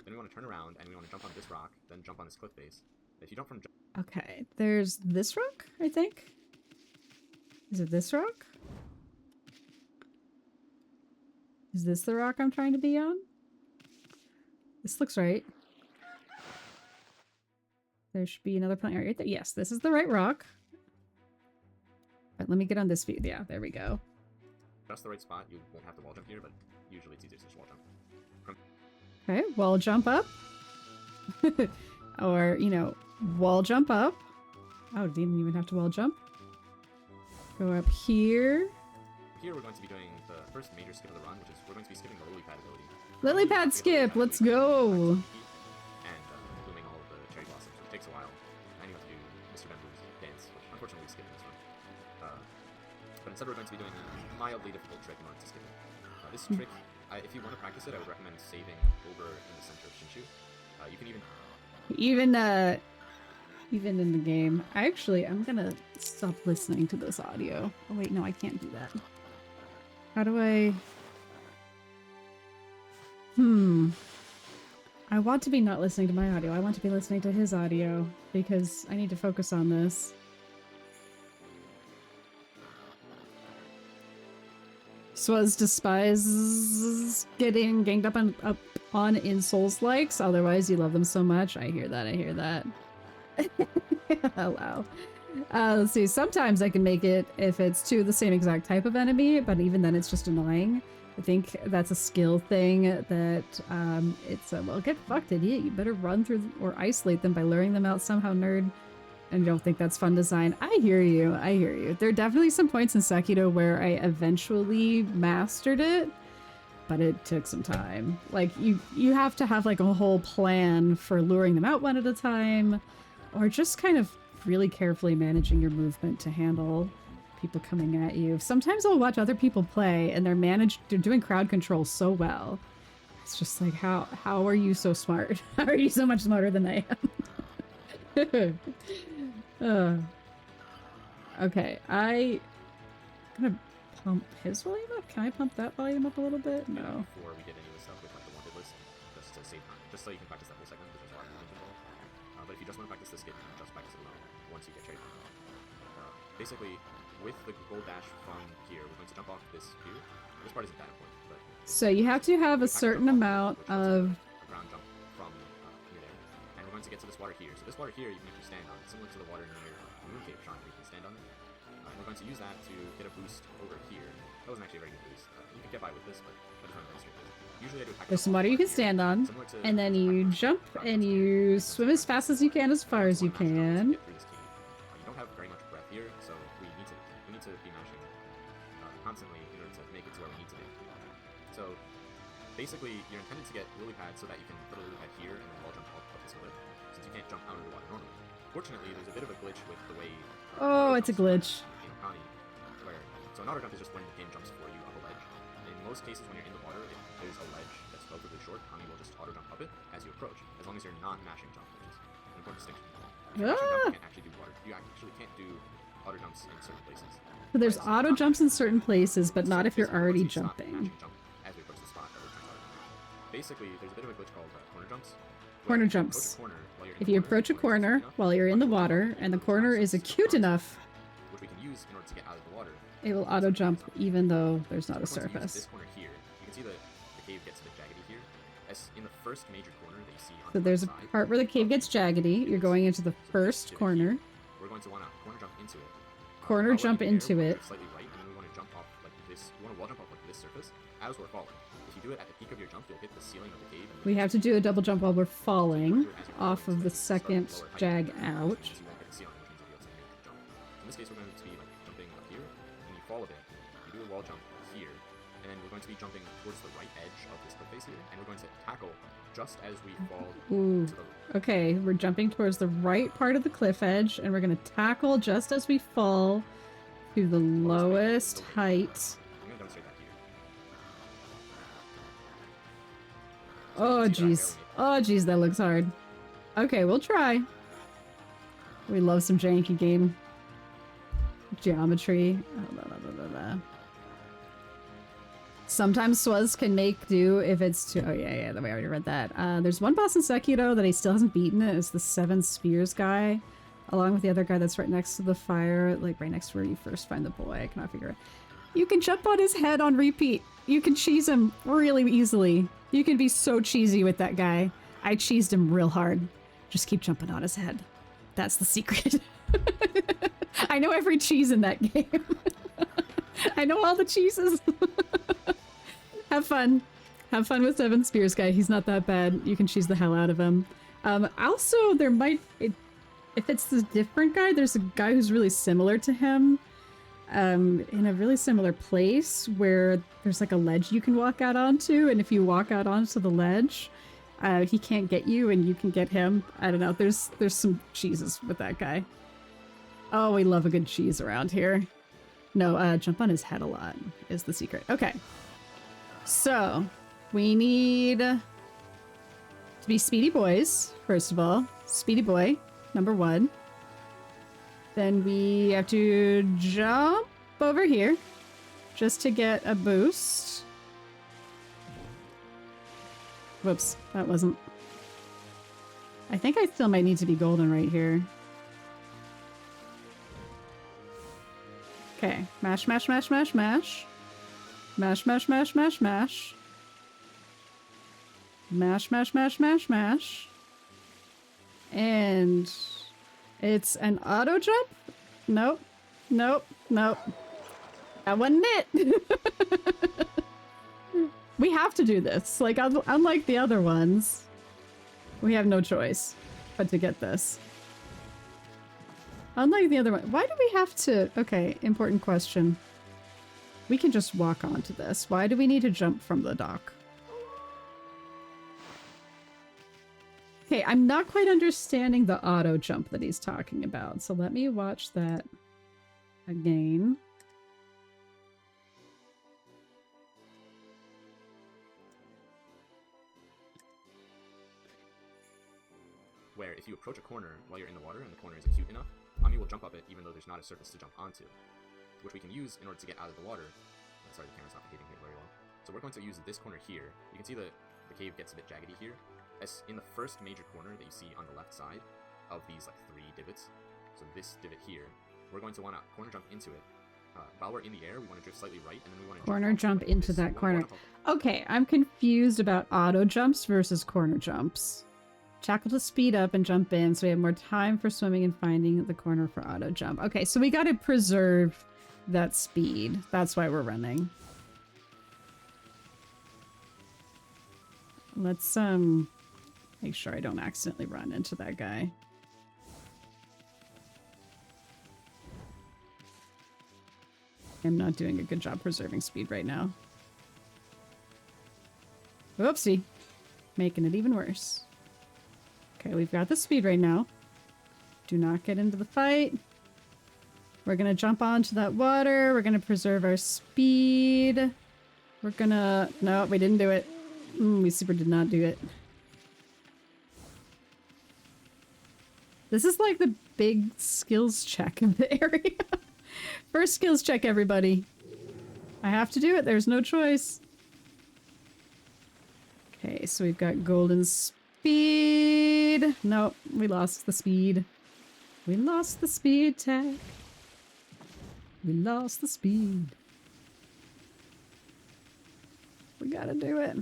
Then we want to turn around and we want to jump on this rock, then jump on this cliff face. If you jump from okay, there's this rock, I think. Is it this rock? Is this the rock I'm trying to be on? This looks right. There should be another plant right there. Yes, this is the right rock. But let me get on this view. Yeah, there we go. Just the right spot. You won't have to wall jump here, but usually it's easier to just wall jump. Okay, wall jump up. Or, you know, wall jump up. Oh, didn't even have to wall jump. Go up here. Here we're going to be doing the first major skip of the run, which is we're going to be skipping the lily pad ability. Lily pad skip, let's go! And blooming all of the cherry blossoms, which takes a while. And you have to do Mr. Bamboo's dance, which unfortunately we skipped in this run. But instead we're going to be doing a mildly difficult trick in order to skip it. This trick, if you want to practice it, I would recommend saving over in the center of Shinshu. You can even in the game. I'm gonna stop listening to this audio. Oh wait, no, I can't do that. How do I... I want to be not listening to my audio. I want to be listening to his audio because I need to focus on this. Swaz despises getting ganged up on in Souls-likes. Otherwise, you love them so much. I hear that. Hello. Let's see. Sometimes I can make it if it's two the same exact type of enemy, but even then it's just annoying. I think that's a skill thing that it's well, get fucked, idiot. You better run through or isolate them by luring them out somehow, nerd. and don't think that's fun design. I hear you. I hear you. There are definitely some points in Sekiro where I eventually mastered it, but it took some time. Like, you have to have like a whole plan for luring them out one at a time, or just kind of really carefully managing your movement to handle people coming at you. Sometimes I'll watch other people play and they're doing crowd control so well. It's just like, how are you so smart? How are you so much smarter than I am? Okay, I'm gonna pump his volume up. Can I pump that volume up a little bit? No. Before we get any of this stuff with like the wanted list, just to save time, just so you can practice that whole segment, because there's a lot of movement involved. But if you just want to practice this skit, you can just practice it alone once you get trade. Basically, with the gold dash from here, we're going to jump off this here. This part isn't that important, but So you have to have a certain amount of... a ground jump from near there. And we're going to get to this water here. So this water here, you can actually stand on, similar to the water near Moon Cave Shrine, where you can stand on it. And we're going to use that to get a boost over here. That wasn't actually a very good boost. You can get by with this, but that doesn't demonstrate this. Usually I do attack. There's some water you can stand on, and then you jump and you swim as fast as you can, as far as you can. You don't have very much breath here, so we need to be mashing constantly in order to make it to where we need to be. So basically, you're intended to get lily pad so that you can put a lily pad here and then wall jump up this cliff, since you can't jump out of the water normally. Fortunately, there's a bit of a glitch with the way. Oh, it's a glitch. In Okami, where so an auto jump is just when the game jumps for you up a ledge. In most cases, when you're in the water, if there's a ledge that's relatively short, Okami will just auto jump up it as you approach, as long as you're not mashing jump, which is an important distinction. If you're mashing jump, you can't actually do water. You actually can't do auto jumps in certain places. So there's auto jumps in certain places, but not if you're already jumping. As we approach the spot, basically, there's a bit of a glitch called corner jumps. Corner jumps. If you approach a corner while you're in the water, and the corner is acute enough, which we can use in order to get out of the water, it will auto jump even though there's not a so surface. This corner here, you can see the cave gets a bit jaggedy here. As in the first major corner that you see on So there's a part where the cave gets jaggedy. You're going into the first corner. We're going to want to corner jump into it. Corner jump into it. Slightly right, and then we want to jump off like this. We want to wall jump off like this surface as we're falling. If you do it at the peak of your jump, you'll hit the ceiling of the cave. We have to do a double jump while we're falling off of the second jag out. In this case, we're going to be like jumping up here, and you fall a bit. You do a wall jump here, and then we're going to be jumping towards the right edge of this cliff face here, and we're going to tackle just as we fall Ooh. to the Okay, we're jumping towards the right part of the cliff edge, and we're going to tackle just as we fall to the lowest height. I'm going to demonstrate that here. Oh, jeez. Oh, jeez, that looks hard. Okay, we'll try. We love some janky game geometry. Sometimes Swaz can make do if it's too... Oh, yeah, we already read that. There's one boss in Sekiro that he still hasn't beaten. It's the 7 Spears guy, along with the other guy that's right next to the fire, like right next to where you first find the boy. I cannot figure it. You can jump on his head on repeat. You can cheese him really easily. You can be so cheesy with that guy. I cheesed him real hard. Just keep jumping on his head. That's the secret. I know every cheese in that game. I know all the cheeses. Have fun. Have fun with 7 Spears guy. He's not that bad. You can cheese the hell out of him. Also, there might... if it's the different guy, there's a guy who's really similar to him. In a really similar place where there's like a ledge you can walk out onto, and if you walk out onto the ledge, he can't get you and you can get him. I don't know. There's some cheeses with that guy. Oh, we love a good cheese around here. No, jump on his head a lot is the secret. Okay. So, we need to be speedy boys, first of all. Speedy boy, number 1. Then we have to jump over here just to get a boost. Whoops, that wasn't... I think I still might need to be golden right here. Okay, mash, mash, mash, mash, mash. Mash, mash, mash, mash, mash. Mash, mash, mash, mash, mash. And... it's an auto jump? Nope. Nope. Nope. That wasn't it. We have to do this. Like, unlike the other ones, we have no choice but to get this. Unlike the other one. Why do we have to... Okay, important question. We can just walk onto this. Why do we need to jump from the dock? Okay, I'm not quite understanding the auto jump that he's talking about. So let me watch that again. Where if you approach a corner while you're in the water and the corner is acute enough, Ami will jump up it even though there's not a surface to jump onto, which we can use in order to get out of the water. Sorry, the camera's not behaving here very well. So we're going to use this corner here. You can see the cave gets a bit jaggedy here. As in the first major corner that you see on the left side of these like 3 divots, so this divot here, we're going to want to corner jump into it. While we're in the air, we want to drift slightly right, and then we want to corner jump into that corner. Okay, I'm confused about auto jumps versus corner jumps. Tackle to speed up and jump in, so we have more time for swimming and finding the corner for auto jump. Okay, so we got to preserve that speed. That's why we're running. Let's make sure I don't accidentally run into that guy. I'm not doing a good job preserving speed right now. Whoopsie. Making it even worse. Okay, we've got the speed right now. Do not get into the fight. We're gonna jump onto that water. We're gonna preserve our speed. We're gonna... No, we didn't do it. We super did not do it. This is like the big skills check of the area. First skills check, everybody. I have to do it. There's no choice. Okay, so we've got golden speed. Nope, we lost the speed. We lost the speed tag. We lost the speed. We gotta do it.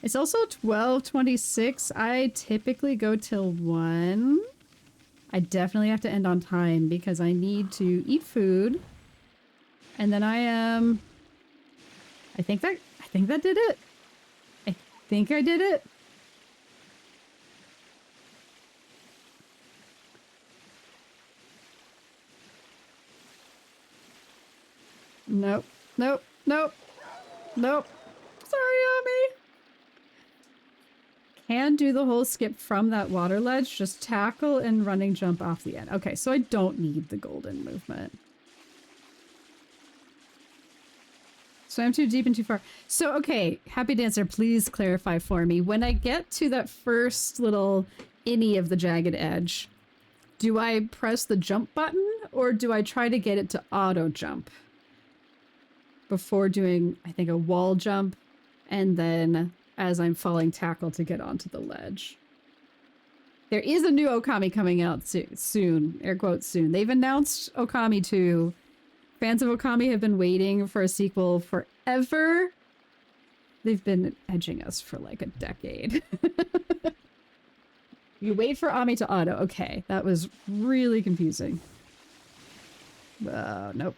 It's also 12:26. I typically go till 1. I definitely have to end on time because I need to eat food. And then I am... I think that did it. I think I did it. Nope. Nope. Nope. Nope. Sorry, Ami. Can do the whole skip from that water ledge. Just tackle and running jump off the end. Okay, so I don't need the golden movement. So I'm too deep and too far. So, okay, Happy Dancer, please clarify for me. When I get to that first little innie of the jagged edge, do I press the jump button or do I try to get it to auto jump? Before doing, I think, a wall jump, and then as I'm falling, tackle to get onto the ledge. There is a new Okami coming out soon, air quotes soon. They've announced Okami 2. Fans of Okami have been waiting for a sequel forever. They've been edging us for like a decade. You wait for Ami to auto. Okay, that was really confusing. Nope.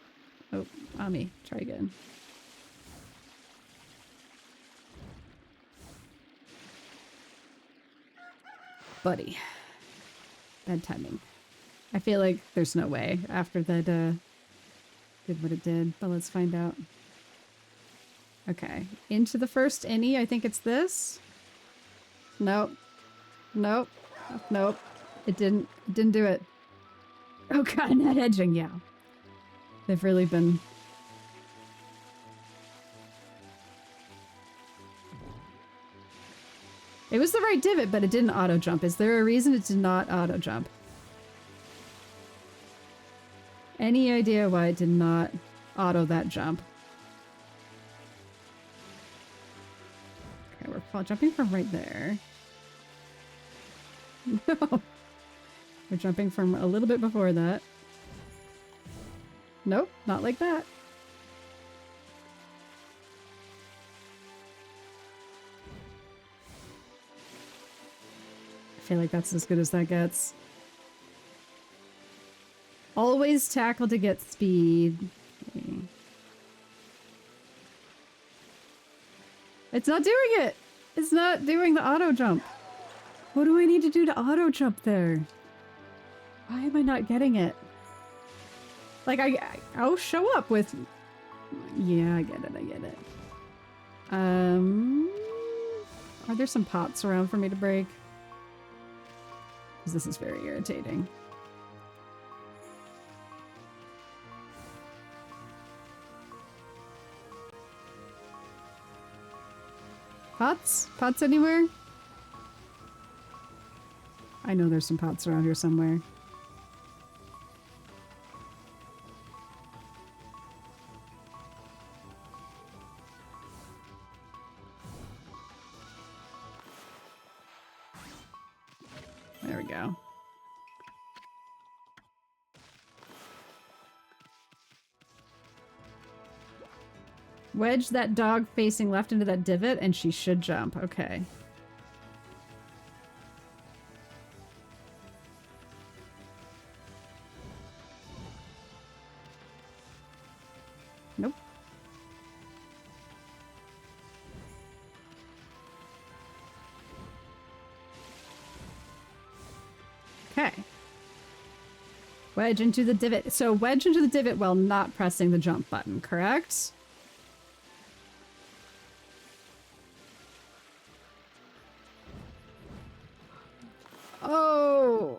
Oh, Ami, try again. Buddy. Bad timing. I feel like there's no way after that did what it did, but let's find out. Okay, into the first innie, I think it's this. Nope. Nope. Nope. It didn't do it. Oh god, net edging, yeah. They've really been... It was the right divot, but it didn't auto jump. Is there a reason it did not auto jump? Any idea why it did not auto that jump? Okay, we're jumping from right there. No. We're jumping from a little bit before that. Nope, not like that. I feel like that's as good as that gets. Always tackle to get speed. Okay. It's not doing it! It's not doing the auto jump. What do I need to do to auto jump there? Why am I not getting it? Like, I'll show up with... Yeah, I get it, I get it. Are there some pots around for me to break? Because this is very irritating. Pots? Pots anywhere? I know there's some pots around here somewhere. There we go. Wedge that dog facing left into that divot and she should jump. Okay. Nope. Okay. Wedge into the divot. So wedge into the divot while not pressing the jump button, correct? Oh.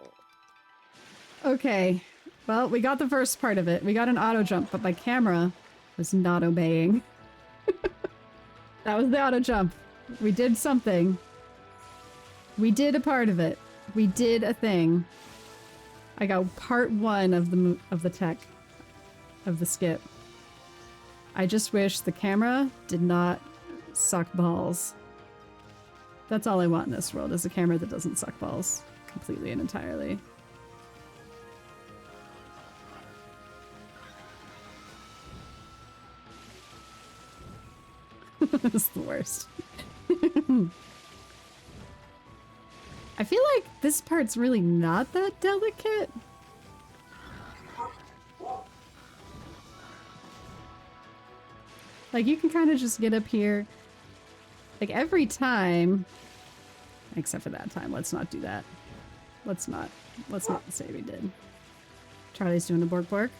Okay. Well, we got the first part of it. We got an auto jump, but my camera was not obeying. That was the auto jump. We did something. We did a part of it. We did a thing. I got part one of the tech of the skip. I just wish the camera did not suck balls. That's all I want in this world, is a camera that doesn't suck balls completely and entirely. It's the worst. I feel like this part's really not that delicate. Like, you can kind of just get up here. Like, every time... Except for that time. Let's not do that. Let's not say we did. Charlie's doing the bork bork.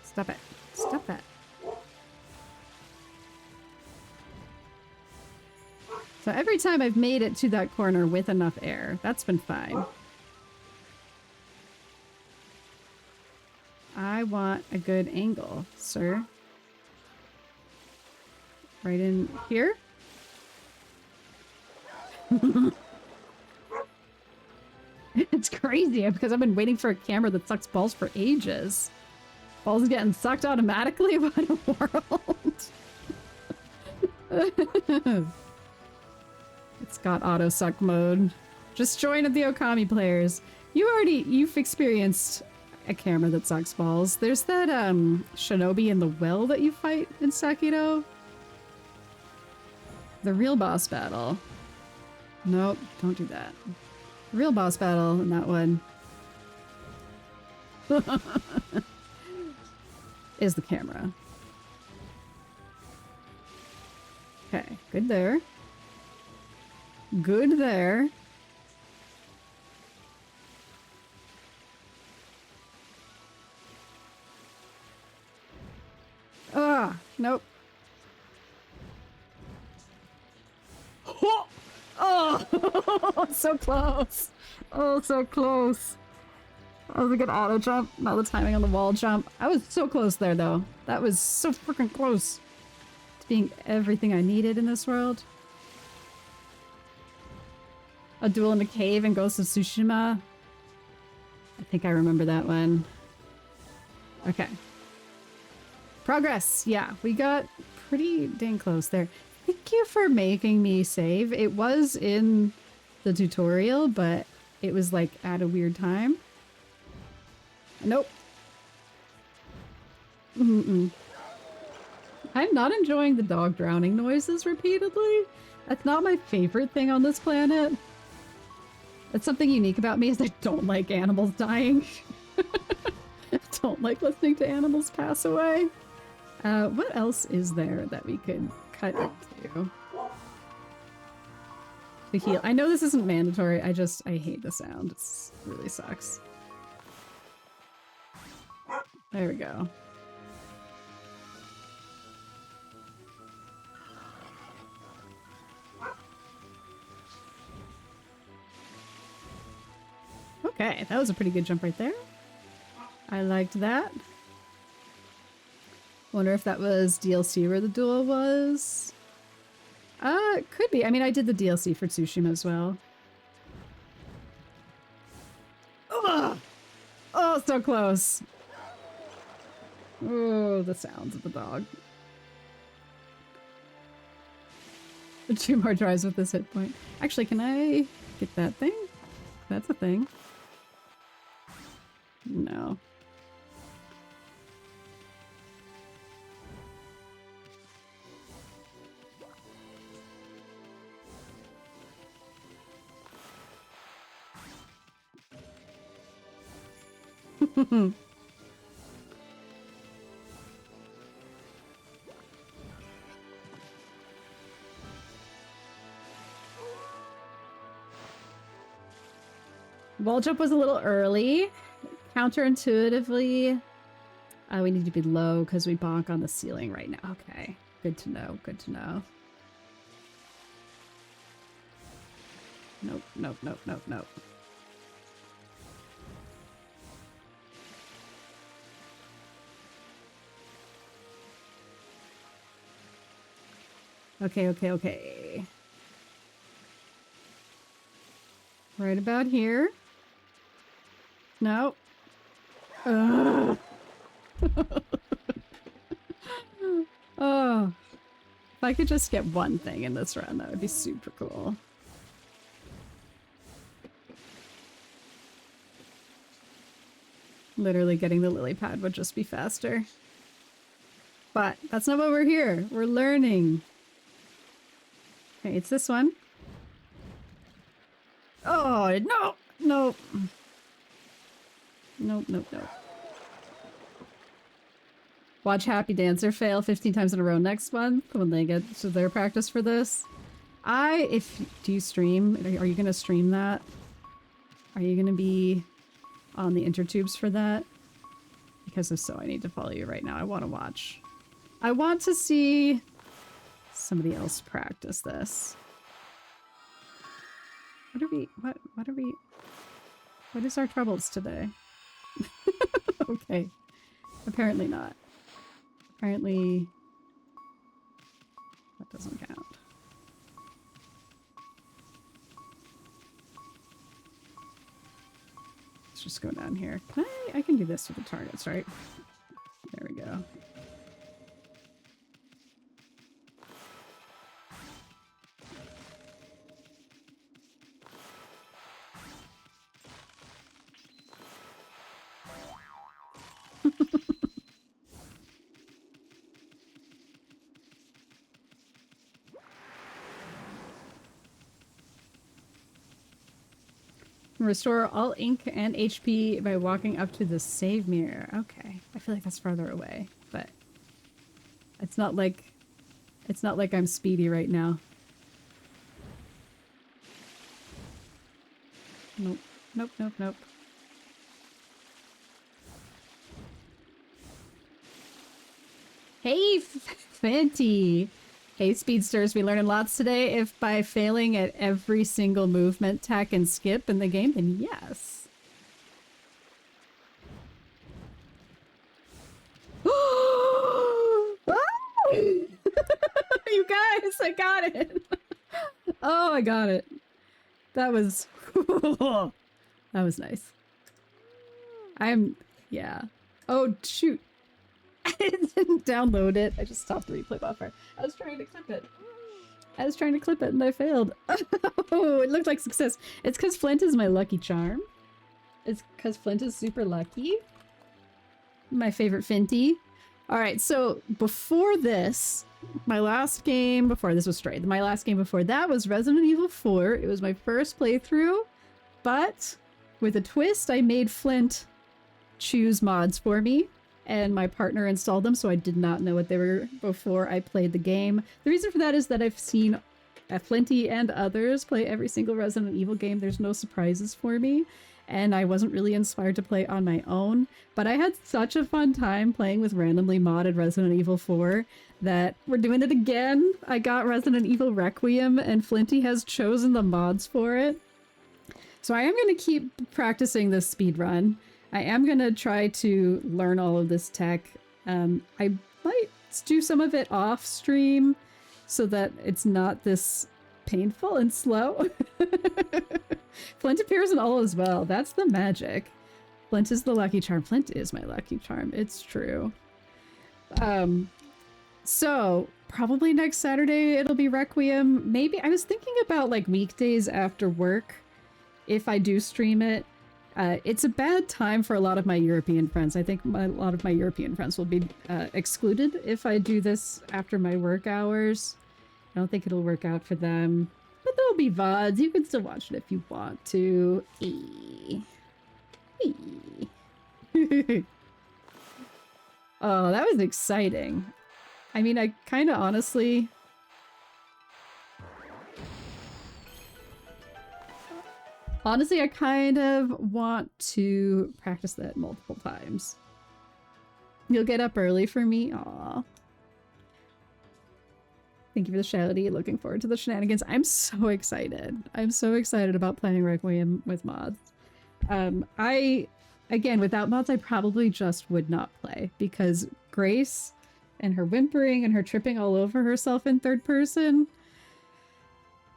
Stop it. Stop that. So every time I've made it to that corner with enough air, that's been fine. I want a good angle, sir. Right in here? It's crazy because I've been waiting for a camera that sucks balls for ages. Balls getting sucked automatically? What a world. It's got auto suck mode. Just join the Okami players. You've experienced a camera that sucks balls. There's that shinobi in the well that you fight in Sakiro. The real boss battle. Nope, don't do that. The real boss battle in that one is the camera. Okay, good there. Good there. Ah, nope. Oh, so close. Oh, so close. That was a good auto jump. Not the timing on the wall jump. I was so close there, though. That was so freaking close to being everything I needed in this world. A duel in a cave in Ghost of Tsushima. I think I remember that one. Okay. Progress. Yeah, we got pretty dang close there. Thank you for making me save. It was in the tutorial, but it was like at a weird time. Nope. I'm not enjoying the dog drowning noises repeatedly. That's not my favorite thing on this planet. That's something unique about me, is I don't like animals dying. I don't like listening to animals pass away. What else is there that we could cut into to heal? I know this isn't mandatory. I hate the sound. It really sucks. There we go. Okay, that was a pretty good jump right there. I liked that. Wonder if that was DLC where the duel was. It could be. I mean, I did the DLC for Tsushima as well. Ugh! Oh, so close. Oh, the sounds of the dog. 2 more tries with this hit point. Actually, can I get that thing? That's a thing. No. Wall jump was a little early. Counterintuitively, we need to be low because we bonk on the ceiling right now. Okay, good to know, good to know. Nope, nope, nope, nope, nope. Okay, okay, okay. Right about here. No. Ugh. Oh. If I could just get one thing in this run, that would be super cool. Literally getting the lily pad would just be faster. But that's not what we're here. We're learning. Okay, it's this one. Oh, no! Nope. Nope, nope, nope. Watch Happy Dancer fail 15 times in a row next month when they get to their practice for this. Do you stream? Are you gonna stream that? Are you gonna be on the intertubes for that? Because if so, I need to follow you right now. I want to watch. I want to see somebody else practice this. What is our troubles today? Okay. Apparently not. Apparently that doesn't count. Let's just go down here. I can do this with the targets, right? There we go. Restore all ink and HP by walking up to the save mirror. Okay. I feel like that's farther away, but it's not like I'm speedy right now. Nope. Nope, nope, nope. Hey, Fenty! Hey, speedsters, we learning lots today. If by failing at every single movement, tack, and skip in the game, then yes. You guys, I got it! Oh, I got it. That was... that was nice. Yeah. Oh, shoot. I didn't download it. I just stopped the replay buffer. I was trying to clip it. And I failed. Oh, it looked like success. It's because Flint is my lucky charm. It's because Flint is super lucky. My favorite Finty. Alright, so before this, my last game before this was Stray. My last game before that was Resident Evil 4. It was my first playthrough, but with a twist, I made Flint choose mods for me. And my partner installed them, so I did not know what they were before I played the game. The reason for that is that I've seen Flinty and others play every single Resident Evil game. There's no surprises for me. and I wasn't really inspired to play on my own, but I had such a fun time playing with randomly modded Resident Evil 4 that we're doing it again. I got Resident Evil Requiem, and Flinty has chosen the mods for it. So I am going to keep practicing this speedrun. I am going to try to learn all of this tech. I might do some of it off stream so that it's not this painful and slow. Flint appears in all as well. That's the magic. Flint is the lucky charm. Flint is my lucky charm. It's true. So probably next Saturday it'll be Requiem. Maybe I was thinking about like weekdays after work if I do stream it. It's a bad time for a lot of my European friends. I think a lot of my European friends will be excluded if I do this after my work hours. I don't think it'll work out for them. But there'll be VODs. You can still watch it if you want to. Oh, that was exciting. I mean, I kind of honestly... Honestly, I kind of want to practice that multiple times. You'll get up early for me? Aw. Thank you for the shouty. Looking forward to the shenanigans. I'm so excited. I'm so excited about playing Requiem with mods. Again, without mods, I probably just would not play because Grace and her whimpering and her tripping all over herself in third person,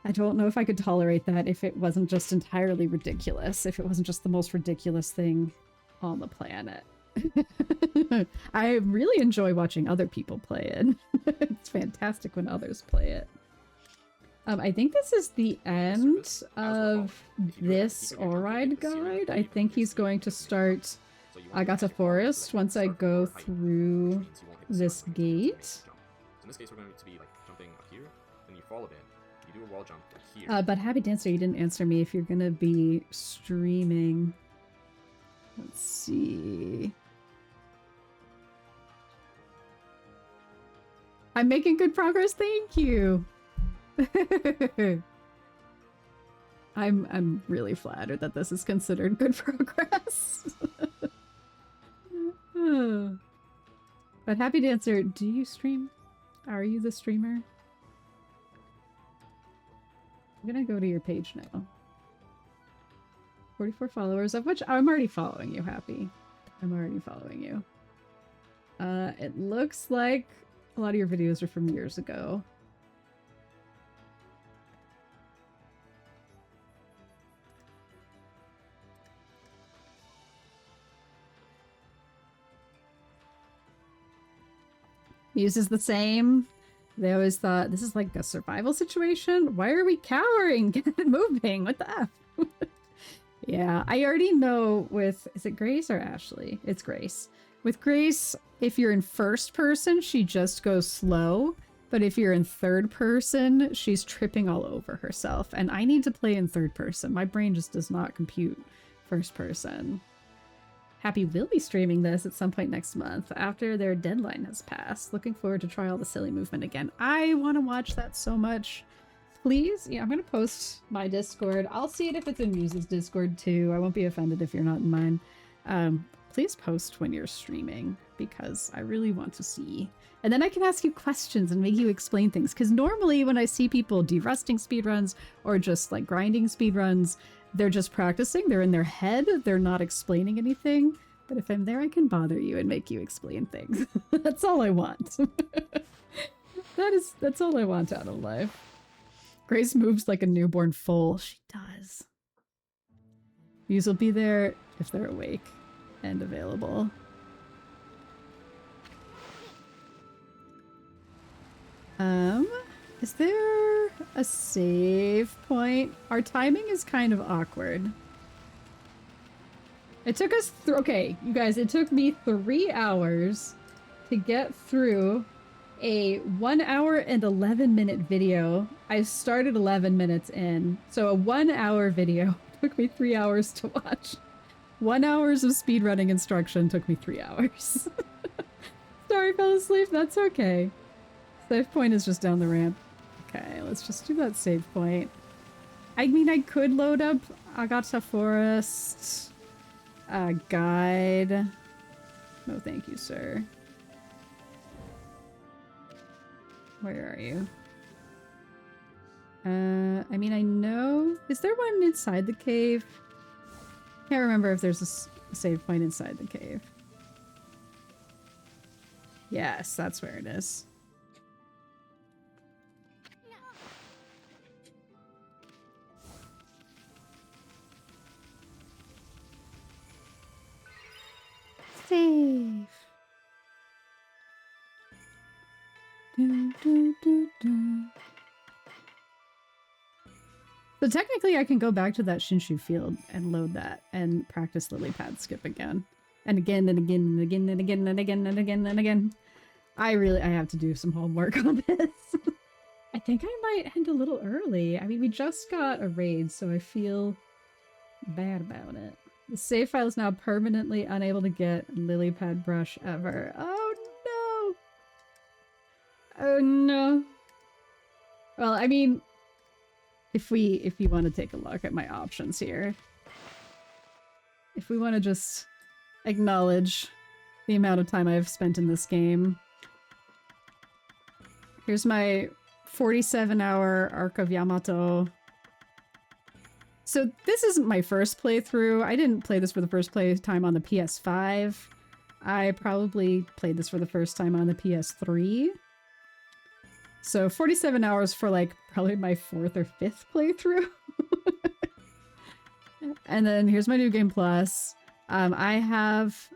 I don't know if I could tolerate that if it wasn't just entirely ridiculous, if it wasn't just the most ridiculous thing on the planet. I really enjoy watching other people play it. It's fantastic when others play it. I think this is the end of this All-Ride guide. I think he's going to start Agata Forest once I go through this gate. So in this case, we're going to be like jumping up here, then you fall a bit, you do a wall jump here. But Happy Dancer, you didn't answer me if you're going to be streaming. Let's see. I'm making good progress, thank you! I'm really flattered that this is considered good progress. But Happy Dancer, do you stream? Are you the streamer? I'm gonna go to your page now. 44 followers, of which I'm already following you, Happy. I'm already following you. It looks like a lot of your videos are from years ago. Muse is the same. They always thought, this is like a survival situation? Why are we cowering? Get it moving. What the F? Yeah, I already know with... Is it Grace or Ashley? It's Grace. With Grace, if you're in first person, she just goes slow. But if you're in third person, she's tripping all over herself. And I need to play in third person. My brain just does not compute first person. Happy will be streaming this at some point next month after their deadline has passed. Looking forward to try all the silly movement again. I want to watch that so much. Please, yeah, I'm going to post my Discord. I'll see it if it's in Muse's Discord too. I won't be offended if you're not in mine. Please post when you're streaming because I really want to see. And then I can ask you questions and make you explain things. Because normally when I see people derusting speedruns or just like grinding speedruns, they're just practicing, they're in their head, they're not explaining anything. But if I'm there, I can bother you and make you explain things. That's all I want. That's all I want out of life. Grace moves like a newborn foal. She does. These will be there if they're awake and available. Is there a save point? Our timing is kind of awkward. It took us okay, you guys, it took me 3 hours to get through a 1 hour and 11 minute video. I started 11 minutes in, so a 1 hour video took me 3 hours to watch. 1 hours of speedrunning instruction took me 3 hours. Sorry, I fell asleep, that's okay. Save point is just down the ramp. Okay, let's just do that save point. I mean, I could load up Agata Forest guide. No, thank you, sir. Where are you? I mean, I know... Is there one inside the cave? Can't remember if there's a save point inside the cave. Yes, that's where it is. Save. Do, do, do, do. So technically I can go back to that Shinshu field and load that and practice lily pad skip again. And again and again and again and again and again and again and again. I have to do some homework on this. I think I might end a little early. I mean, we just got a raid, so I feel bad about it. The save file is now permanently unable to get lily pad brush ever. Oh no! Oh no. Well, I mean, if you want to take a look at my options here. If we want to just acknowledge the amount of time I've spent in this game. Here's my 47-hour Arc of Yamato. So this isn't my first playthrough. I didn't play this for the first time on the PS5. I probably played this for the first time on the PS3. So 47 hours for like probably my 4th or 5th playthrough. And then here's my New Game Plus.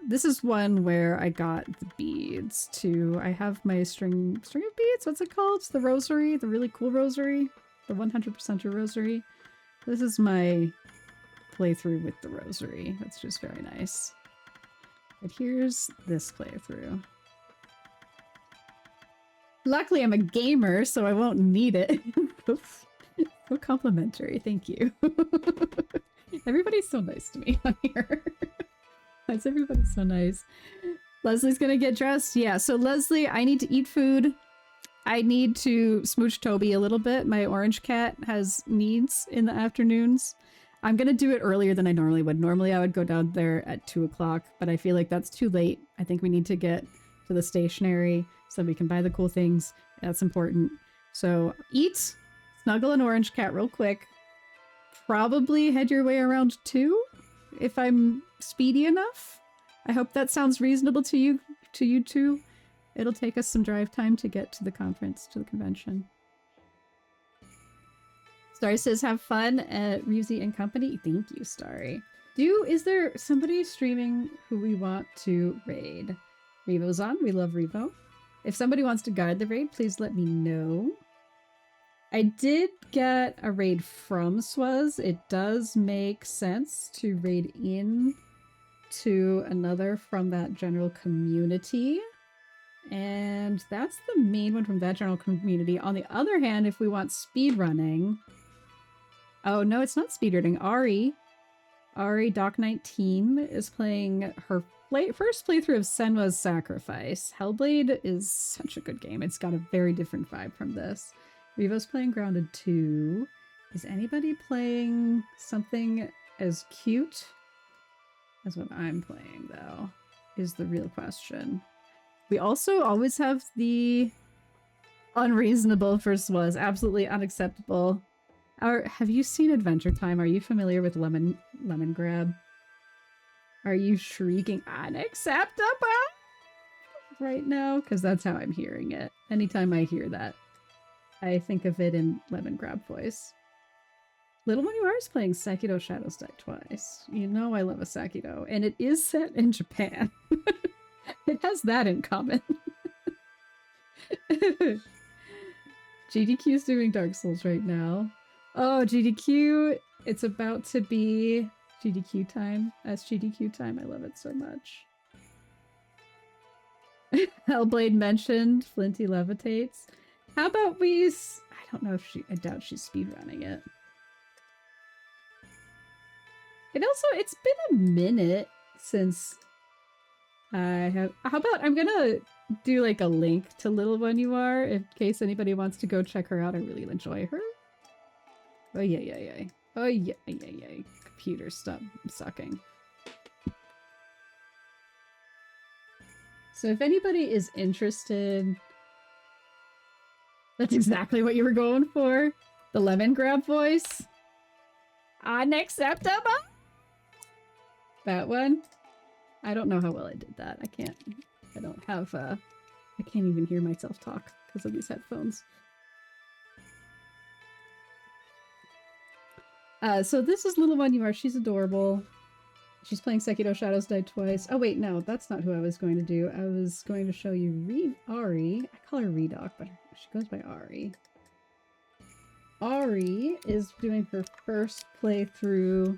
This is one where I got the beads too. I have my string of beads. What's it called? It's the rosary, the really cool rosary, the 100% rosary. This is my playthrough with the rosary. That's just very nice. But here's this playthrough. Luckily, I'm a gamer, so I won't need it. So complimentary. Thank you. Everybody's so nice to me on here. Why is everybody so nice? Leslie's gonna get dressed? Yeah, so Leslie, I need to eat food. I need to smooch Toby a little bit. My orange cat has needs in the afternoons. I'm gonna do it earlier than I normally would. Normally I would go down there at 2 o'clock, but I feel like that's too late. I think we need to get to the stationery so we can buy the cool things. That's important. So eat, snuggle an orange cat real quick. Probably head your way around 2 if I'm speedy enough. I hope that sounds reasonable to you two. It'll take us some drive time to get to the conference, to the convention. Starry says, have fun at Revsy and Company. Thank you, Starry. Is there somebody streaming who we want to raid? Revo's on. We love Revo. If somebody wants to guide the raid, please let me know. I did get a raid from Swaz. It does make sense to raid in to another from that general community. And that's the main one from that general community. On the other hand, if we want speedrunning... Oh, no, it's not speedrunning. Ari Doc 19 is playing her first playthrough of Senwa's Sacrifice. Hellblade is such a good game. It's got a very different vibe from this. Revo's playing Grounded 2. Is anybody playing something as cute as what I'm playing, though? Is the real question. We also always have the unreasonable for Swaz. Absolutely unacceptable. Have you seen Adventure Time? Are you familiar with Lemon Grab? Are you shrieking unacceptable right now? Because that's how I'm hearing it. Anytime I hear that, I think of it in Lemon Grab voice. Little One You Are is playing Sekido Shadows Die Twice. You know I love a Sekido. And it is set in Japan. It has that in common. GDQ's doing Dark Souls right now. Oh, GDQ, it's about to be GDQ time. That's GDQ time. I love it so much. Hellblade mentioned Flinty levitates. How about I don't know if I doubt she's speedrunning it. It's been a minute since how about I'm gonna do like a link to Little One You Are in case anybody wants to go check her out. I really enjoy her. Oh, yeah. Oh, yeah. Computer, stop sucking. So if anybody is interested... That's exactly what you were going for. The lemon grab voice. Unacceptable! That one. I don't know how well I did that. I don't have, I can't even hear myself talk because of these headphones. So this is Little One You Are. She's adorable. She's playing Sekiro Shadows Die Twice. Oh wait, no, that's not who I was going to do. I was going to show you Ari. I call her Redoc, but she goes by Ari. Ari is doing her first playthrough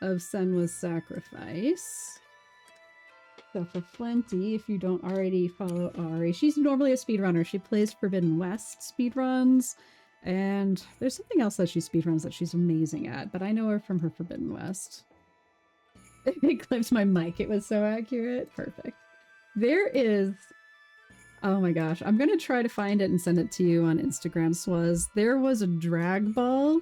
of Senwa's Sacrifice. So for Flinty, if you don't already follow Ari, she's normally a speedrunner. She plays Forbidden West speedruns, and there's something else that she speedruns that she's amazing at, but I know her from her Forbidden West. It clipped my mic. It was so accurate. Perfect. There is... Oh my gosh. I'm going to try to find it and send it to you on Instagram, Swaz. There was a drag ball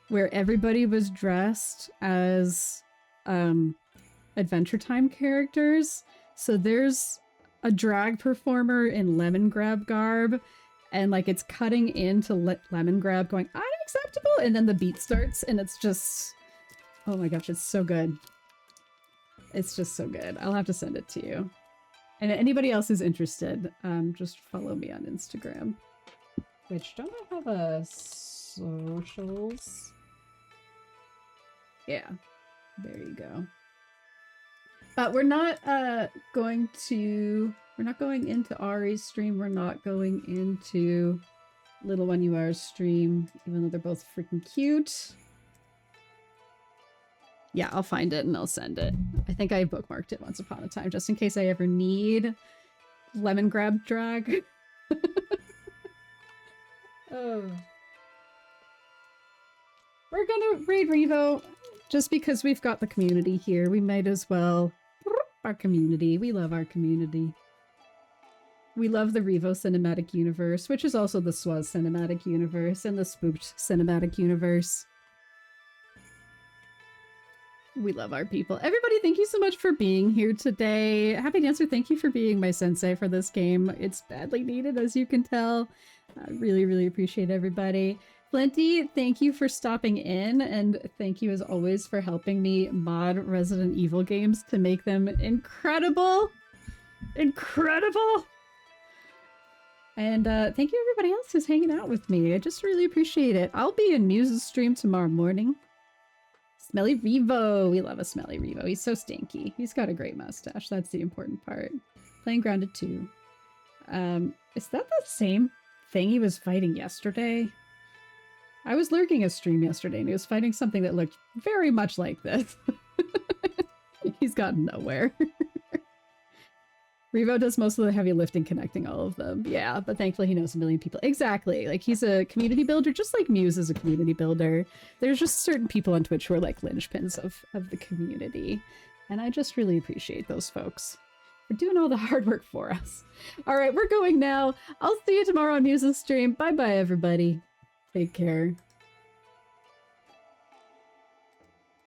where everybody was dressed as Adventure Time characters. So there's a drag performer in Lemon Grab garb, and like it's cutting into Lemon Grab going, unacceptable! And then the beat starts, and it's just... Oh my gosh, it's so good. It's just so good. I'll have to send it to you. And anybody else who's interested, just follow me on Instagram. Which, don't I have a socials? Yeah, there you go. But we're not going into Ari's stream. We're not going into Little One You Are's stream, even though they're both freaking cute. Yeah, I'll find it and I'll send it. I think I bookmarked it once upon a time, just in case I ever need Lemon Grab drag. Oh. We're gonna raid Revo, just because we've got the community here. We might as well. Our community. We love our community. We love the Revo cinematic universe, which is also the Swaz cinematic universe and the Spooked cinematic universe. We love our people. Everybody, thank you so much for being here today. Happy Dancer, thank you for being my sensei for this game. It's badly needed, as you can tell. I really, really appreciate everybody. Flinty, thank you for stopping in, and thank you as always for helping me mod Resident Evil games to make them incredible. Incredible! And thank you everybody else who's hanging out with me. I just really appreciate it. I'll be in Muse's stream tomorrow morning. Smelly Revo. We love a Smelly Revo. He's so stinky. He's got a great mustache. That's the important part. Playing Grounded 2. Is that the same thing he was fighting yesterday? I was lurking a stream yesterday and he was fighting something that looked very much like this. He's gotten nowhere. Revo does most of the heavy lifting connecting all of them. Yeah, but thankfully he knows a million people. Exactly. Like, he's a community builder, just like Muse is a community builder. There's just certain people on Twitch who are like linchpins of the community. And I just really appreciate those folks for doing all the hard work for us. All right, we're going now. I'll see you tomorrow on Muse's stream. Bye-bye, everybody. Take care.